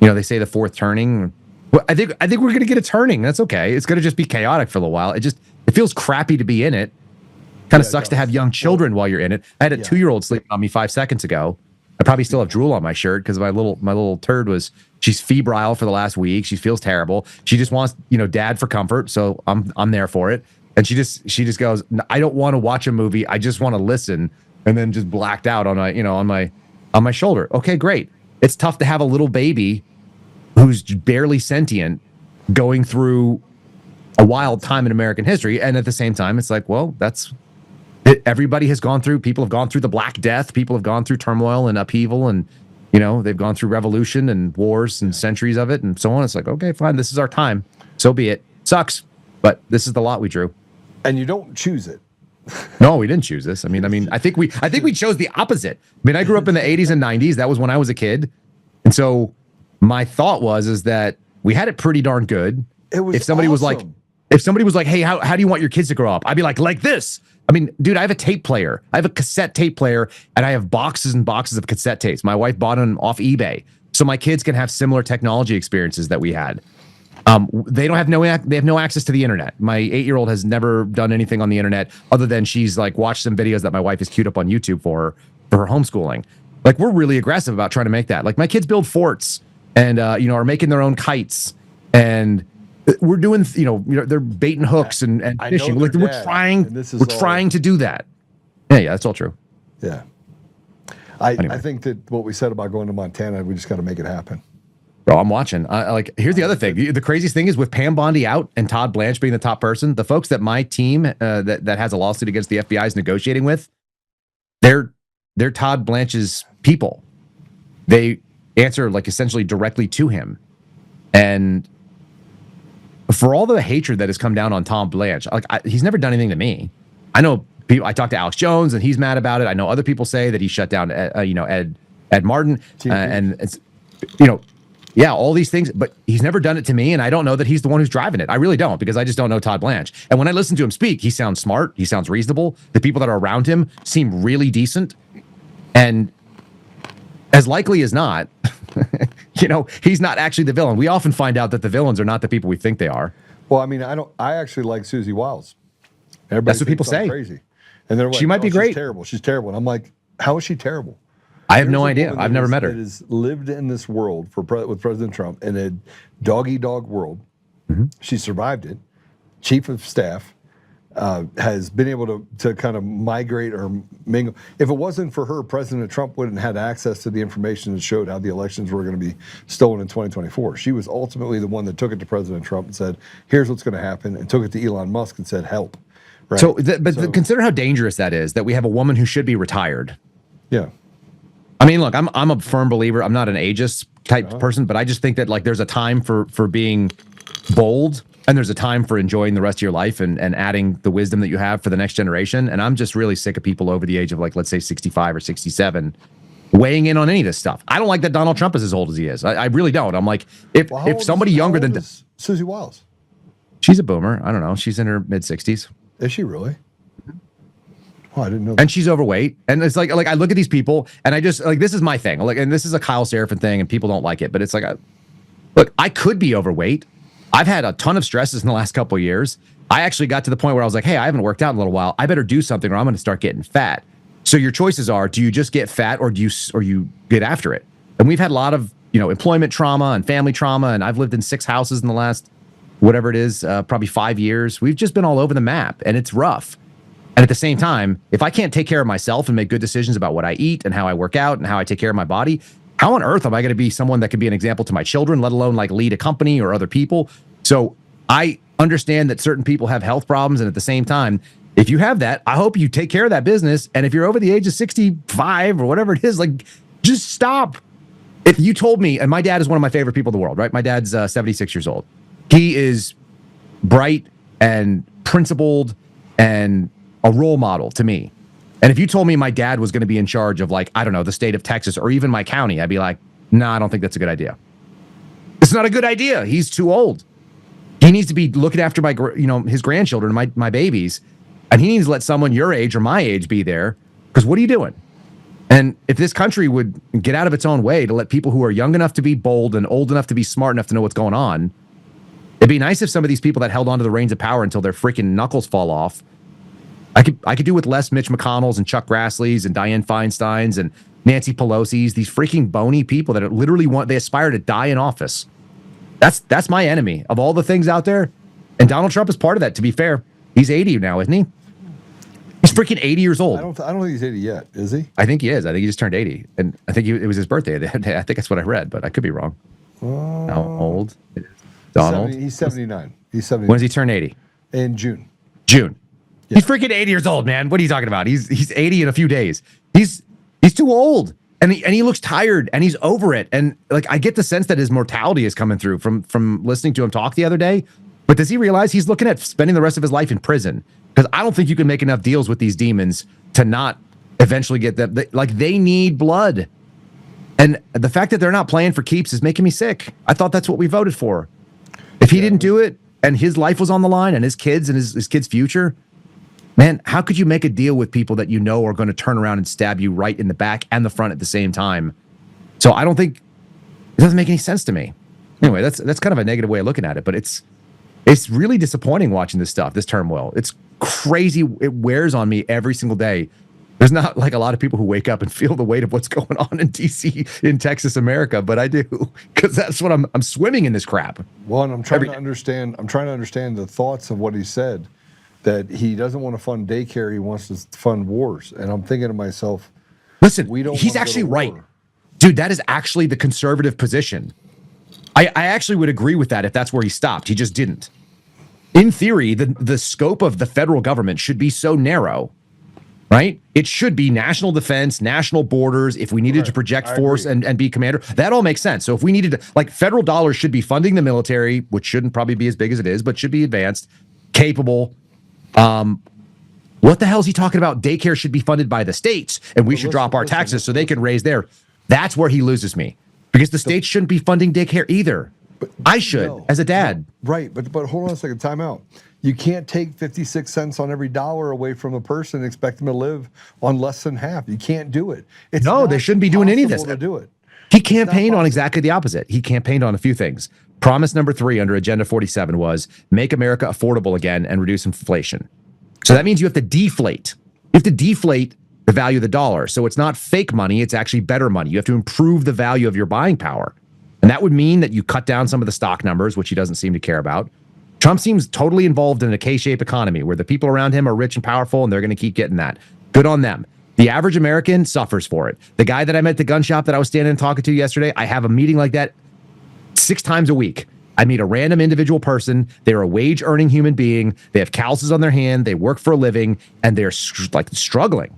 M: They say the fourth turning. Well, I think we're going to get a turning. That's okay. It's going to just be chaotic for a little while. It feels crappy to be in it. Kind of sucks to have young children while you're in it. I had a 2-year-old sleeping on me 5 seconds ago. I probably still have drool on my shirt because my little turd she's febrile for the last week. She feels terrible. She just wants, dad for comfort. So I'm there for it. And she just goes, I don't want to watch a movie. I just want to listen. And then just blacked out on my shoulder. Okay, great. It's tough to have a little baby who's barely sentient going through a wild time in American history. And at the same time, it's like, well, that's it. Everybody has gone through, people have gone through the Black Death. People have gone through turmoil and upheaval and, they've gone through revolution and wars and centuries of it and so on. It's like, okay, fine. This is our time. So be it. Sucks, but this is the lot we drew.
B: And you don't choose it.
M: No, we didn't choose this. I think we chose the opposite. I grew up in the 80s and 90s. That was when I was a kid. And so my thought is that we had it pretty darn good.
B: It was
M: if somebody
B: awesome.
M: was like, hey, how do you want your kids to grow up? I'd be like this. Dude, I have a tape player. I have a cassette tape player, and I have boxes and boxes of cassette tapes. My wife bought them off eBay. So my kids can have similar technology experiences that we had. They have no access to the internet. My 8-year-old has never done anything on the internet other than she's like watched some videos that my wife has queued up on YouTube for her homeschooling. Like, we're really aggressive about trying to make that. Like, my kids build forts and are making their own kites, and we're doing they're baiting hooks and fishing. Like, we're trying to do that. Yeah, that's all true.
B: Yeah. I think that what we said about going to Montana, we just got to make it happen.
M: Bro, I'm watching. Here's the other thing. The craziest thing is with Pam Bondi out and Todd Blanche being the top person, the folks that my team that has a lawsuit against the FBI is negotiating with, they're Todd Blanche's people. They answer like essentially directly to him. And for all the hatred that has come down on Tom Blanche, he's never done anything to me. I know people. I talked to Alex Jones and he's mad about it. I know other people say that he shut down Ed Martin and it's yeah, all these things, but he's never done it to me, and I don't know that he's the one who's driving it. I really don't, because I just don't know Todd Blanche. And when I listen to him speak, he sounds smart, he sounds reasonable. The people that are around him seem really decent, and as likely as not, he's not actually the villain. We often find out that the villains are not the people we think they are.
B: Well, I actually like Susie Wiles. Everybody
M: That's what people say.
B: Crazy, and they're like,
M: she might be great.
B: She's terrible. She's terrible, and I'm like, how is she terrible?
M: I have no
B: There's a
M: idea.
B: woman
M: I've
B: that
M: never
B: is-
M: met her.
B: That has lived in this world with President Trump in a dog-eat-dog world. She survived it. Chief of staff, has been able to kind of migrate or mingle. If it wasn't for her, President Trump wouldn't have had access to the information that showed how the elections were going to be stolen in 2024. She was ultimately the one that took it to President Trump and said, here's what's going to happen, and took it to Elon Musk and said, help. Right?
M: So consider how dangerous that is, that we have a woman who should be retired.
B: Yeah.
M: I mean, look, I'm a firm believer. I'm not an ageist type person, but I just think that like there's a time for being bold, and there's a time for enjoying the rest of your life and adding the wisdom that you have for the next generation. And I'm just really sick of people over the age of like, let's say 65 or 67 weighing in on any of this stuff. I don't like that Donald Trump is as old as he is. I really don't. I'm like, if somebody younger than
B: Susie Wiles,
M: she's a boomer. I don't know. She's in her mid 60s.
B: Is she really? Oh, I didn't know that.
M: And she's overweight. And it's like I look at these people and I just like, this is my thing. Like, and this is a Kyle Seraphin thing and people don't like it, but it's like, look, I could be overweight. I've had a ton of stresses in the last couple of years. I actually got to the point where I was like, hey, I haven't worked out in a little while. I better do something or I'm going to start getting fat. So your choices are, do you just get fat or do you get after it? And we've had a lot of, employment trauma and family trauma. And I've lived in 6 houses in the last, whatever it is, probably 5 years. We've just been all over the map and it's rough. And at the same time, if I can't take care of myself and make good decisions about what I eat and how I work out and how I take care of my body, how on earth am I going to be someone that can be an example to my children, let alone like lead a company or other people? So I understand that certain people have health problems. And at the same time, if you have that, I hope you take care of that business. And if you're over the age of 65 or whatever it is, like just stop. If you told me, and my dad is one of my favorite people in the world, right? My dad's 76 years old. He is bright and principled and a role model to me. And if you told me my dad was going to be in charge of like, I don't know, the state of Texas or even my county, I'd be like, nah, I don't think that's a good idea. It's not a good idea. He's too old. He needs to be looking after my, his grandchildren, my babies. And he needs to let someone your age or my age be there. Because what are you doing? And if this country would get out of its own way to let people who are young enough to be bold and old enough to be smart enough to know what's going on, it'd be nice if some of these people that held onto the reins of power until their freaking knuckles fall off, I could do with less Mitch McConnells and Chuck Grassley's and Dianne Feinstein's and Nancy Pelosi's, these freaking bony people that literally they aspire to die in office. That's my enemy of all the things out there. And Donald Trump is part of that, to be fair. He's 80 now, isn't he? He's freaking 80 years old.
B: I don't think he's 80 yet, is he?
M: I think he is. I think he just turned 80. And I think it was his birthday. I think that's what I read, but I could be wrong. How old is Donald?
B: He's 79. He's 79.
M: When does he turn 80?
B: In June.
M: June. Yeah. He's freaking 80 years old, man. What are you talking about? He's 80 in a few days. He's too old. And he looks tired and he's over it. And like I get the sense that his mortality is coming through from listening to him talk the other day. But does he realize he's looking at spending the rest of his life in prison? Because I don't think you can make enough deals with these demons to not eventually get them. Like they need blood. And the fact that they're not playing for keeps is making me sick. I thought that's what we voted for. If he didn't do it and his life was on the line and his kids and his kids' future, man, how could you make a deal with people that you know are going to turn around and stab you right in the back and the front at the same time? So I don't think it doesn't make any sense to me. Anyway, that's kind of a negative way of looking at it, but it's really disappointing watching this stuff, this turmoil. It's crazy. It wears on me every single day. There's not like a lot of people who wake up and feel the weight of what's going on in DC, in Texas, America, but I do, because that's what I'm swimming in this crap.
B: Well, and I'm trying to understand the thoughts of what he said, that he doesn't want to fund daycare, he wants to fund wars. And I'm thinking to myself,
M: listen, he's actually right. Dude, that is actually the conservative position. I actually would agree with that if that's where he stopped. He just didn't. In theory, the scope of the federal government should be so narrow, right? It should be national defense, national borders. If we needed to project force and be commander, that all makes sense. So if we needed to, like, federal dollars should be funding the military, which shouldn't probably be as big as it is, but should be advanced, capable. What the hell is he talking about? Daycare should be funded by the states, and we should drop our taxes so they can raise their. That's where he loses me, because the states shouldn't be funding daycare either. I should, as a dad.
B: Right, but hold on a second, time out. You can't take 56 cents on every dollar away from a person and expect them to live on less than half. You can't do it.
M: No, they shouldn't be doing any of this.
B: To do it.
M: He campaigned on exactly the opposite. He campaigned on a few things. Promise number 3 under Agenda 47 was make America affordable again and reduce inflation. So that means you have to deflate. You have to deflate the value of the dollar. So it's not fake money, it's actually better money. You have to improve the value of your buying power. And that would mean that you cut down some of the stock numbers, which he doesn't seem to care about. Trump seems totally involved in a K-shaped economy where the people around him are rich and powerful, and they're going to keep getting that. Good on them. The average American suffers for it. The guy that I met at the gun shop that I was standing and talking to yesterday, I have a meeting like that 6 times a week. I meet a random individual person. They're a wage-earning human being. They have calluses on their hand. They work for a living, and they're struggling.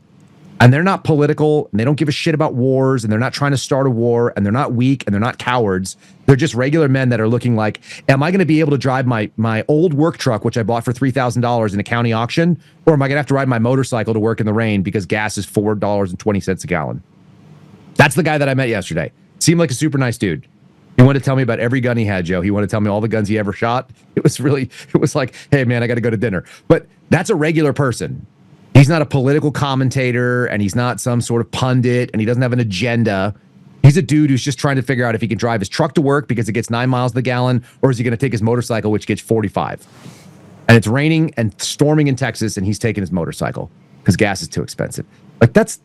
M: And they're not political, and they don't give a shit about wars, and they're not trying to start a war, and they're not weak, and they're not cowards. They're just regular men that are looking like, am I going to be able to drive my old work truck, which I bought for $3,000 in a county auction, or am I going to have to ride my motorcycle to work in the rain because gas is $4.20 a gallon? That's the guy that I met yesterday. Seemed like a super nice dude. He wanted to tell me about every gun he had, Joe. He wanted to tell me all the guns he ever shot. It was like, hey, man, I got to go to dinner. But that's a regular person. He's not a political commentator, and he's not some sort of pundit, and he doesn't have an agenda. He's a dude who's just trying to figure out if he can drive his truck to work because it gets 9 miles the gallon, or is he going to take his motorcycle, which gets 45. And it's raining and storming in Texas, and he's taking his motorcycle because gas is too expensive. Like, that's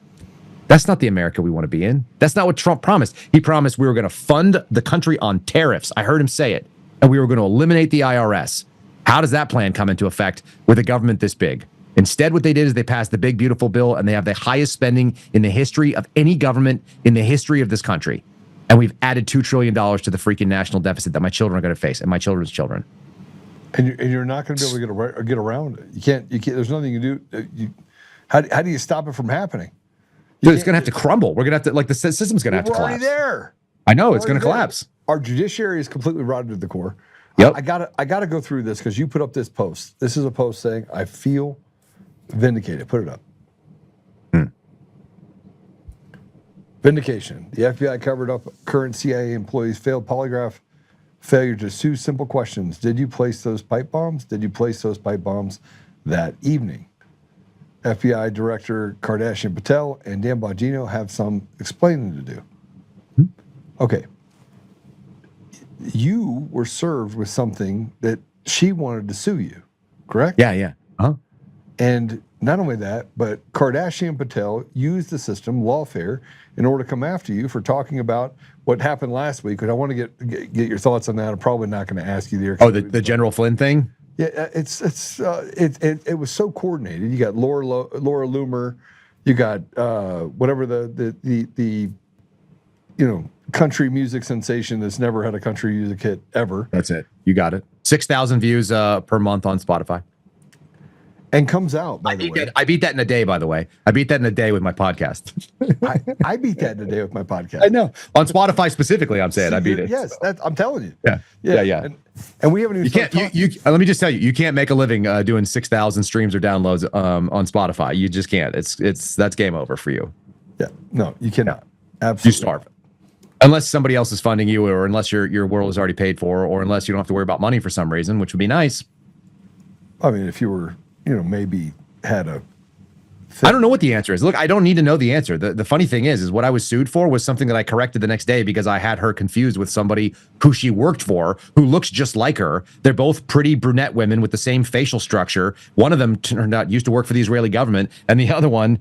M: not the America we want to be in. That's not what Trump promised. He promised we were going to fund the country on tariffs. I heard him say it. And we were going to eliminate the IRS. How does that plan come into effect with a government this big? Instead, what they did is they passed the big, beautiful bill, and they have the highest spending in the history of any government in the history of this country. And we've added $2 trillion to the freaking national deficit that my children are going to face, and my children's children.
B: And you're not going to be able to get around it. You can't. There's nothing you can do. How do you stop it from happening?
M: Dude, it's going to have to crumble. We're going to have to, like, the system's going to have to collapse.
B: We're already there.
M: I know, it's going to collapse.
B: Our judiciary is completely rotten to the core.
M: Yep.
B: I gotta go through this because you put up this post. This is a post saying, I feel vindicated. Put it up. Vindication. The FBI covered up current CIA employees' failed polygraph failure to sue simple questions. Did you place those pipe bombs? Did you place those pipe bombs that evening? FBI Director Kardashian Patel and Dan Bongino have some explaining to do. Okay. You were served with something that she wanted to sue you, correct?
M: Yeah. Uh-huh.
B: And not only that, but Kardashian Patel used the system, lawfare, in order to come after you for talking about what happened last week. And I want to get your thoughts on that. I'm probably not going to ask you there.
M: Oh, the General Flynn thing?
B: Yeah, it was so coordinated. You got Laura Loomer, you got whatever the country music sensation that's never had a country music hit ever.
M: That's it. You got it. 6,000 views per month on Spotify.
B: And comes out, by the way.
M: I beat that in a day, by the way. I beat that in a day with my podcast.
B: I beat that in a day with my podcast.
M: I know. On Spotify specifically, I'm saying I beat it.
B: Yes, I'm telling you.
M: Yeah.
B: And we haven't even.
M: You can't. Let me just tell you, you can't make a living doing 6,000 streams or downloads on Spotify. You just can't. That's game over for you.
B: Yeah. No, you cannot. Absolutely.
M: You starve. Unless somebody else is funding you, or unless your world is already paid for, or unless you don't have to worry about money for some reason, which would be nice.
B: I mean, if you were, maybe had a
M: I don't know what the answer is. Look, I don't need to know the answer. The funny thing is what I was sued for was something that I corrected the next day because I had her confused with somebody who she worked for who looks just like her. They're both pretty brunette women with the same facial structure. One of them turned out used to work for the Israeli government, and the other one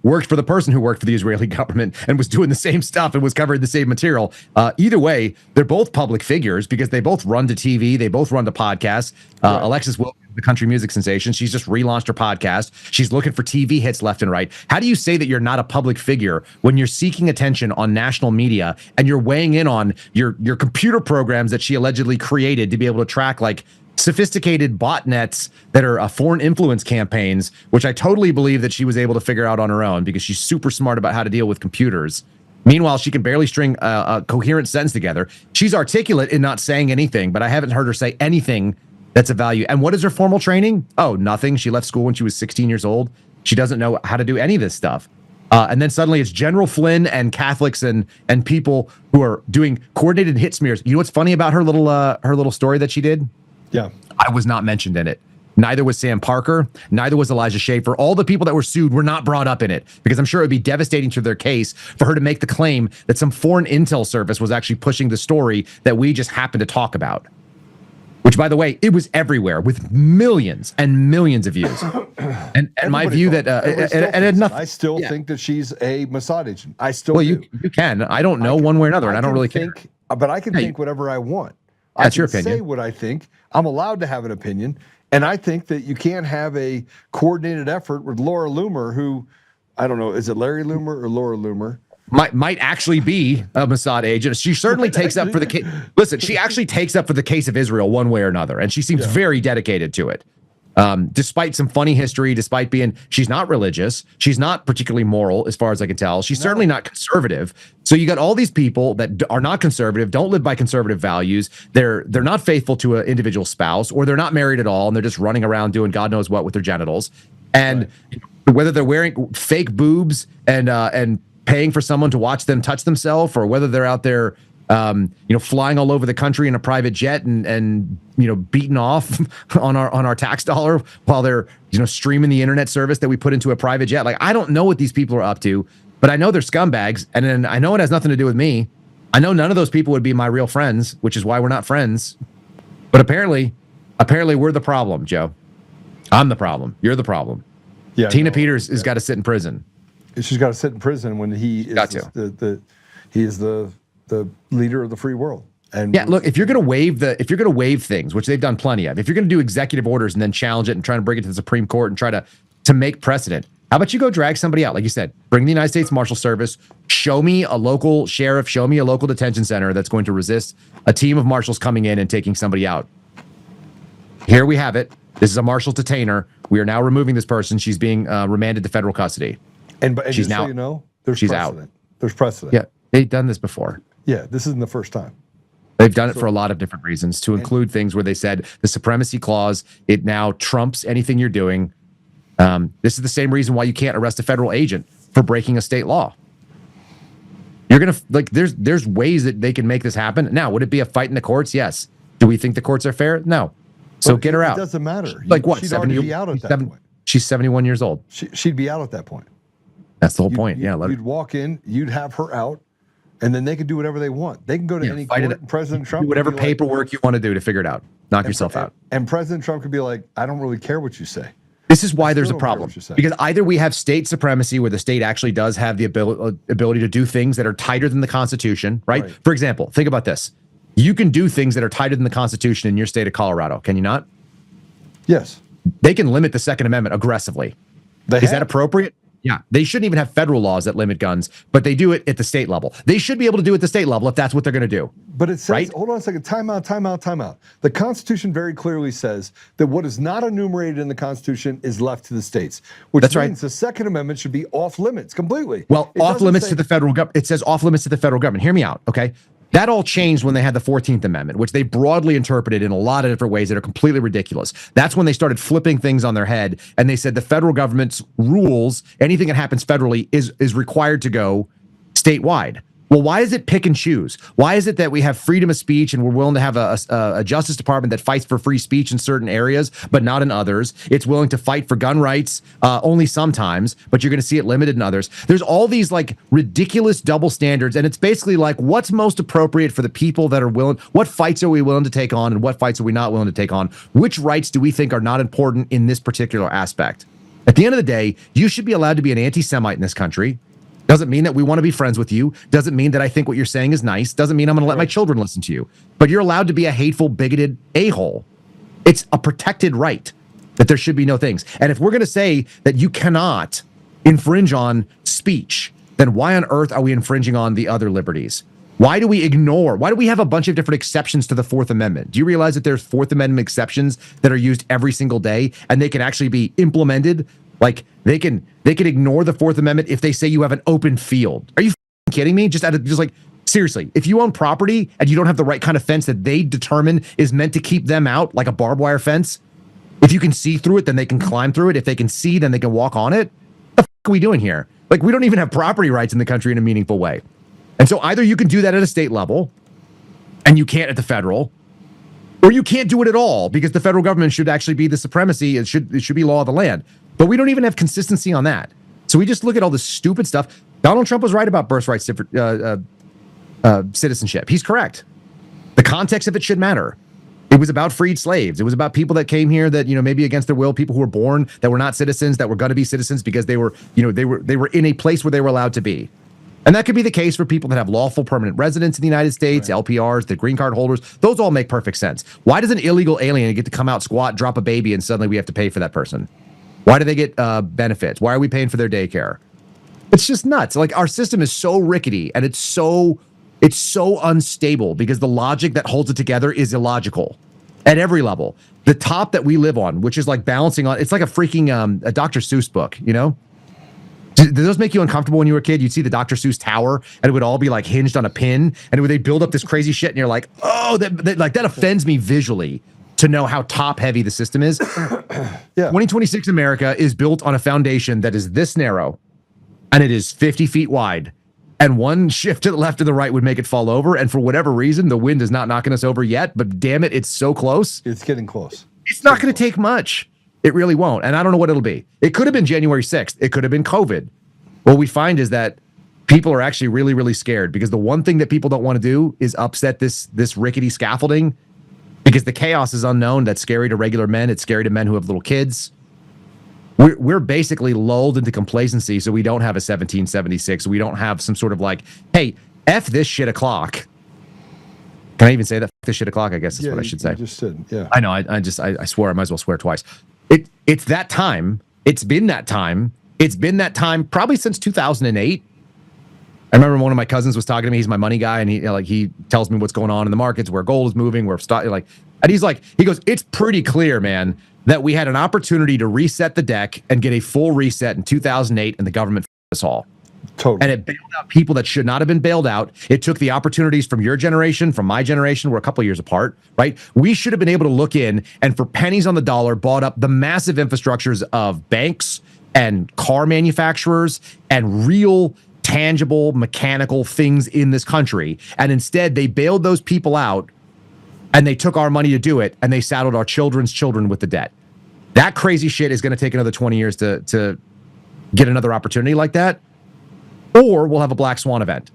M: worked for the person who worked for the Israeli government and was doing the same stuff and was covering the same material. Either way, they're both public figures because they both run to TV. They both run to podcasts. Right. Alexis Wilkins, the country music sensation, she's just relaunched her podcast. She's looking for TV hits left and right. How do you say that you're not a public figure when you're seeking attention on national media and you're weighing in on your computer programs that she allegedly created to be able to track like sophisticated botnets that are foreign influence campaigns, which I totally believe that she was able to figure out on her own because she's super smart about how to deal with computers. Meanwhile, she can barely string a coherent sentence together. She's articulate in not saying anything, but I haven't heard her say anything that's of value. And what is her formal training? Oh, nothing. She left school when she was 16 years old. She doesn't know how to do any of this stuff. And then suddenly it's General Flynn and Catholics and people who are doing coordinated hit smears. You know what's funny about her little story that she did?
B: Yeah.
M: I was not mentioned in it. Neither was Sam Parker. Neither was Elijah Schaffer. All the people that were sued were not brought up in it because I'm sure it would be devastating to their case for her to make the claim that some foreign intel service was actually pushing the story that we just happened to talk about. which, by the way, it was everywhere with millions and millions of views. And my view that
B: I still think that she's a Mossad agent. I still do.
M: You can. I don't know one way or another, and I don't really care.
B: But I can think whatever I want.
M: That's your
B: I can
M: opinion.
B: say what I think. I'm allowed to have an opinion. And I think that you can't have a coordinated effort with Laura Loomer, who, I don't know, is it Larry Loomer or Laura Loomer?
M: Might actually be a Mossad agent. She certainly takes up for the case. Listen, she actually takes up for the case of Israel one way or another, and she seems very dedicated to it. Despite some funny history, despite she's not religious, she's not particularly moral, as far as I can tell. She's certainly not conservative. So you got all these people that are not conservative, don't live by conservative values. They're not faithful to an individual spouse, or they're not married at all, and they're just running around doing God knows what with their genitals. And whether they're wearing fake boobs and paying for someone to watch them touch themselves, or whether they're out there flying all over the country in a private jet and beating off on our tax dollar while they're streaming the internet service that we put into a private jet. Like, I don't know what these people are up to, but I know they're scumbags, and then I know it has nothing to do with me. I know none of those people would be my real friends, which is why we're not friends. But apparently we're the problem, Joe. I'm the problem. You're the problem. Yeah. Tina Peters has got to sit in prison.
B: She's got to sit in prison when he is the leader of the free world. And
M: yeah, look, if you're going to waive things, which they've done plenty of, if you're going to do executive orders and then challenge it and try to bring it to the Supreme Court and try to make precedent, how about you go drag somebody out? Like you said, bring the United States Marshal Service, show me a local sheriff, show me a local detention center that's going to resist a team of marshals coming in and taking somebody out. Here we have it. This is a marshal's detainer. We are now removing this person. She's being remanded to federal custody.
B: And
M: she's
B: just
M: now,
B: so there's
M: she's
B: precedent.
M: Out.
B: There's precedent.
M: Yeah, they've done this before.
B: Yeah, this isn't the first time.
M: They've done it for a lot of different reasons, to include things where they said the supremacy clause, it now trumps anything you're doing. This is the same reason why you can't arrest a federal agent for breaking a state law. You're going to, there's ways that they can make this happen. Now, would it be a fight in the courts? Yes. Do we think the courts are fair? No. So get her out.
B: It doesn't matter.
M: Like what?
B: She'd already be out at that point.
M: She's 71 years old.
B: She'd be out at that point.
M: That's the whole point.
B: You'd walk in, you'd have her out, and then they can do whatever they want. They can go to any court, and President Trump
M: do whatever paperwork you want to do to figure it out. Knock yourself out.
B: And President Trump could be like, I don't really care what you say.
M: This is why there's a problem. Because either we have state supremacy where the state actually does have the ability to do things that are tighter than the Constitution, right? For example, think about this. You can do things that are tighter than the Constitution in your state of Colorado, can you not?
B: Yes.
M: They can limit the Second Amendment aggressively. Is that appropriate? Yeah. They shouldn't even have federal laws that limit guns, but they do it at the state level. They should be able to do it at the state level if that's what they're going to do.
B: But it says, hold on a second, time out. The Constitution very clearly says that what is not enumerated in the Constitution is left to the states, which means the Second Amendment should be off limits completely.
M: Well, off limits to the federal government. It says off limits to the federal government. Hear me out, okay? That all changed when they had the 14th Amendment, which they broadly interpreted in a lot of different ways that are completely ridiculous. That's when they started flipping things on their head, and they said the federal government's rules, anything that happens federally, is required to go statewide. Well, why is it pick and choose? Why is it that we have freedom of speech and we're willing to have a Justice Department that fights for free speech in certain areas, but not in others? It's willing to fight for gun rights only sometimes, but you're going to see it limited in others. There's all these like ridiculous double standards, and it's basically like what's most appropriate for the people that are willing. What fights are we willing to take on, and what fights are we not willing to take on? Which rights do we think are not important in this particular aspect? At the end of the day, you should be allowed to be an anti-Semite in this country. Doesn't mean that we want to be friends with you. Doesn't mean that I think what you're saying is nice. Doesn't mean I'm going to let my children listen to you. But you're allowed to be a hateful, bigoted a-hole. It's a protected right that there should be no things. And if we're going to say that you cannot infringe on speech, then why on earth are we infringing on the other liberties? Why do we have a bunch of different exceptions to the Fourth Amendment? Do you realize that there's Fourth Amendment exceptions that are used every single day, and they can actually be implemented? Like they can ignore the Fourth Amendment if they say you have an open field. Are you kidding me? Just like seriously, if you own property and you don't have the right kind of fence that they determine is meant to keep them out, like a barbed wire fence, if you can see through it, then they can climb through it. If they can see, then they can walk on it. What the fuck are we doing here? Like, we don't even have property rights in the country in a meaningful way. And so either you can do that at a state level and you can't at the federal, or you can't do it at all because the federal government should actually be the supremacy. It should be law of the land. But we don't even have consistency on that. So we just look at all this stupid stuff. Donald Trump was right about birthright citizenship. He's correct. The context of it should matter. It was about freed slaves. It was about people that came here that, maybe against their will, people who were born that were not citizens, that were going to be citizens because they were in a place where they were allowed to be. And that could be the case for people that have lawful permanent residence in the United States, right. LPRs, the green card holders. Those all make perfect sense. Why does an illegal alien get to come out, squat, drop a baby, and suddenly we have to pay for that person? Why do they get benefits? Why are we paying for their daycare? It's just nuts. Like, our system is so rickety and it's so unstable because the logic that holds it together is illogical at every level. The top that we live on, which is like balancing on, it's like a freaking a Dr. Seuss book, Did those make you uncomfortable when you were a kid? You'd see the Dr. Seuss tower, and it would all be like hinged on a pin, and they'd build up this crazy shit, and you're like, oh, that offends me visually to know how top heavy the system is. Yeah. 2026 America is built on a foundation that is this narrow, and it is 50 feet wide, and one shift to the left or the right would make it fall over. And for whatever reason, the wind is not knocking us over yet, but damn it, it's so close.
B: It's getting close.
M: It's not going to take much. It really won't. And I don't know what it'll be. It could have been January 6th. It could have been COVID. What we find is that people are actually really, really scared because the one thing that people don't want to do is upset this rickety scaffolding because the chaos is unknown. That's scary to regular men. It's scary to men who have little kids. We're basically lulled into complacency, so we don't have a 1776. We don't have some sort of like, hey, F this shit o'clock. Can I even say that? F this shit o'clock, I guess is what I should say.
B: You just said, yeah.
M: I know. I swear. I might as well swear twice. It's that time. It's been that time. It's been that time probably since 2008. I remember one of my cousins was talking to me. He's my money guy, and he tells me what's going on in the markets, where gold is moving, and he goes, it's pretty clear, man, that we had an opportunity to reset the deck and get a full reset in 2008, and the government f***ed us all.
B: Totally.
M: And it bailed out people that should not have been bailed out. It took the opportunities from your generation, from my generation, we're a couple of years apart, right? We should have been able to look in and for pennies on the dollar bought up the massive infrastructures of banks and car manufacturers and real tangible mechanical things in this country. And instead they bailed those people out and they took our money to do it, and they saddled our children's children with the debt. That crazy shit is going to take another 20 years to get another opportunity like that. Or we'll have a black swan event.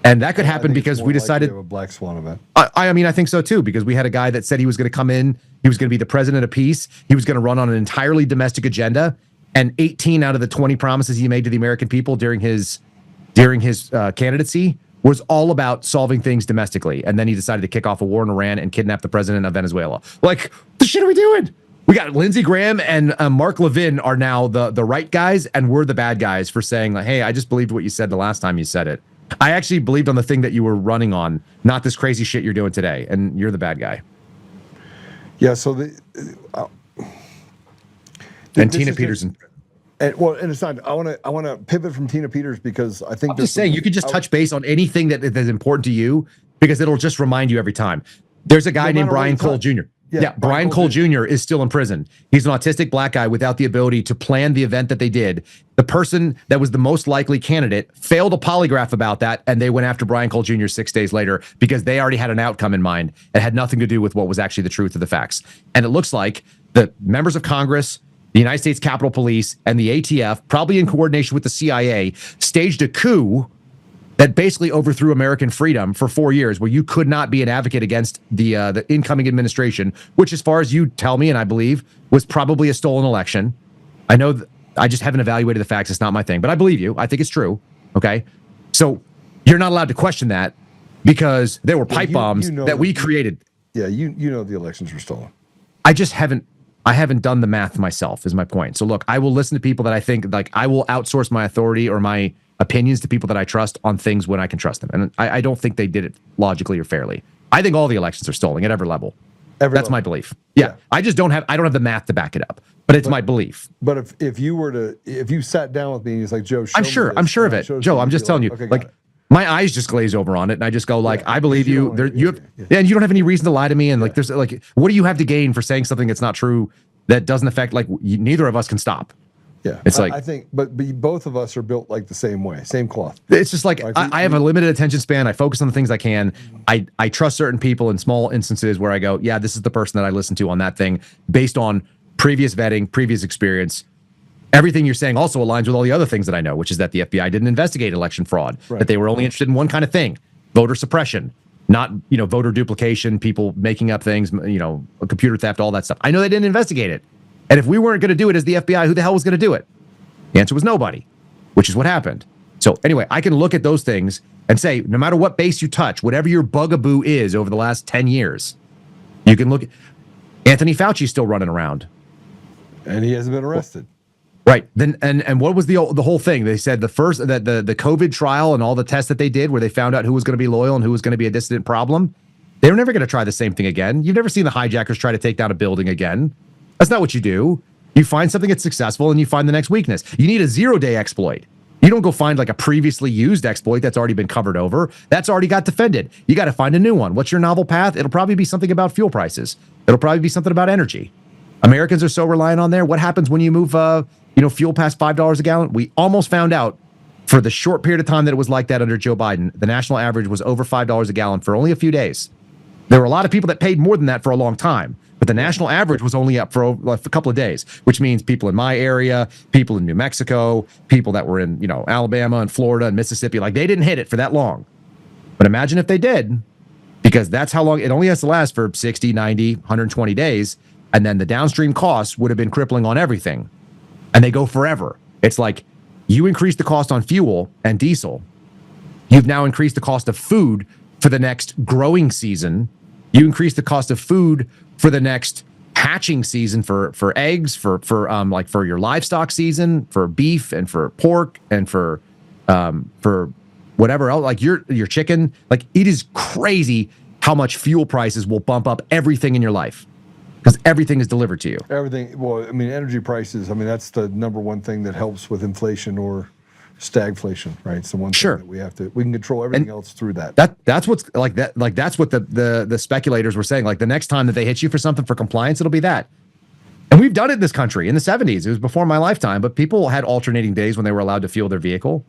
M: And that could happen because we decided
B: a black swan event.
M: I mean, I think so too, because we had a guy that said he was going to come in, he was going to be the president of peace, he was going to run on an entirely domestic agenda, and 18 out of the 20 promises he made to the American people during his candidacy was all about solving things domestically. And then he decided to kick off a war in Iran and kidnap the president of Venezuela. Like, the shit are we doing? We got Lindsey Graham and Mark Levin are now the right guys, and we're the bad guys for saying, like, hey, I just believed what you said the last time you said it. I actually believed on the thing that you were running on, not this crazy shit you're doing today, and you're the bad guy.
B: Yeah, so
M: and Tina Peters.
B: And it's not. I want to pivot from Tina Peters because I think
M: I'm just saying you could just touch base on anything that is important to you because it'll just remind you every time. There's a guy named Brian Cole Jr. Yeah, Brian Cole Jr. is still in prison. He's an autistic black guy without the ability to plan the event that they did. The person that was the most likely candidate failed a polygraph about that, and they went after Brian Cole Jr. 6 days later because they already had an outcome in mind. It had nothing to do with what was actually the truth of the facts. And it looks like the members of Congress, the United States Capitol Police, and the ATF, probably in coordination with the CIA, staged a coup that basically overthrew American freedom for 4 years, where you could not be an advocate against the incoming administration, which, as far as you tell me, and I believe, was probably a stolen election. I know I just haven't evaluated the facts. It's not my thing, but I believe you. I think it's true. Okay, so you're not allowed to question that because there were pipe bombs that we created.
B: Yeah, you know the elections were stolen.
M: I haven't done the math myself, is my point. So look, I will listen to people that I think, like, I will outsource my authority or my opinions to people that I trust on things when I can trust them. And I don't think they did it logically or fairly. I think all the elections are stolen at every level. That's my belief. Yeah. I don't have the math to back it up, but it's my belief.
B: But if you sat down with me and he's like, Joe,
M: I'm sure of it. Joe, I'm just telling you, okay, like, my eyes just glaze over on it, and I just go like, I believe you. And you don't have any reason to lie to me. And like, there's like, what do you have to gain for saying something that's not true that doesn't affect, like, neither of us can stop.
B: Yeah,
M: it's like,
B: I think, but both of us are built like the same way, same cloth.
M: It's just like I have a limited attention span. I focus on the things I can. I trust certain people in small instances where I go, yeah, this is the person that I listen to on that thing based on previous vetting, previous experience. Everything you're saying also aligns with all the other things that I know, which is that the FBI didn't investigate election fraud, that they were only interested in one kind of thing, voter suppression. not, voter duplication, people making up things, computer theft, all that stuff. I know they didn't investigate it. And if we weren't going to do it as the FBI, who the hell was going to do it? The answer was nobody, which is what happened. So anyway, I can look at those things and say, no matter what base you touch, whatever your bugaboo is over the last 10 years, you can look at Anthony Fauci's still running around.
B: And he hasn't been arrested.
M: Right. Then and what was the whole thing? They said the COVID trial and all the tests that they did where they found out who was going to be loyal and who was going to be a dissident problem. They were never going to try the same thing again. You've never seen the hijackers try to take down a building again. That's not what you do. You find something that's successful and you find the next weakness. You need a 0-day exploit. You don't go find like a previously used exploit that's already been covered over. That's already got defended. You got to find a new one. What's your novel path? It'll probably be something about fuel prices. It'll probably be something about energy. Americans are so reliant on there. What happens when you move, fuel past $5 a gallon? We almost found out for the short period of time that it was like that under Joe Biden, the national average was over $5 a gallon for only a few days. There were a lot of people that paid more than that for a long time, but the national average was only up for a couple of days, which means people in my area, people in New Mexico, people that were in, Alabama and Florida and Mississippi, like they didn't hit it for that long. But imagine if they did, because that's how long it only has to last for 60, 90, 120 days. And then the downstream costs would have been crippling on everything. And they go forever. It's like you increase the cost on fuel and diesel. You've now increased the cost of food for the next growing season. You increase the cost of food for the next hatching season for eggs, for your livestock season, for beef and for pork and for whatever else, like your chicken. Like it is crazy how much fuel prices will bump up everything in your life. Because everything is delivered to you.
B: Everything. Well, I mean, energy prices. I mean, that's the number one thing that helps with inflation or stagflation, right? It's the one thing that we can control everything else through that.
M: That's what's like that. Like that's what the speculators were saying. Like the next time that they hit you for something for compliance, it'll be that. And we've done it in this country in the 70s. It was before my lifetime, but people had alternating days when they were allowed to fuel their vehicle.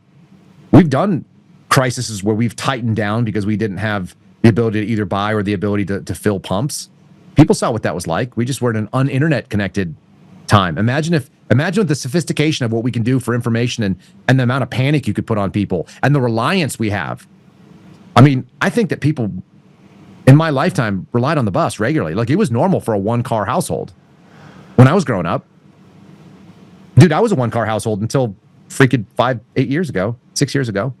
M: We've done crises where we've tightened down because we didn't have the ability to either buy or the ability to fill pumps. People saw what that was like. We just were in an un-internet connected time. Imagine the sophistication of what we can do for information and the amount of panic you could put on people and the reliance we have. I mean, I think that people in my lifetime relied on the bus regularly. Like it was normal for a one-car household when I was growing up. Dude, I was a one-car household until freaking 6 years ago.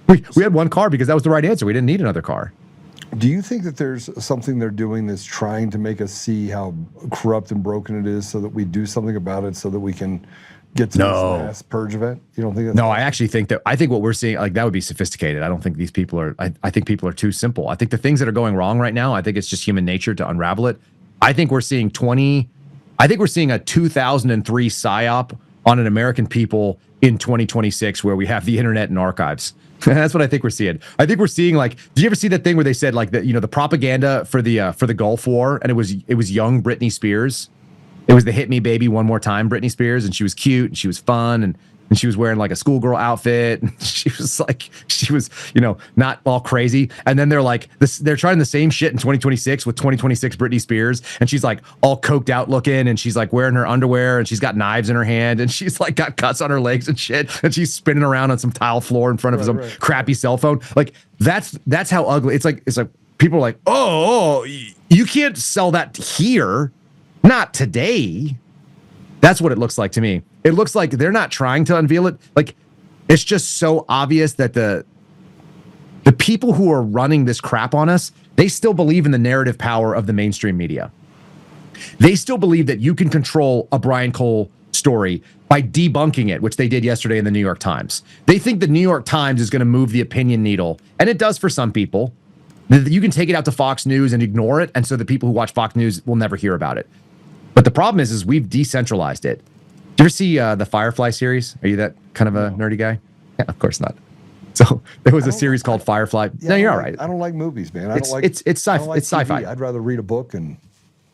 M: we had one car because that was the right answer. We didn't need another car.
B: Do you think that there's something they're doing that's trying to make us see how corrupt and broken it is so that we do something about it so that we can get to this last purge event? You don't think that's
M: No, I actually think what we're seeing, like that would be sophisticated. I don't think these people are, I think people are too simple. I think the things that are going wrong right now, I think it's just human nature to unravel it. I think we're seeing a 2003 psyop on an American people in 2026 where we have the internet and archives. That's what I think we're seeing. I think we're seeing like, did you ever see that thing where they said like that, the propaganda for the Gulf War, and it was young Britney Spears. It was the Hit Me Baby One More Time Britney Spears, and she was cute and she was fun and she was wearing like a schoolgirl outfit and she was not all crazy. And then they're like they're trying the same shit in 2026 with 2026 Britney Spears, and she's like all coked out looking and she's like wearing her underwear and she's got knives in her hand and she's like got cuts on her legs and shit and she's spinning around on some tile floor in front of some crappy cell phone. Like that's how ugly. It's like people are like, oh, you can't sell that here. Not today. That's what it looks like to me. It looks like they're not trying to unveil it. Like, it's just so obvious that the people who are running this crap on us, they still believe in the narrative power of the mainstream media. They still believe that you can control a Brian Cole story by debunking it, which they did yesterday in the New York Times. They think the New York Times is going to move the opinion needle, and it does for some people. You can take it out to Fox News and ignore it, and so the people who watch Fox News will never hear about it. But the problem is we've decentralized it. Do you ever see the Firefly series? Are you that kind of a nerdy guy? Yeah, of course not. So there was a series called Firefly.
B: Yeah,
M: no, you're all right.
B: I don't like movies, man.
M: It's sci-fi.
B: I'd rather read a book and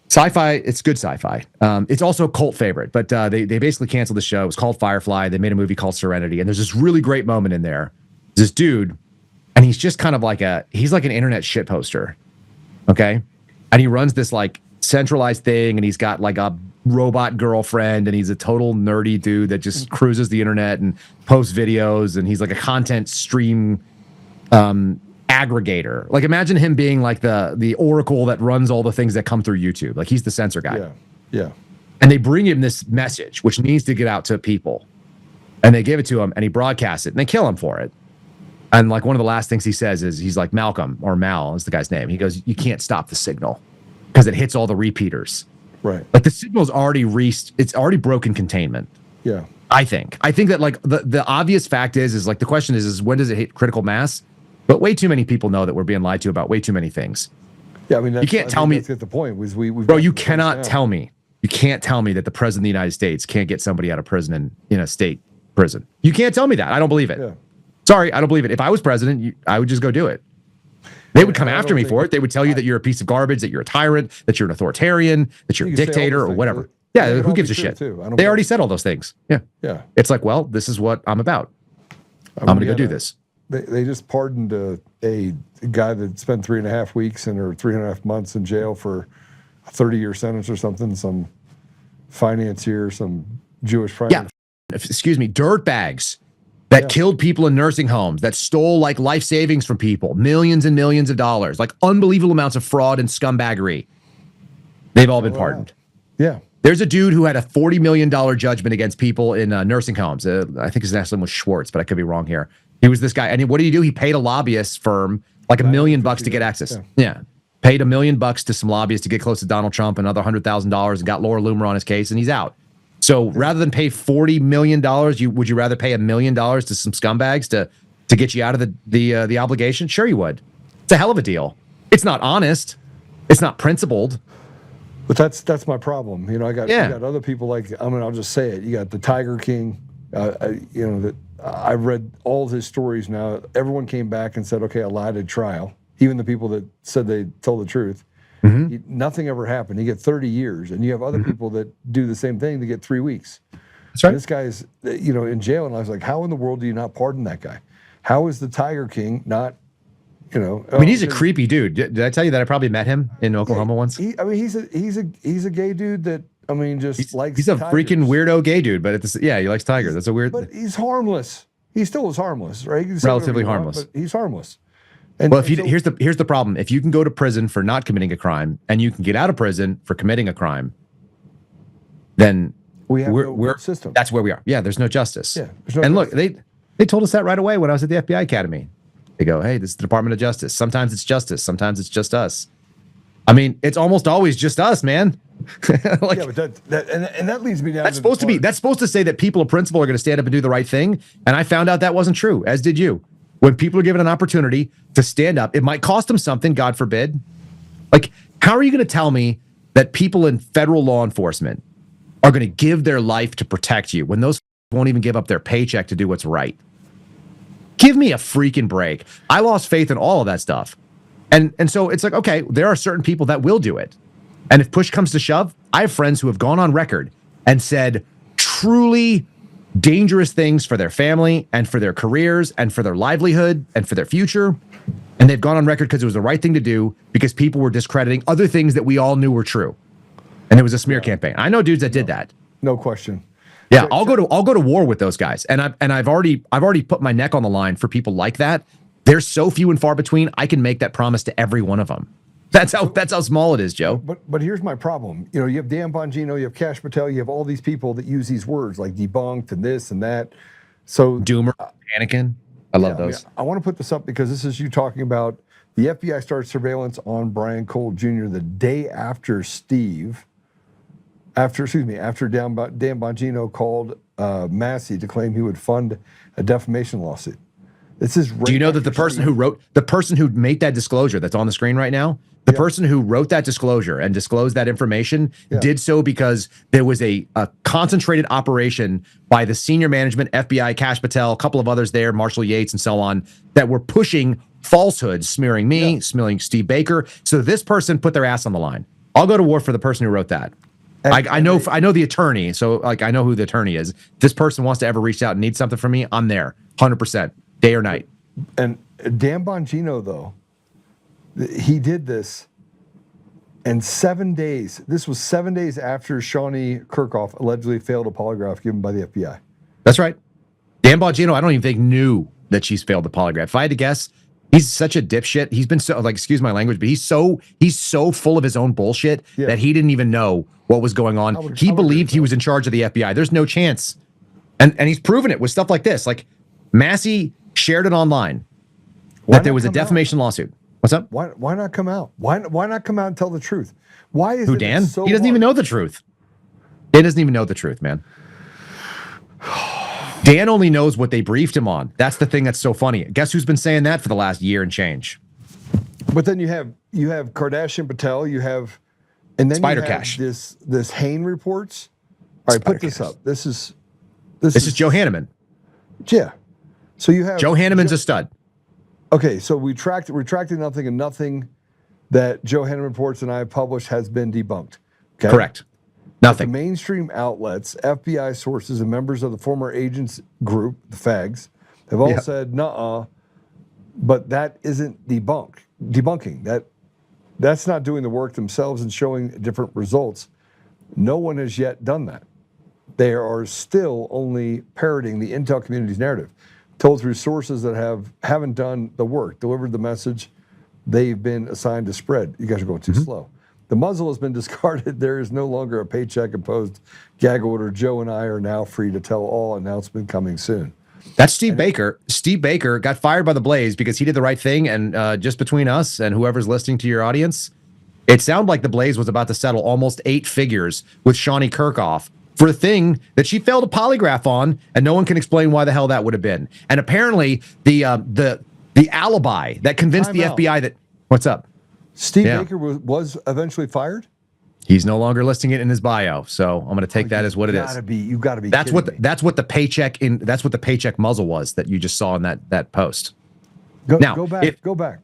M: sci-fi. It's good sci-fi. It's also a cult favorite, but they basically canceled the show. It was called Firefly. They made a movie called Serenity, and there's this really great moment in there. This dude, and he's just kind of like he's like an internet shit poster, okay? And he runs this like centralized thing, and he's got like a robot girlfriend, and he's a total nerdy dude that just cruises the internet and posts videos, and he's like a content stream aggregator. Like imagine him being like the oracle that runs all the things that come through YouTube. Like he's the censor guy.
B: Yeah.
M: And they bring him this message, which needs to get out to people. And they give it to him and he broadcasts it and they kill him for it. And like one of the last things he says is he's like Malcolm, or Mal is the guy's name. He goes, you can't stop the signal because it hits all the repeaters.
B: Right.
M: Like the signal's already reached, it's already broken containment.
B: Yeah.
M: I think that like the obvious fact is like the question is when does it hit critical mass? But way too many people know that we're being lied to about way too many things.
B: Yeah, I mean,
M: you can't tell me.
B: That's the point. Was
M: bro, you cannot tell me. You can't tell me that the president of the United States can't get somebody out of prison in a state prison. You can't tell me that. I don't believe it.
B: Yeah.
M: Sorry, I don't believe it. If I was president, I would just go do it. They would come after me for it. They would tell you that you're a piece of garbage, that you're a tyrant, that you're an authoritarian, that you're a dictator or whatever. Yeah, who gives a shit? They already said all those things. Yeah.
B: Yeah.
M: It's like, well, this is what I'm about. I'm going to go do this.
B: They just pardoned a guy that spent 3.5 weeks or 3.5 months in jail for a 30-year sentence or something. Some financier, some Jewish financier.
M: Yeah. Excuse me, dirtbags that killed people in nursing homes, that stole like life savings from people, millions and millions of dollars, like unbelievable amounts of fraud and scumbaggery. They've all been pardoned.
B: Yeah.
M: There's a dude who had a $40 million judgment against people in nursing homes. I think his last name was Schwartz, but I could be wrong here. He was this guy. And what did he do? He paid a lobbyist firm like $1 million to get access. Yeah. Paid $1 million to some lobbyists to get close to Donald Trump, another $100,000, and got Laura Loomer on his case, and he's out. So rather than pay $40 million, would you rather pay $1 million to some scumbags to get you out of the obligation? Sure you would. It's a hell of a deal. It's not honest. It's not principled.
B: But that's my problem. You know, you got other people like, I'll just say it. You got the Tiger King. I've read all of his stories now. Everyone came back and said, okay, I lied at trial. Even the people that said they told the truth. Nothing ever happened. You get 30 years, and you have other people that do the same thing to get 3 weeks.
M: That's right.
B: And this guy's, in jail, and I was like, how in the world do you not pardon that guy? How is the Tiger King not,
M: I mean, he's a creepy dude. Did I tell you that I probably met him in Oklahoma once?
B: He's a gay dude that, likes
M: he's a
B: tigers.
M: Freaking weirdo gay dude, but he likes tigers. That's a weird.
B: But he's harmless. He still is harmless, right?
M: Relatively harmless.
B: But he's harmless.
M: Here's the problem. If you can go to prison for not committing a crime and you can get out of prison for committing a crime, then we're
B: system.
M: That's where we are. Yeah, there's no justice.
B: Yeah,
M: Look, they told us that right away when I was at the FBI Academy. They go, hey, this is the Department of Justice. Sometimes it's justice. Sometimes it's just us. I mean, it's almost always just us, man.
B: But that leads me down.
M: That's supposed to say that people of principle are going to stand up and do the right thing. And I found out that wasn't true, as did you. When people are given an opportunity to stand up, it might cost them something, God forbid. Like, how are you going to tell me that people in federal law enforcement are going to give their life to protect you when those won't even give up their paycheck to do what's right? Give me a freaking break. I lost faith in all of that stuff. And so it's like, okay, there are certain people that will do it. And if push comes to shove, I have friends who have gone on record and said truly dangerous things for their family and for their careers and for their livelihood and for their future. And they've gone on record because it was the right thing to do because people were discrediting other things that we all knew were true. And it was a smear campaign. I know dudes that did that.
B: No question.
M: Yeah, I'll go to war with those guys. And I've already put my neck on the line for people like that. They're so few and far between. I can make that promise to every one of them. That's how small it is, Joe.
B: But here's my problem. You have Dan Bongino, you have Kash Patel, you have all these people that use these words like debunked and this and that. So
M: Doomer, Anakin. I love those.
B: I want to put this up because this is you talking about the FBI started surveillance on Brian Cole Jr. the day after after Dan Bongino called Massey to claim he would fund a defamation lawsuit. This is
M: Do you know that the person who made that disclosure that's on the screen right now, the person who wrote that disclosure and disclosed that information did so because there was a concentrated operation by the senior management, FBI, Kash Patel, a couple of others there, Marshall Yates and so on, that were pushing falsehoods, smearing me, smearing Steve Baker. So this person put their ass on the line. I'll go to war for the person who wrote that. I know the attorney, so I know who the attorney is. If this person wants to ever reach out and need something from me, I'm there, 100%, day or night.
B: And Dan Bongino, though, he did this in 7 days. This was 7 days after Shawnee Kirkhoff allegedly failed a polygraph given by the FBI.
M: That's right. Dan Bongino, I don't even think knew that she's failed the polygraph. If I had to guess, He's such a dipshit. He's been so, like, excuse my language, but he's so full of his own bullshit that he didn't even know what was going on. He believed he was in charge of the FBI. There's no chance. And he's proven it with stuff like this. Like, Massey shared it online that there was a defamation lawsuit. What's up?
B: Why not come out? Why not come out and tell the truth? Why is
M: Dan?
B: So
M: he doesn't even know the truth. Dan doesn't even know the truth, man. Dan only knows what they briefed him on. That's the thing that's so funny. Guess who's been saying that for the last year and change?
B: But then you have Kardashian Patel, and then
M: Spider
B: you have
M: Cash.
B: this Hain reports. All right,
M: Spider
B: put this
M: Cash.
B: up. This is
M: Joe Hanneman.
B: Yeah. So you have
M: Joe Hanneman's a stud.
B: Okay, so we retracted nothing, and nothing that Joe Hanneman reports and I have published has been debunked. Okay?
M: Correct. Nothing.
B: The mainstream outlets, FBI sources, and members of the former agents group, the FAGs, have all said, nuh-uh, but that isn't debunking. That's not doing the work themselves and showing different results. No one has yet done that. They are still only parroting the intel community's narrative, told through sources that haven't done the work, delivered the message they've been assigned to spread. You guys are going too slow. The muzzle has been discarded. There is no longer a paycheck imposed gag order. Joe and I are now free to tell all. Announcement coming soon.
M: That's Steve Baker. Steve Baker got fired by the Blaze because he did the right thing. And just between us and whoever's listening to your audience, it sounded like the Blaze was about to settle almost 8 figures with Shawnee Kirkhoff for a thing that she failed a polygraph on, and no one can explain why the hell that would have been. And apparently, the alibi that convinced the FBI that what's up.
B: Steve Baker was eventually fired.
M: He's no longer listing it in his bio, so I'm going to take that as what it is.
B: You got to be.
M: That's what the paycheck muzzle was that you just saw in that post.
B: Go back.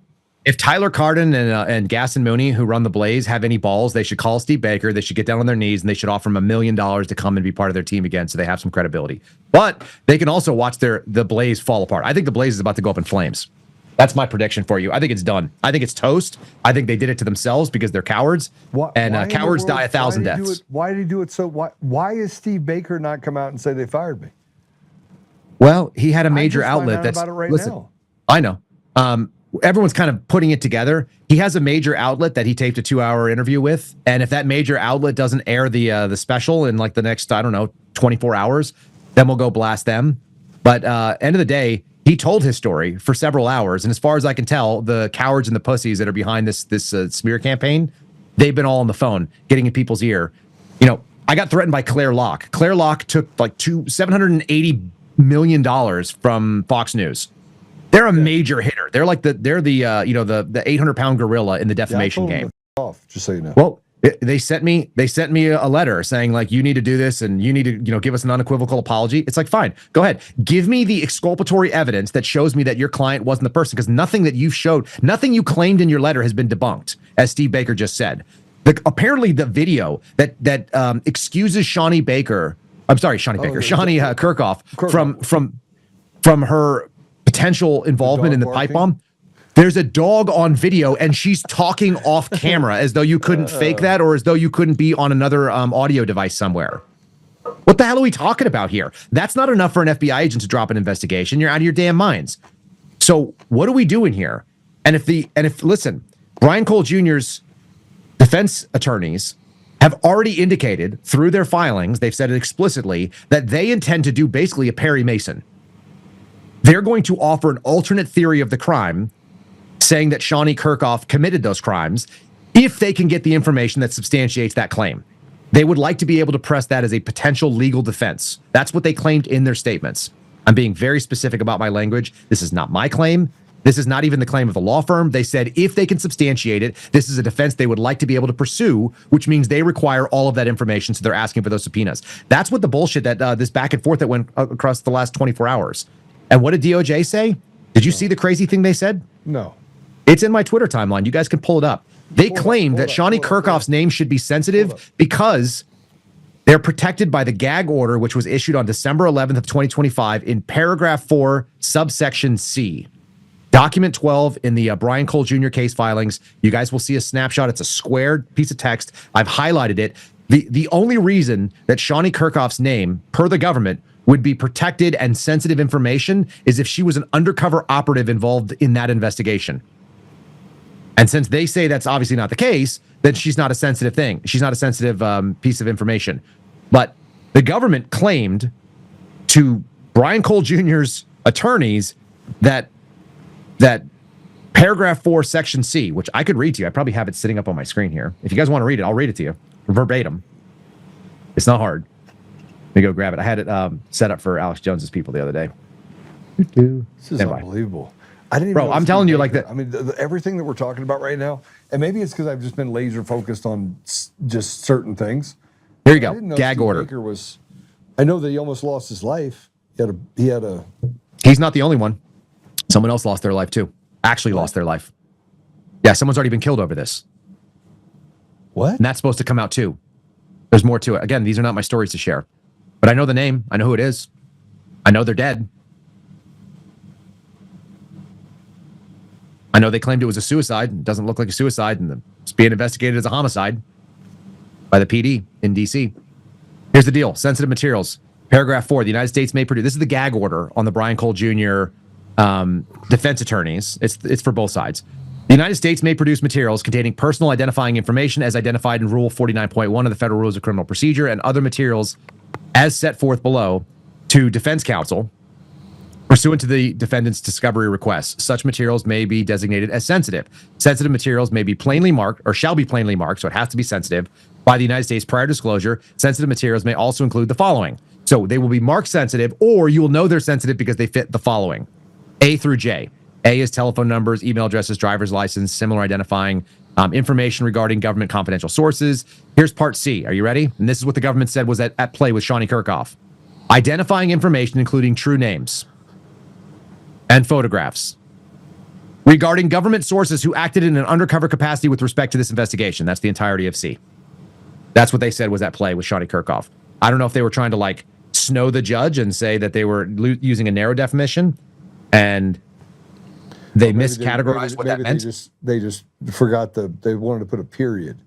M: If Tyler Cardin and Gaston Mooney, who run the Blaze, have any balls, they should call Steve Baker. They should get down on their knees and they should offer him $1 million to come and be part of their team again, so they have some credibility. But they can also watch the Blaze fall apart. I think the Blaze is about to go up in flames. That's my prediction for you. I think it's done. I think it's toast. I think they did it to themselves because they're cowards. And cowards die 1,000 deaths.
B: Why did he do it so? Why is Steve Baker not come out and say they fired me?
M: Well, he had a major outlet
B: that's about it right now.
M: I know. Everyone's kind of putting it together. He has a major outlet that he taped a 2-hour interview with, and if that major outlet doesn't air the special in like the next 24 hours, then we'll go blast them. But end of the day, he told his story for several hours, and as far as I can tell, the cowards and the pussies that are behind this smear campaign, they've been all on the phone, getting in people's ear. I got threatened by Claire Locke. Claire Locke took like $780 million from Fox News. They're a major hitter. They're like the 800-pound gorilla in the defamation game.
B: Just so you know.
M: Well, they sent me a letter saying like, you need to do this and you need to give us an unequivocal apology. It's like, fine, go ahead, give me the exculpatory evidence that shows me that your client wasn't the person, because nothing that you showed, nothing you claimed in your letter has been debunked, as Steve Baker just said. Apparently the video that excuses Shawnee Kirkhoff from her potential involvement in the pipe bomb. There's a dog on video, and she's talking off camera as though you couldn't fake that, or as though you couldn't be on another audio device somewhere. What the hell are we talking about here? That's not enough for an FBI agent to drop an investigation. You're out of your damn minds. So what are we doing here? And if listen, Brian Cole Jr.'s defense attorneys have already indicated through their filings, they've said it explicitly, that they intend to do basically a Perry Mason. They're going to offer an alternate theory of the crime, saying that Shawnee Kirkhoff committed those crimes, if they can get the information that substantiates that claim. They would like to be able to press that as a potential legal defense. That's what they claimed in their statements. I'm being very specific about my language. This is not my claim. This is not even the claim of the law firm. They said if they can substantiate it, this is a defense they would like to be able to pursue, which means they require all of that information, so they're asking for those subpoenas. That's what the bullshit that this back and forth that went across the last 24 hours. And what did DOJ say? Did you see the crazy thing they said?
B: No.
M: It's in my Twitter timeline. You guys can pull it up. They claim that Shawnee Kirkhoff's name should be sensitive because they're protected by the gag order, which was issued on December 11th of 2025 in paragraph 4, subsection C. Document 12 in the Brian Cole Jr. case filings. You guys will see a snapshot. It's a squared piece of text. I've highlighted it. The only reason that Shawnee Kirkhoff's name, per the government, would be protected and sensitive information is if she was an undercover operative involved in that investigation. And since they say that's obviously not the case, then she's not a sensitive thing. She's not a sensitive piece of information. But the government claimed to Brian Cole Jr.'s attorneys that paragraph 4, section C, which I could read to you. I probably have it sitting up on my screen here. If you guys want to read it, I'll read it to you verbatim. It's not hard. Let me go grab it. I had it set up for Alex Jones's people the other day.
B: This is unbelievable. I didn't even
M: Bro, I'm telling you like that.
B: I mean, everything that we're talking about right now, and maybe it's because I've just been laser focused on just certain things.
M: Here you go. Gag order.
B: Baker was, I know that he almost lost his life.
M: He's not the only one. Someone else lost their life too. Actually lost their life. Yeah, someone's already been killed over this.
B: What?
M: And that's supposed to come out too. There's more to it. Again, these are not my stories to share. But I know the name. I know who it is. I know they're dead. I know they claimed it was a suicide. It doesn't look like a suicide, and it's being investigated as a homicide by the PD in D.C. Here's the deal. Sensitive materials. Paragraph 4, the United States may produce. This is the gag order on the Brian Cole Jr. Defense attorneys. It's for both sides. The United States may produce materials containing personal identifying information as identified in Rule 49.1 of the Federal Rules of Criminal Procedure and other materials as set forth below to defense counsel pursuant to the defendant's discovery requests. Such materials may be designated as sensitive. Sensitive materials may be plainly marked or shall be plainly marked, so it has to be sensitive, by the United States prior disclosure. Sensitive materials may also include the following. So they will be marked sensitive, or you will know they're sensitive because they fit the following. A through J. A is telephone numbers, email addresses, driver's license, similar identifying information regarding government confidential sources. Here's part C. Are you ready? And this is what the government said was at play with Shawnee Kirkhoff. Identifying information, including true names and photographs regarding government sources who acted in an undercover capacity with respect to this investigation. That's the entirety of C. That's what they said was at play with Shawnee Kirkhoff. I don't know if they were trying to like snow the judge and say that they were using a narrow definition and they miscategorized what that meant.
B: They just forgot they wanted to put a period.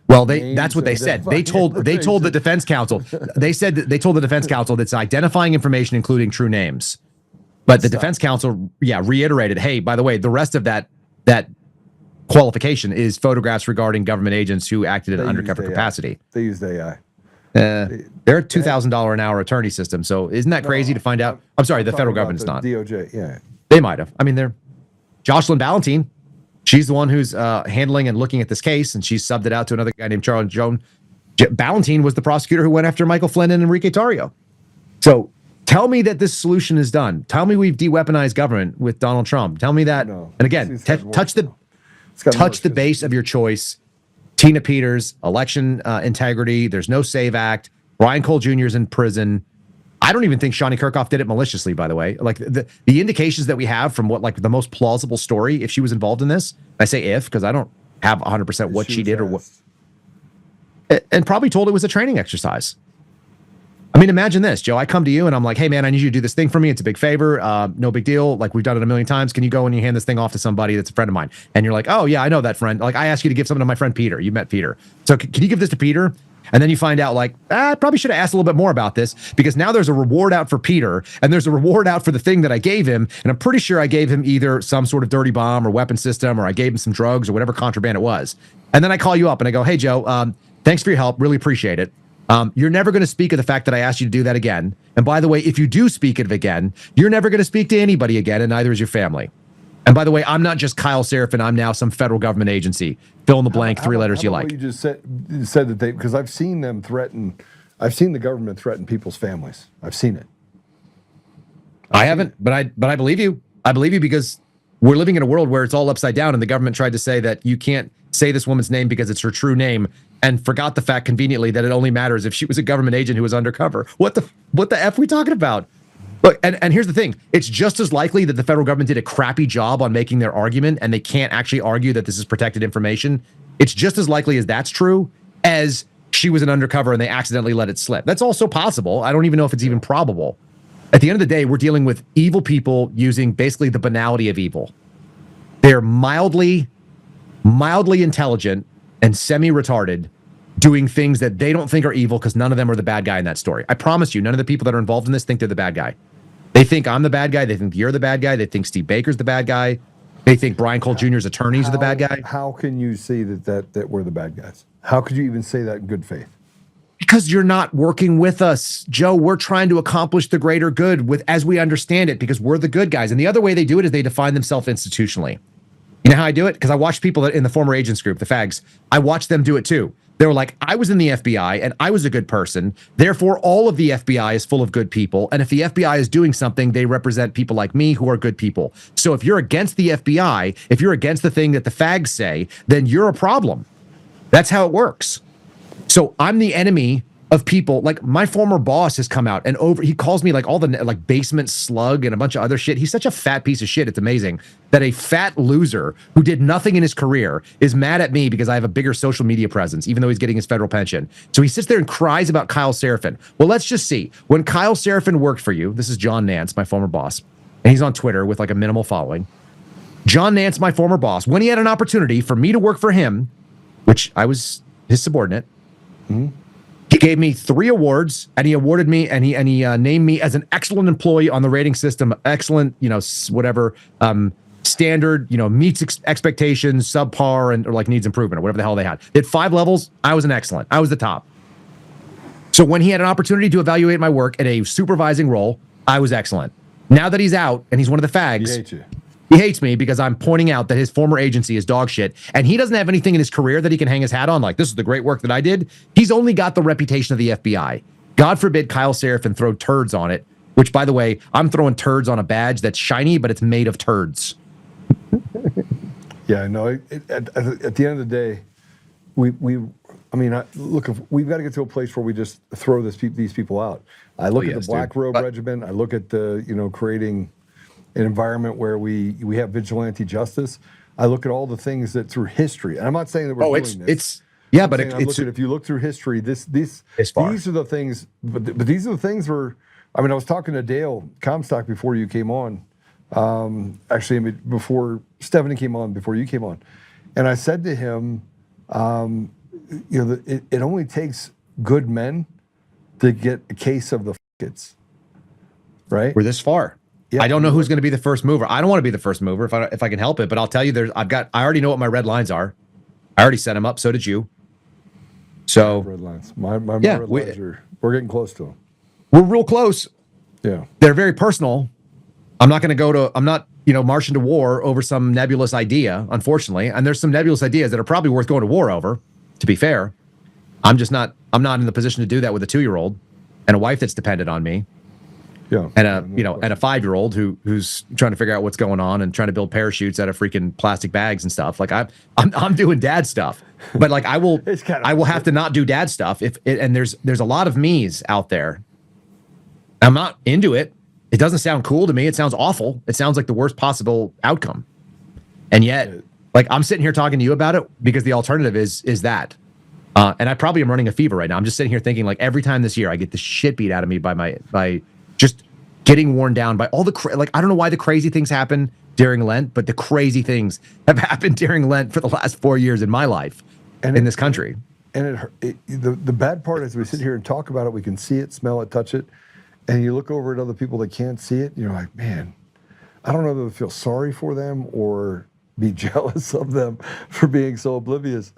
M: Well, that's what they said. They told the defense counsel. They told the defense counsel that's identifying information, including true names. But the defense counsel, reiterated, hey, by the way, the rest of that qualification is photographs regarding government agents who acted in an undercover capacity.
B: They used AI.
M: They're a $2,000 an hour attorney system. So isn't that crazy to find out? I'm sorry, the federal government's not.
B: DOJ, yeah.
M: They might have. I mean, they're Jocelyn Ballantine. She's the one who's handling and looking at this case, and she's subbed it out to another guy named Charles Joan. Ballantine was the prosecutor who went after Michael Flynn and Enrique Tarrio. So tell me that this solution is done. Tell me we've de-weaponized government with Donald Trump. Tell me that. No, and again, touch the base of your choice. Tina Peters, election integrity. There's no SAVE Act. Brian Cole Jr. is in prison. I don't even think Shawnee Kirkhoff did it maliciously, by the way. Like the indications that we have from what like the most plausible story, if she was involved in this, I say if, because I don't have 100% what she did or what, and probably told it was a training exercise. I mean, imagine this, Joe. I come to you and I'm like, hey, man, I need you to do this thing for me. It's a big favor. No big deal. Like, we've done it a million times. Can you go and you hand this thing off to somebody that's a friend of mine? And you're like, oh, yeah, I know that friend. Like, I asked you to give something to my friend Peter. You met Peter. So can you give this to Peter? And then you find out, like, I probably should have asked a little bit more about this because now there's a reward out for Peter and there's a reward out for the thing that I gave him. And I'm pretty sure I gave him either some sort of dirty bomb or weapon system, or I gave him some drugs or whatever contraband it was. And then I call you up and I go, hey, Joe, thanks for your help. Really appreciate it. You're never going to speak of the fact that I asked you to do that again. And by the way, if you do speak of it again, you're never going to speak to anybody again, and neither is your family. And by the way, I'm not just Kyle Seraphin. I'm now some federal government agency. Fill in the blank, three letters you like.
B: You just said that they, because I've seen them threaten, I've seen the government threaten people's families. I've seen it.
M: I haven't, but I believe you. I believe you because we're living in a world where it's all upside down, and the government tried to say that you can't say this woman's name because it's her true name, and forgot the fact conveniently that it only matters if she was a government agent who was undercover. What the F are we talking about? Look, and here's the thing. It's just as likely that the federal government did a crappy job on making their argument and they can't actually argue that this is protected information. It's just as likely as that's true as she was an undercover and they accidentally let it slip. That's also possible. I don't even know if it's even probable. At the end of the day, we're dealing with evil people using basically the banality of evil. They're mildly intelligent and semi-retarded, doing things that they don't think are evil because none of them are the bad guy in that story. I promise you, none of the people that are involved in this think they're the bad guy. They think I'm the bad guy. They think you're the bad guy. They think Steve Baker's the bad guy. They think Brian Cole Jr.'s attorneys are the bad guy.
B: How can you see that we're the bad guys? How could you even say that in good faith?
M: Because you're not working with us, Joe. We're trying to accomplish the greater good as we understand it, because we're the good guys. And the other way they do it is they define themselves institutionally. You know how I do it? Because I watched people in the former agents group, the fags. I watched them do it too. They were like, I was in the FBI and I was a good person. Therefore, all of the FBI is full of good people. And if the FBI is doing something, they represent people like me who are good people. So if you're against the FBI, if you're against the thing that the fags say, then you're a problem. That's how it works. So I'm the enemy of people. Like, my former boss has come out and he calls me like all the like basement slug and a bunch of other shit. He's such a fat piece of shit. It's amazing that a fat loser who did nothing in his career is mad at me because I have a bigger social media presence, even though he's getting his federal pension. So he sits there and cries about Kyle Seraphin. Well, let's just see. When Kyle Seraphin worked for you, this is John Nance, my former boss, and he's on Twitter with like a minimal following. John Nance, my former boss, when he had an opportunity for me to work for him, which I was his subordinate, he gave me 3 awards, and he awarded me, and he named me as an excellent employee on the rating system. Excellent, whatever, standard, meets expectations, subpar, or like needs improvement, or whatever the hell they had. They had 5 levels. I was an excellent. I was the top. So when he had an opportunity to evaluate my work at a supervising role, I was excellent. Now that he's out and he's one of the fags,
B: He hates you.
M: he hates me because I'm pointing out that his former agency is dog shit, and he doesn't have anything in his career that he can hang his hat on. Like, this is the great work that I did. He's only got the reputation of the FBI. God forbid Kyle Seraphin throw turds on it, which, by the way, I'm throwing turds on a badge that's shiny, but it's made of turds.
B: Yeah, no. At the end of the day, we've got to get to a place where we just throw these people out. I look at the Black Robe Regiment. I look at the creating an environment where we have vigilante justice. I look at all the things that through history, and I'm not saying that we're doing this. If you look through history, these are the things. But these are the things where, I was talking to Dale Comstock before you came on. Before Stephanie came on, before you came on, and I said to him, it only takes good men to get a case of the kids. Right?
M: We're this far. Yeah, I don't know who's going to be the first mover. I don't want to be the first mover if I can help it, but I'll tell you, I already know what my red lines are. I already set them up. So did you. So
B: red lines. My red lines we're getting close to them.
M: We're real close.
B: Yeah.
M: They're very personal. I'm not marching to war over some nebulous idea, unfortunately. And there's some nebulous ideas that are probably worth going to war over, to be fair. I'm not in the position to do that with a 2-year-old and a wife that's dependent on me.
B: Yeah.
M: And a 5-year-old who's trying to figure out what's going on and trying to build parachutes out of freaking plastic bags and stuff. Like, I'm doing dad stuff, but like I will have to not do dad stuff and there's a lot of me's out there. I'm not into it. It doesn't sound cool to me. It sounds awful. It sounds like the worst possible outcome. And yet, like, I'm sitting here talking to you about it because the alternative is that. And I probably am running a fever right now. I'm just sitting here thinking, like, every time this year I get the shit beat out of me by just getting worn down by all the I don't know why the crazy things happen during Lent, but the crazy things have happened during Lent for the last 4 years in my life in this country.
B: And the bad part is we sit here and talk about it. We can see it, smell it, touch it. And you look over at other people that can't see it, you're like, man, I don't know whether to feel sorry for them or be jealous of them for being so oblivious.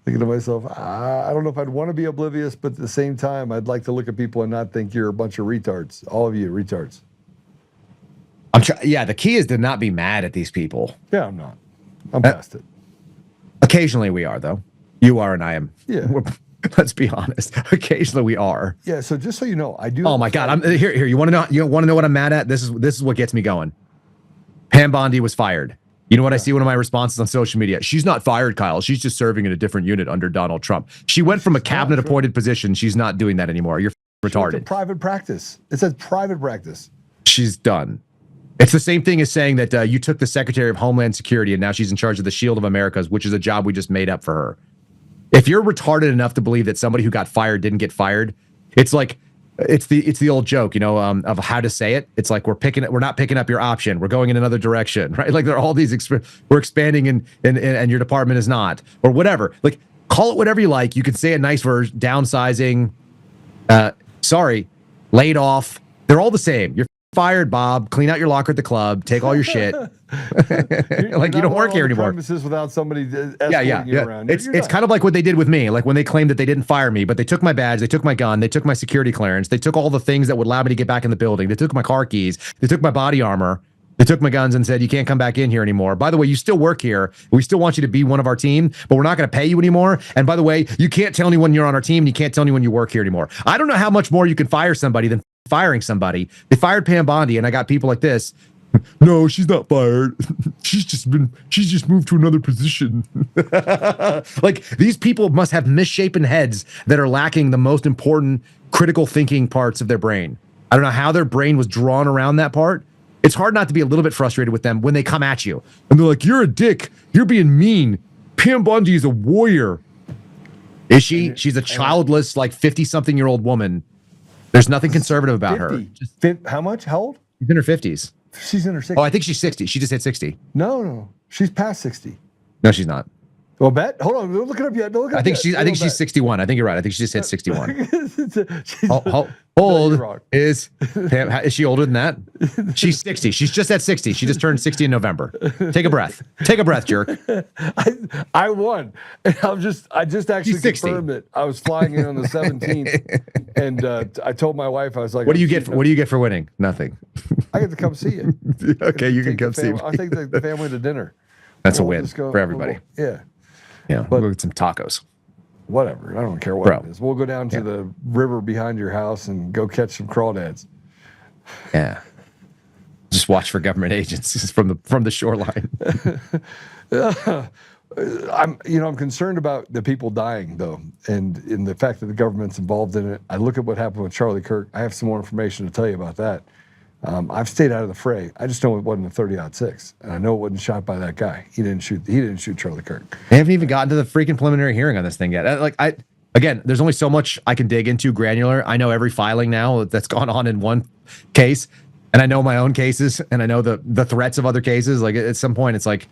B: Thinking to myself, I don't know if I'd want to be oblivious, but at the same time, I'd like to look at people and not think you're a bunch of retards. All of you retards.
M: The key is to not be mad at these people.
B: Yeah, I'm not. I'm past it.
M: Occasionally we are, though. You are and I am.
B: Yeah.
M: Let's be honest. Occasionally we are.
B: Yeah. So just so you know, I do.
M: Oh my God! I'm here. You want to know? You want to know what I'm mad at? This is what gets me going. Pam Bondi was fired. You know what I see? One of my responses on social media. She's not fired, Kyle. She's just serving in a different unit under Donald Trump. She went from a cabinet-appointed position. She's not doing that anymore. You're retarded.
B: Private practice. It says private practice.
M: She's done. It's the same thing as saying that you took the Secretary of Homeland Security and now she's in charge of the Shield of Americas, which is a job we just made up for her. If you're retarded enough to believe that somebody who got fired didn't get fired, it's like it's the old joke, of how to say it. It's like we're not picking up your option. We're going in another direction, right? Like there are all these we're expanding and your department is not, or whatever. Like call it whatever you like. You could say a nice version, downsizing, sorry, laid off. They're all the same. You're fired, Bob. Clean out your locker at the club. Take all your shit. Like, you don't work here anymore.
B: Premises without somebody escorting you around.
M: It's kind of like what they did with me. Like when they claimed that they didn't fire me, but they took my badge, they took my gun, they took my security clearance, they took all the things that would allow me to get back in the building. They took my car keys, they took my body armor, they took my guns and said, you can't come back in here anymore. By the way, you still work here. We still want you to be one of our team, but we're not going to pay you anymore. And by the way, you can't tell anyone you're on our team and you can't tell anyone you work here anymore. I don't know how much more you can fire somebody than firing somebody. They fired Pam Bondi, and I got people like this. No, she's not fired. She's just moved to another position. Like, these people must have misshapen heads that are lacking the most important critical thinking parts of their brain. I don't know how their brain was drawn around that part. It's hard not to be a little bit frustrated with them when they come at you and they're like, you're a dick. You're being mean. Pam Bondi is a warrior. Is she? She's a childless, like 50-something-year-old woman. There's nothing conservative about
B: 50.
M: her.
B: How much? How old?
M: She's in her 50s.
B: She's in her 60s.
M: Oh, I think she's 60. She just hit 60.
B: No. She's past 60.
M: No, she's not.
B: Well, bet. Hold on. Don't look it up yet. Don't look it
M: I think she's 61. I think you're right. I think she just hit 61. How old is Pam? Is she older than that? She's 60. She's just at 60. She just turned 60 in November. Take a breath. Take a breath, jerk.
B: I won. And I just actually confirmed it. I was flying in on the 17th, and I told my wife, I was like,
M: "What do you get? What do you get for winning? Nothing.
B: I get to come see you."
M: Okay, you can come see me.
B: I'll take the family to dinner.
M: That's a win for everybody.
B: Yeah.
M: Yeah, we'll get some tacos.
B: Whatever. I don't care what it is. We'll go down to the river behind your house and go catch some crawdads.
M: Yeah. Just watch for government agents from the shoreline.
B: I'm concerned about the people dying, though, and in the fact that the government's involved in it. I look at what happened with Charlie Kirk. I have some more information to tell you about that. I've stayed out of the fray. I just know it wasn't a 30-06, and I know it wasn't shot by that guy. He didn't shoot Charlie Kirk.
M: They haven't even gotten to the freaking preliminary hearing on this thing yet. Again, there's only so much I can dig into granular. I know every filing now that's gone on in one case, and I know my own cases, and I know the threats of other cases. Like, at some point, it's like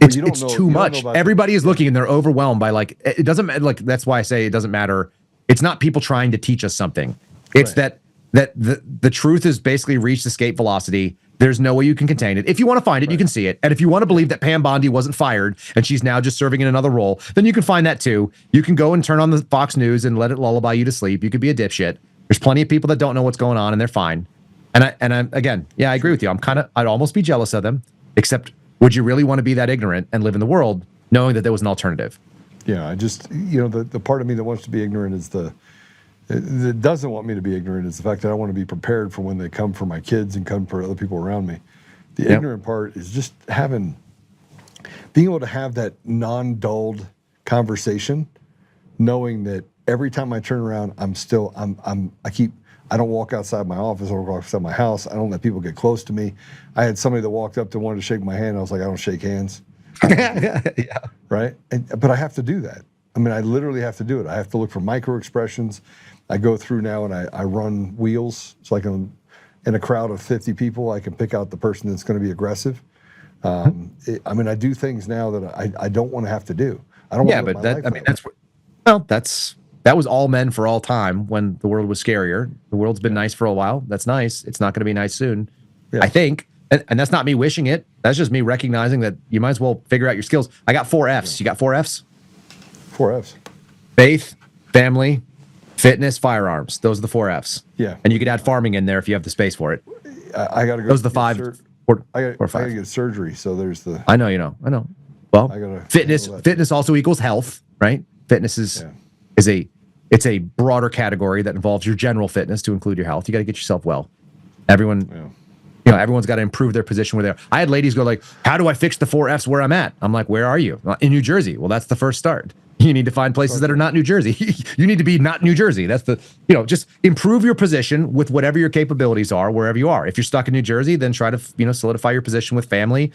M: it's too much. Everybody is looking, and they're overwhelmed by, like, it doesn't matter. Like, that's why I say it doesn't matter. It's not people trying to teach us something. It's that the truth has basically reached escape velocity. There's no way you can contain it. If you want to find it, you can see it. And if you want to believe that Pam Bondi wasn't fired and she's now just serving in another role, then you can find that too. You can go and turn on the Fox News and let it lullaby you to sleep. You could be a dipshit. There's plenty of people that don't know what's going on and they're fine. And I again, I agree with you. I'd almost be jealous of them, except would you really want to be that ignorant and live in the world knowing that there was an alternative?
B: Yeah, I just, the part of me that wants to be ignorant is that doesn't want me to be ignorant is the fact that I want to be prepared for when they come for my kids and come for other people around me. The ignorant part is just being able to have that non-dulled conversation, knowing that every time I turn around, I don't walk outside my office or walk outside my house. I don't let people get close to me. I had somebody that walked up to wanted to shake my hand. I was like, I don't shake hands. Right? But I have to do that. I mean, I literally have to do it. I have to look for micro expressions. I go through now and I run wheels. So like in a crowd of 50 people, I can pick out the person that's going to be aggressive. I do things now that I don't want to have to do. I don't.
M: Yeah, but that was all men for all time when the world was scarier. The world's been nice for a while. That's nice. It's not going to be nice soon. Yeah. I think. And that's not me wishing it. That's just me recognizing that you might as well figure out your skills. I got 4 Fs. You got 4 Fs?
B: 4 Fs. Faith,
M: family, fitness, firearms. Those are the 4 Fs.
B: Yeah.
M: And you could add farming in there if you have the space for it.
B: I got to go.
M: Those are the 5.
B: I got to get surgery. So there's the.
M: I know. Well, fitness also equals health, right? Fitness is a broader category that involves your general fitness to include your health. You got to get yourself well. Everyone's got to improve their position where they are. I had ladies go like, how do I fix the 4 Fs where I'm at? I'm like, where are you? In New Jersey. Well, that's the first start. You need to find places that are not New Jersey. You need to be not New Jersey. That's just improve your position with whatever your capabilities are, wherever you are. If you're stuck in New Jersey, then try to, solidify your position with family,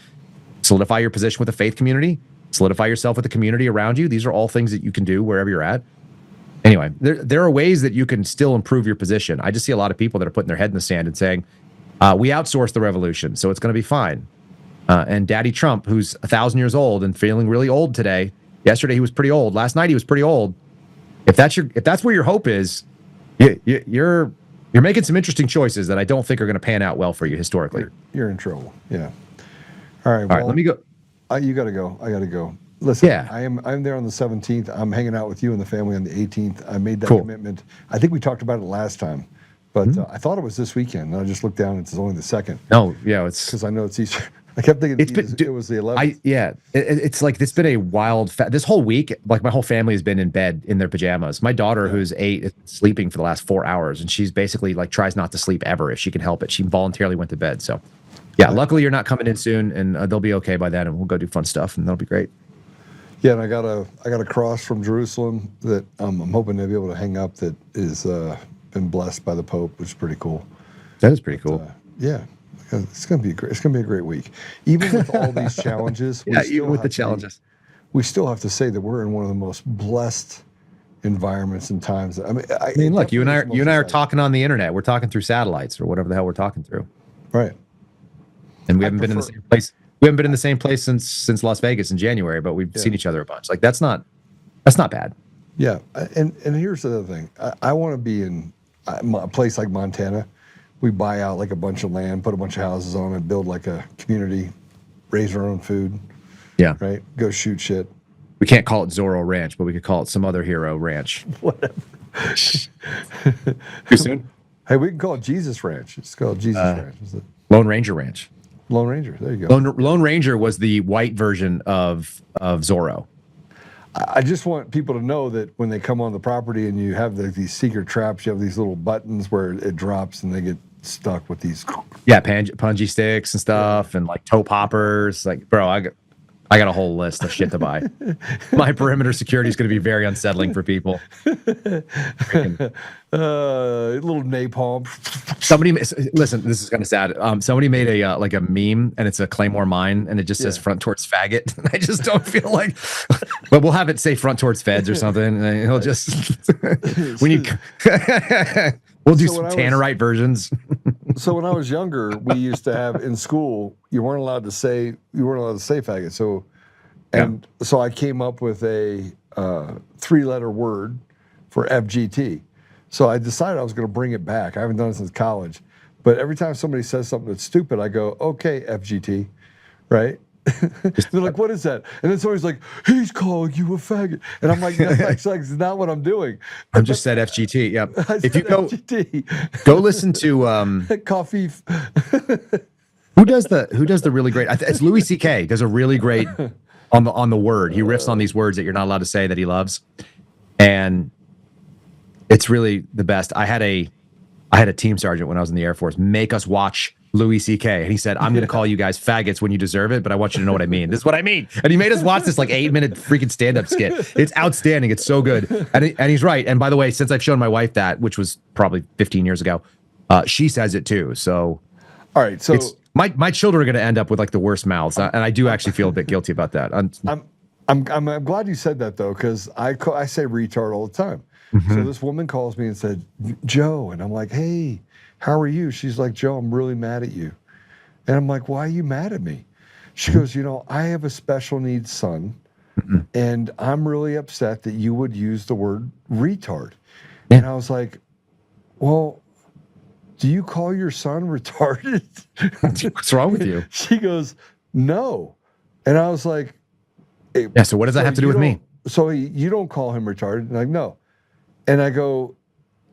M: solidify your position with the faith community, solidify yourself with the community around you. These are all things that you can do wherever you're at. Anyway, there are ways that you can still improve your position. I just see a lot of people that are putting their head in the sand and saying, we outsourced the revolution, so it's going to be fine. And Daddy Trump, who's 1,000 years old and feeling really old today, Yesterday he was pretty old. Last night he was pretty old. If that's where your hope is, you're making some interesting choices that I don't think are going to pan out well for you historically.
B: You're in trouble. Yeah. All right.
M: All right. Let me go.
B: You got to go. I got to go. Listen,
M: Yeah.
B: I'm there on the 17th. I'm hanging out with you and the family on the 18th. I made that
M: Cool.
B: commitment. I think we talked about it last time, but I thought it was this weekend. And I just looked down. It's only the 2nd.
M: No, yeah, it's
B: because I know it's Easter. I kept thinking it was the 11th.
M: It's like it's been a wild. This whole week, like my whole family has been in bed in their pajamas. My daughter, who's 8, is sleeping for the last 4 hours, and she's basically like tries not to sleep ever if she can help it. She voluntarily went to bed. So, yeah, luckily you're not coming in soon, and they'll be okay by then, and we'll go do fun stuff, and that'll be great.
B: Yeah, and I got a cross from Jerusalem that I'm hoping to be able to hang up that is been blessed by the Pope, which is pretty cool.
M: That is pretty cool.
B: Yeah, it's gonna be great. It's gonna be a great week, even with all these challenges.
M: Even with the challenges,
B: we still have to say that we're in one of the most blessed environments and times. I mean,
M: look, you and I are talking on the internet. We're talking through satellites or whatever the hell we're talking through.
B: Right.
M: And we haven't been in the same place. We haven't been in the same place since Las Vegas in January, but we've seen each other a bunch. Like that's not bad.
B: Yeah, and here's the other thing. I want to be in a place like Montana. We buy out like a bunch of land, put a bunch of houses on it, build like a community, raise our own food.
M: Yeah.
B: Right. Go shoot shit.
M: We can't call it Zorro Ranch, but we could call it some other hero ranch.
B: Whatever.
M: Too soon?
B: Hey, we can call it Jesus Ranch. It's called Jesus Ranch.
M: Lone Ranger Ranch.
B: Lone Ranger. There you go.
M: Lone Ranger was the white version of Zorro.
B: I just want people to know that when they come on the property and you have these secret traps, you have these little buttons where it drops and they get stuck with these.
M: Yeah, punji sticks and stuff, and like toe poppers. Like, bro, I got a whole list of shit to buy. My perimeter security is going to be very unsettling for people.
B: Little napalm.
M: Somebody listen. This is kind of sad. Somebody made a like a meme, and it's a Claymore mine, and it just says "front towards faggot." I just don't feel like. But we'll have it say "front towards feds" or something, and he'll just. We need. We'll do some Tannerite versions.
B: So when I was younger, we used to have in school, you weren't allowed to say faggot. So, so I came up with a 3-letter word for FGT. So I decided I was going to bring it back. I haven't done it since college, but every time somebody says something that's stupid, I go, "Okay, FGT," right? They're like, "What is that?" And then somebody's like, "He's calling you a faggot," and I'm like, "That's like not what I'm doing."
M: I just said FGT. Yep. If you
B: FGT.
M: Go listen to
B: Coffee.
M: Who does the really great? It's Louis C.K. does a really great on the word. He riffs on these words that you're not allowed to say that he loves, and it's really the best. I had a team sergeant when I was in the Air Force make us watch Louis C.K. and he said, "I'm going to call you guys faggots when you deserve it, but I want you to know what I mean. This is what I mean." And he made us watch this like 8-minute freaking stand-up skit. It's outstanding. It's so good. And he's right. And by the way, since I've shown my wife that, which was probably 15 years ago, she says it too. So,
B: all right. So
M: my children are going to end up with like the worst mouths, and I do actually feel a bit guilty about that.
B: I'm glad you said that though, because I say retard all the time.
M: Mm-hmm.
B: So this woman calls me and said, "Joe," and I'm like, "Hey, how are you?" She's like, "Joe, I'm really mad at you." And I'm like, "Why are you mad at me?" She goes, "I have a special needs son, and I'm really upset that you would use the word retard." And I was like, "Well, do you call your son retarded?"
M: What's wrong with you?
B: She goes, "No." And I was like, "Hey,
M: yeah, so what does that have to do with me?"
B: So you don't call him retarded? And like, "No." And I go,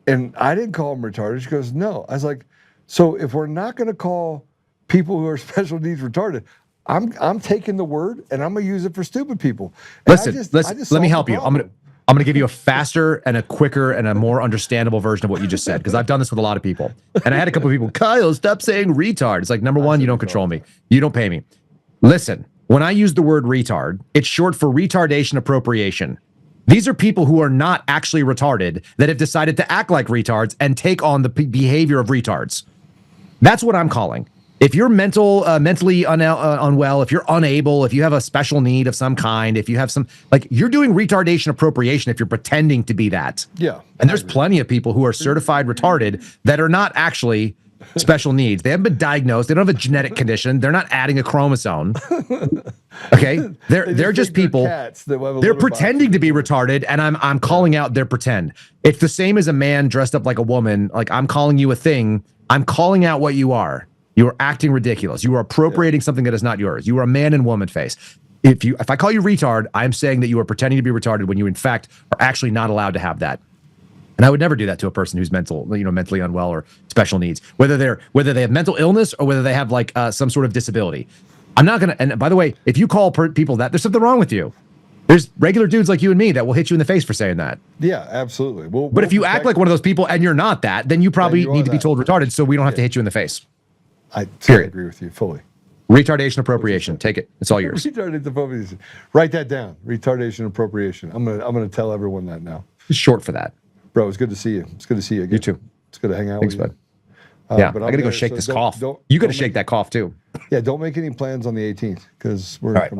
B: and I didn't call him retarded. She goes, "No." I was like, "So if we're not going to call people who are special needs retarded, I'm taking the word and I'm going to use it for stupid people." And
M: Listen. Let me help you. I'm going to give you a faster and a quicker and a more understandable version of what you just said, because I've done this with a lot of people. And I had a couple of people, "Kyle, stop saying retard." It's like, number one, you don't control me. You don't pay me. Listen, when I use the word retard, it's short for retardation appropriation. These are people who are not actually retarded that have decided to act like retards and take on the behavior of retards. That's what I'm calling. If you're mentally unwell, if you're unable, if you have a special need of some kind, if you have some, like, you're doing retardation appropriation if you're pretending to be that.
B: Yeah.
M: And there's plenty of people who are certified retarded that are not actually special needs. They haven't been diagnosed. They don't have a genetic condition. They're not adding a chromosome. Okay, they're just people. They're pretending to be retarded, and I'm calling out their pretend. It's the same as a man dressed up like a woman. Like, I'm calling you a thing. I'm calling out what you are. You are acting ridiculous. You are appropriating something that is not yours. You are a man and woman face. If I call you retard, I'm saying that you are pretending to be retarded when you in fact are actually not allowed to have that. And I would never do that to a person who's mentally unwell or special needs, whether they have mental illness or whether they have like some sort of disability. I'm not gonna. And by the way, if you call people that, there's something wrong with you. There's regular dudes like you and me that will hit you in the face for saying that.
B: Yeah, absolutely.
M: But if you act like one of those people and you're not that, then you probably need to be told retarded, so we don't have to hit you in the face.
B: I totally agree with you fully.
M: Retardation appropriation. Take it. It's all yours.
B: Retardation appropriation. Write that down. Retardation appropriation. I'm gonna tell everyone that now.
M: It's short for that.
B: Bro, it's good to see you. It's good to see you again.
M: You too.
B: It's good to hang out
M: Thanks,
B: with you.
M: Bud. Yeah, I gotta go shake this cough. You gotta shake that cough too.
B: Yeah, don't make any plans on the 18th because we're.
M: All right,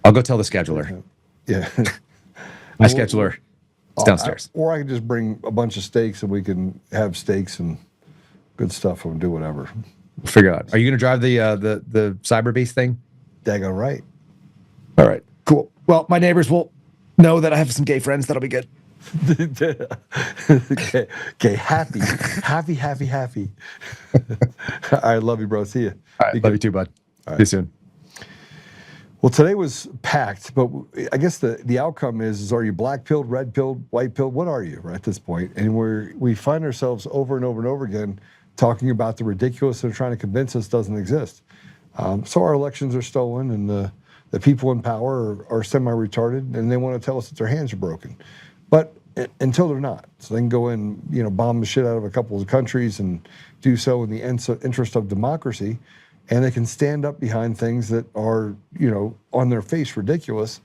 M: I'll go tell the scheduler.
B: Yeah.
M: My scheduler is downstairs.
B: Or I can just bring a bunch of steaks and we can have steaks and good stuff and do whatever.
M: We'll figure it out. Are you gonna drive the cyber beast thing?
B: Daggone right.
M: All right, cool. Well, my neighbors will know that I have some gay friends. That'll be good.
B: Okay, happy. All right, love you, bro. See you.
M: All right, love you too, bud.
B: All right.
M: See you soon.
B: Well, today was packed, but I guess the outcome is are you black pilled, red pilled, white pilled? What are you at this point? And we find ourselves over and over and over again talking about the ridiculous they're trying to convince us doesn't exist. So our elections are stolen, and the people in power are semi-retarded, and they want to tell us that their hands are broken. But until they're not. So they can go in, bomb the shit out of a couple of countries and do so in the interest of democracy. And they can stand up behind things that are, on their face ridiculous.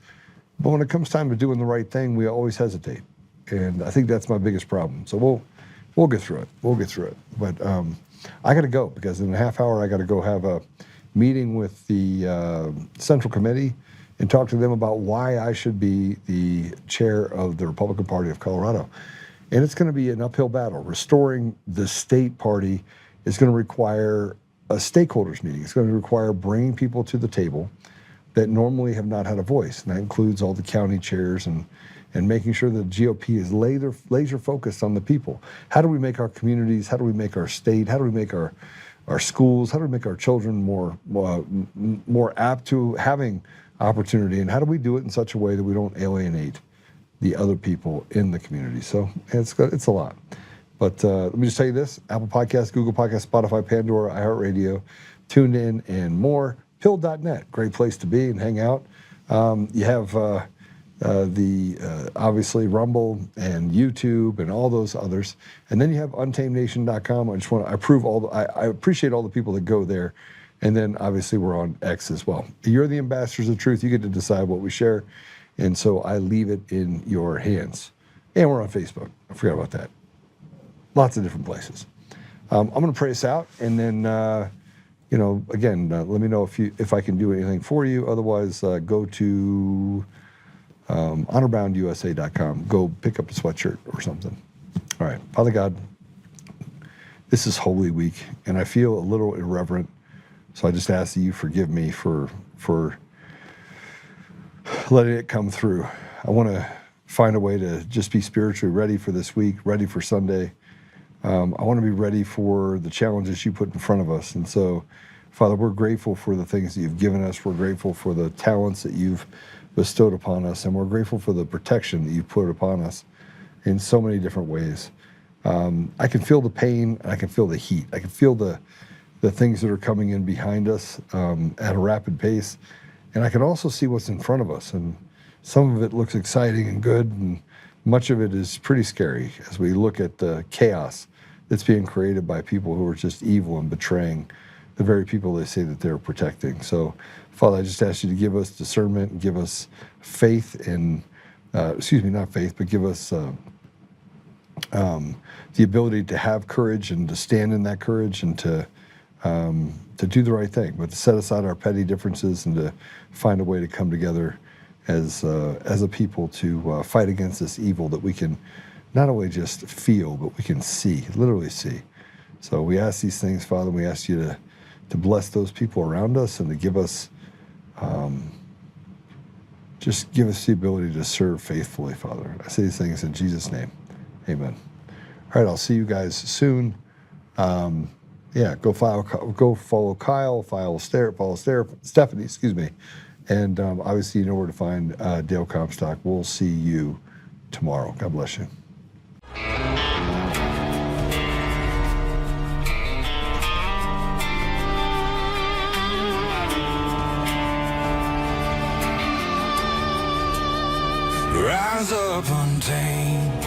B: But when it comes time to doing the right thing, we always hesitate. And I think that's my biggest problem. So we'll get through it. But I got to go because in a half hour, I got to go have a meeting with the Central Committee and talk to them about why I should be the chair of the Republican Party of Colorado. And it's going to be an uphill battle. Restoring the state party is going to require a stakeholders meeting. It's going to require bringing people to the table that normally have not had a voice. And that includes all the county chairs and making sure that the GOP is laser focused on the people. How do we make our communities, how do we make our state, how do we make our schools, how do we make our children more apt to having opportunity, and how do we do it in such a way that we don't alienate the other people in the community? So it's a lot. But let me just tell you this: Apple Podcasts, Google Podcasts, Spotify, Pandora, iHeartRadio, TuneIn, and more. Pill.net, great place to be and hang out. You have obviously Rumble and YouTube and all those others, and then you have UntamedNation.com. I appreciate all the people that go there. And then obviously we're on X as well. You're the ambassadors of truth. You get to decide what we share. And so I leave it in your hands. And we're on Facebook. I forgot about that. Lots of different places. I'm going to pray us out. And then, again, let me know if I can do anything for you. Otherwise, go to honorboundusa.com. Go pick up a sweatshirt or something. All right. Father God, this is Holy Week, and I feel a little irreverent. So I just ask that you forgive me for letting it come through. I want to find a way to just be spiritually ready for this week, ready for Sunday. I want to be ready for the challenges you put in front of us. And so, Father, we're grateful for the things that you've given us. We're grateful for the talents that you've bestowed upon us. And we're grateful for the protection that you've put upon us in so many different ways. I can feel the pain, and I can feel the heat. I can feel the things that are coming in behind us at a rapid pace. And I can also see what's in front of us. And some of it looks exciting and good, and much of it is pretty scary as we look at the chaos that's being created by people who are just evil and betraying the very people they say that they're protecting. So, Father, I just ask you to give us discernment and give us faith in, not faith, but give us the ability to have courage and to stand in that courage and to do the right thing, but to set aside our petty differences and to find a way to come together as a people to fight against this evil that we can not only just feel, but we can see, literally see. So we ask these things, Father. We ask you to bless those people around us and to give us, just give us the ability to serve faithfully, Father. I say these things in Jesus' name. Amen. All right, I'll see you guys soon. Go follow Kyle, follow Stephanie, excuse me. And obviously you know where to find Dale Comstock. We'll see you tomorrow. God bless you.
N: Rise up untamed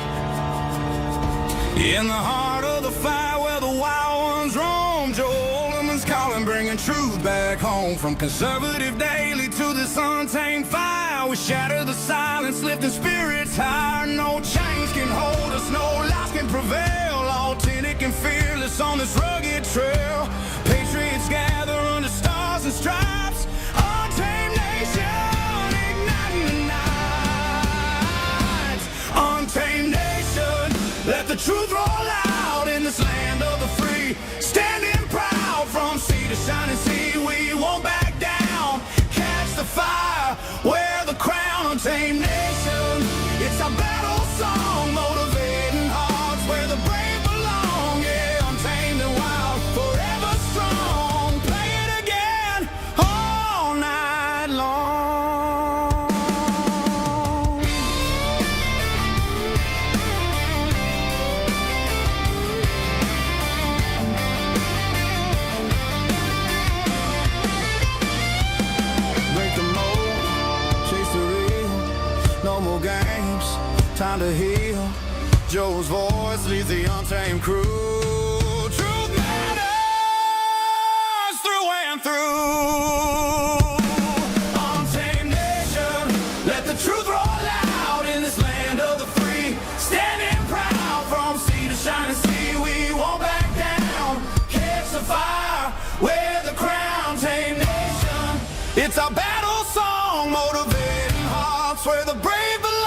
N: in the heart of the fire where the wild ones roam. Joe Oltmann's calling, bringing truth back home. From conservative daily to this untamed fire, we shatter the silence, lifting spirits higher. No chains can hold us, no lies can prevail. Authentic and fearless on this rugged trail. Patriots gather under stars and stripes. Untamed nation, igniting the night. Untamed nation, let the truth roll out in this land of the free. Standing proud from sea to shining sea, we won't back down. Catch the fire, wear the crown. Untamed nation, it's our battle song, motivating hearts where the brave belong. Yeah, untamed and wild, forever strong. Play it again all night long. Break the mold, chase the real. No more games, time to heal. Joe's voice leads the untamed crew. Truth matters through and through. Untamed nation, let the truth roll out in this land of the free. Standing proud from sea to shining sea, we won't back down. Catch the fire, wear the crown. Untamed nation, it's our battle song, motivating hearts where the brave belong.